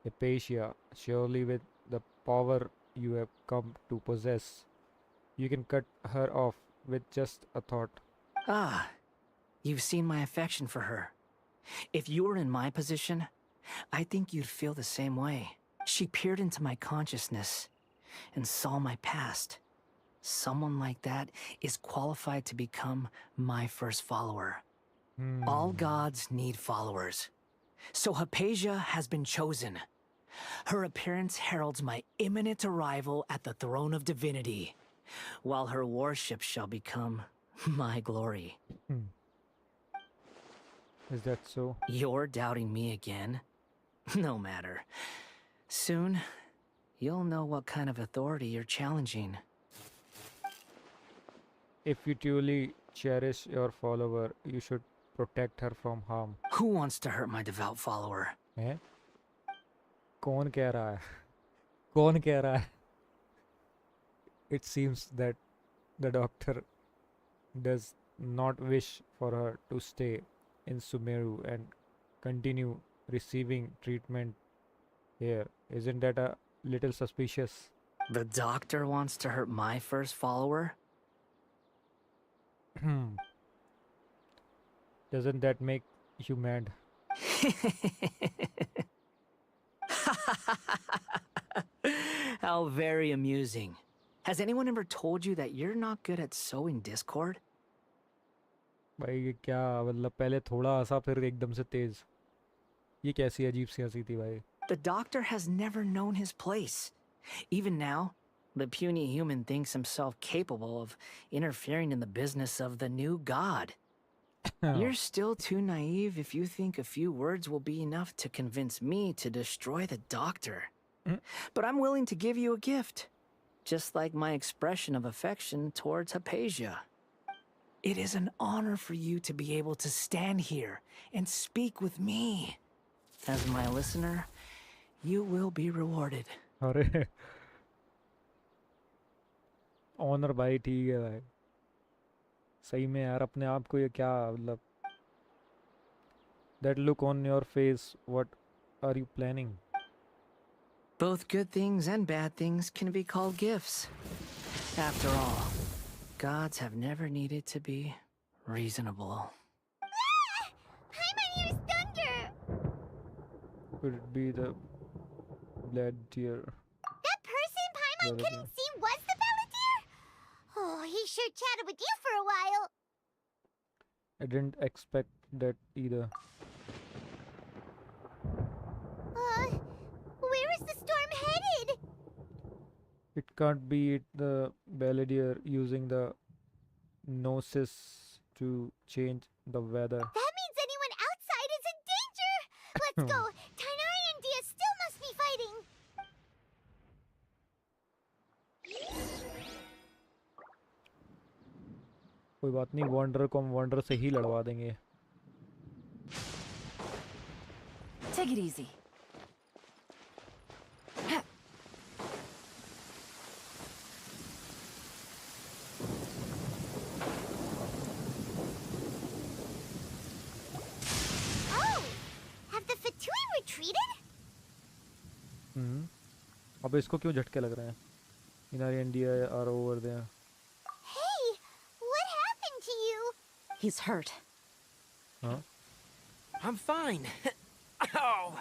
Hypatia? Surely with the power you have come to possess, you can cut her off with just a thought. Ah, you've seen my affection for her. If you were in my position, I think you'd feel the same way. She peered into my consciousness and saw my past. Someone like that is qualified to become my first follower. All gods need followers. So Hypatia has been chosen. Her appearance heralds my imminent arrival at the throne of divinity, while her worship shall become my glory. Is that so? You're doubting me again? No matter. Soon, you'll know what kind of authority you're challenging. If you truly cherish your follower, you should protect her from harm. Who wants to hurt my devout follower? हैं? कौन कह रहा है? कौन कह रहा है? It seems that the doctor does not wish for her to stay in Sumeru and continue receiving treatment here. Isn't that a little suspicious? The doctor wants to hurt my first follower? Doesn't that make you mad? How very amusing. Has anyone ever told you that you're not good at sowing discord? भाई ये क्या मतलब पहले थोड़ा हंसा फिर एकदम से तेज ये कैसी अजीब सी हंसी थी भाई The doctor has never known his place. Even now, the puny human thinks himself capable of interfering in the business of the new god. You're still too naive if you think a few words will be enough to convince me to destroy the doctor. But I'm willing to give you a gift, just like my expression of affection towards Hypatia. It is an honor for you to be able to stand here and speak with me. As my listener, you will be rewarded. अरे honour भाई ठीक है भाई सही में यार अपने आप को ये क्या मतलब that look on your face what are you planning Both good things and bad things can be called gifts. After all, gods have never needed to be reasonable. Paimon here's thunder! could it be the blood tear That person Paimon couldn't see was the Balladeer? Oh, he sure chatted with you for a while. I didn't expect that either Where is the storm headed? it can't be the Balladeer using the gnosis to change the weather That means anyone outside is in danger! Let's go! Tainari and Dia still must be fighting! कोई बात नहीं wonder को हम wonder से ही लड़वा देंगे Take it easy. Oh! Have the Fatui retreated? अब इसको क्यों झटके लग रहे हैं Inari and Dia are over there Hey! What happened to you? He's hurt. huh I'm fine. Ow!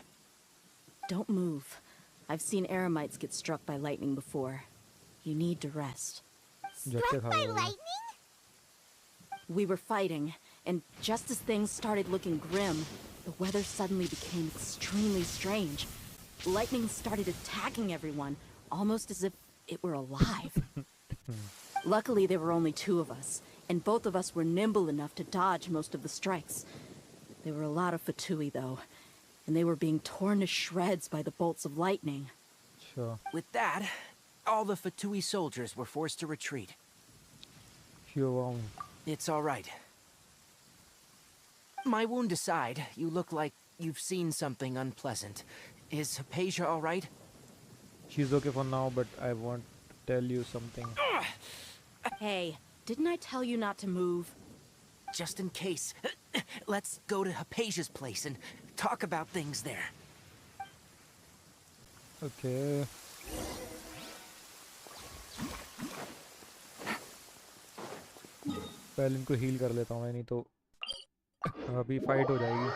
Don't move. I've seen eremites get struck by lightning before. You need to rest. झटके खा By रहा है lightning? We were fighting, and just as things started looking grim, the weather suddenly became extremely strange. Lightning started attacking everyone, almost as if it were alive. Luckily, there were only two of us, and both of us were nimble enough to dodge most of the strikes. There were a lot of Fatui, though, and they were being torn to shreds by the bolts of lightning. sure With that, all the Fatui soldiers were forced to retreat. Phew, It's all right. My wound aside, you look like you've seen something unpleasant. Is Hypatia all right? she's okay for now but I want to tell you something Hey, didn't I tell you not to move? Just in case. Let's go to Hypatia's place and talk about things there. okay पहले इनको heal कर लेता हूँ मैं नहीं तो अभी fight हो जाएगी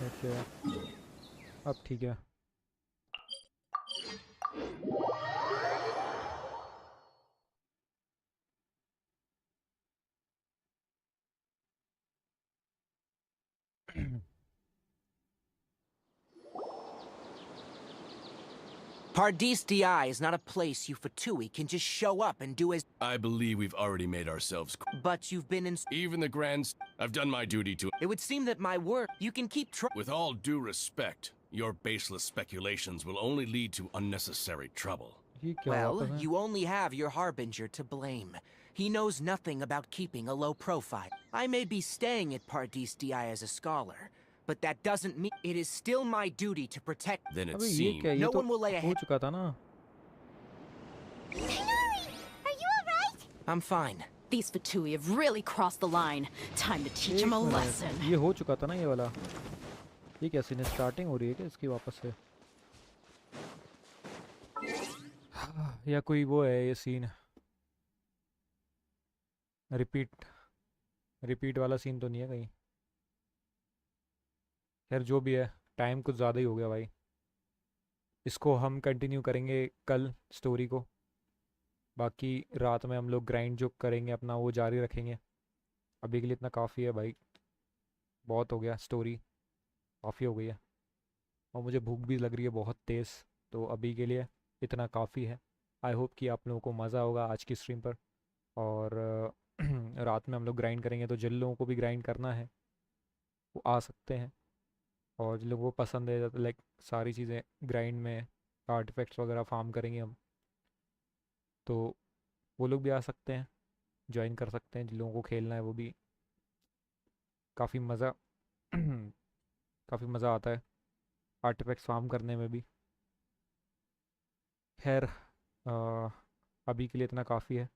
ओके, अब ठीक है। Pardis DI is not a place you Fatui can just show up and do as— I believe we've already made ourselves. But you've been in— Even the Grand... I've done my duty to... It would seem that my word— You can keep With all due respect, your baseless speculations will only lead to unnecessary trouble. Well, you only have your Harbinger to blame. He knows nothing about keeping a low profile. I may be staying at Pardis DI as a scholar, but that doesn't mean it is still my duty to protect. Then it अबे ये seems... क्या, ये No तो one will lay a हो hand. चुका था ना। Are you alright? I'm fine. These Fatui have really crossed the line. Time to teach them a एक मिनट, lesson. ये हो चुका था ना ये वाला। ये क्या सीन है, स्टार्टिंग हो रही है क्या इसकी वापस से? या कोई वो है ये सीन, रिपीट वाला सीन तो नहीं है कहीं? खैर जो भी है, टाइम कुछ ज़्यादा ही हो गया भाई। इसको हम कंटिन्यू करेंगे कल स्टोरी को। बाकी रात में हम लोग ग्राइंड जो करेंगे अपना वो जारी रखेंगे। अभी के लिए इतना काफ़ी है भाई, बहुत हो गया, स्टोरी काफ़ी हो गई है और मुझे भूख भी लग रही है बहुत तेज़। तो अभी के लिए इतना काफ़ी है। आई होप कि आप लोगों को मज़ा होगा आज की स्ट्रीम पर। और रात में हम लोग ग्राइंड करेंगे, तो जिन लोगों को भी ग्राइंड करना है वो आ सकते हैं। और जिन लोगों को पसंद है लाइक सारी चीज़ें ग्राइंड में आर्टिफैक्ट्स वगैरह फार्म करेंगे हम, तो वो लोग भी आ सकते हैं, ज्वाइन कर सकते हैं। जिन लोगों को खेलना है वो भी, काफ़ी मज़ा आता है आर्टिफैक्ट्स फार्म करने में भी। खैर अभी के लिए इतना काफ़ी है,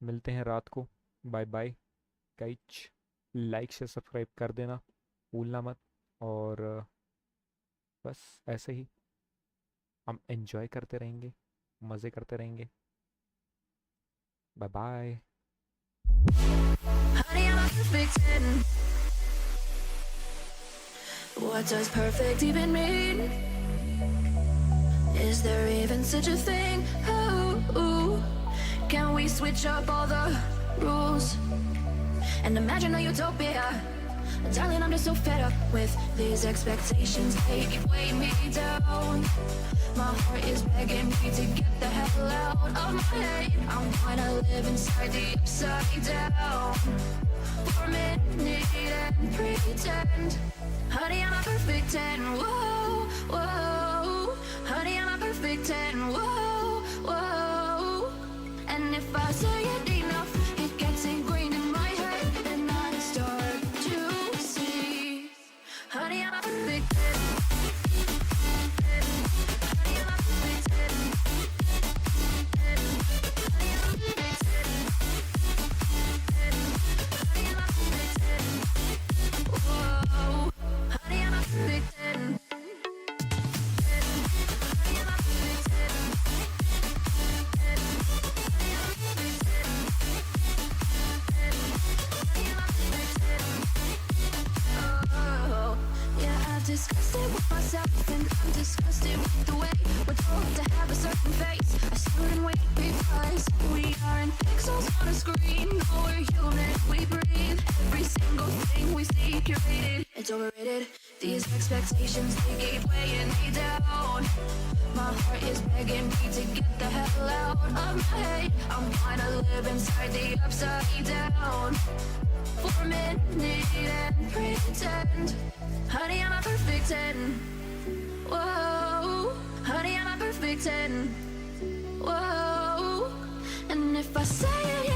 मिलते हैं रात को। Bye bye guys, like share subscribe कर देना भूलना मत। और बस ऐसे ही हम एंजॉय करते रहेंगे, मज़े करते रहेंगे। Bye bye. Honey, I'm a perfect 10. What does perfect even mean? Is there even such a thing? Ooh, can we switch up all the rules and imagine a utopia? Darling, I'm just so fed up with these expectations. They keep weighing me down. My heart is begging me to get the hell out of my head. I'm gonna live inside the upside down for a minute and pretend. Honey, I'm a perfect 10. Whoa, whoa. Honey, I'm a perfect 10. Whoa, whoa. And if I say it enough, it gets ingrained in my head, and I start to see. Honey, I'm a perfect 10. Honey, I'm a perfect 10. Honey, I'm a perfect 10. Honey, I'm a perfect 10. Whoa. Honey, I'm a perfect 10. Honey, I'm a perfect 10. Oh, yeah, I've discussed it with myself, and I'm disgusted with the way we're told to have a certain face, a certain weight, because we aren't pixels on a screen. No, we're human, we breathe. Every single thing we see curated, it's overrated. These expectations, they keep weighing me down. My heart is begging me to get the hell out of my head. I'm gonna live inside the upside down for a minute and pretend. Honey, I'm a perfect 10. Whoa. Honey, I'm a perfect 10. Whoa. And if I say it,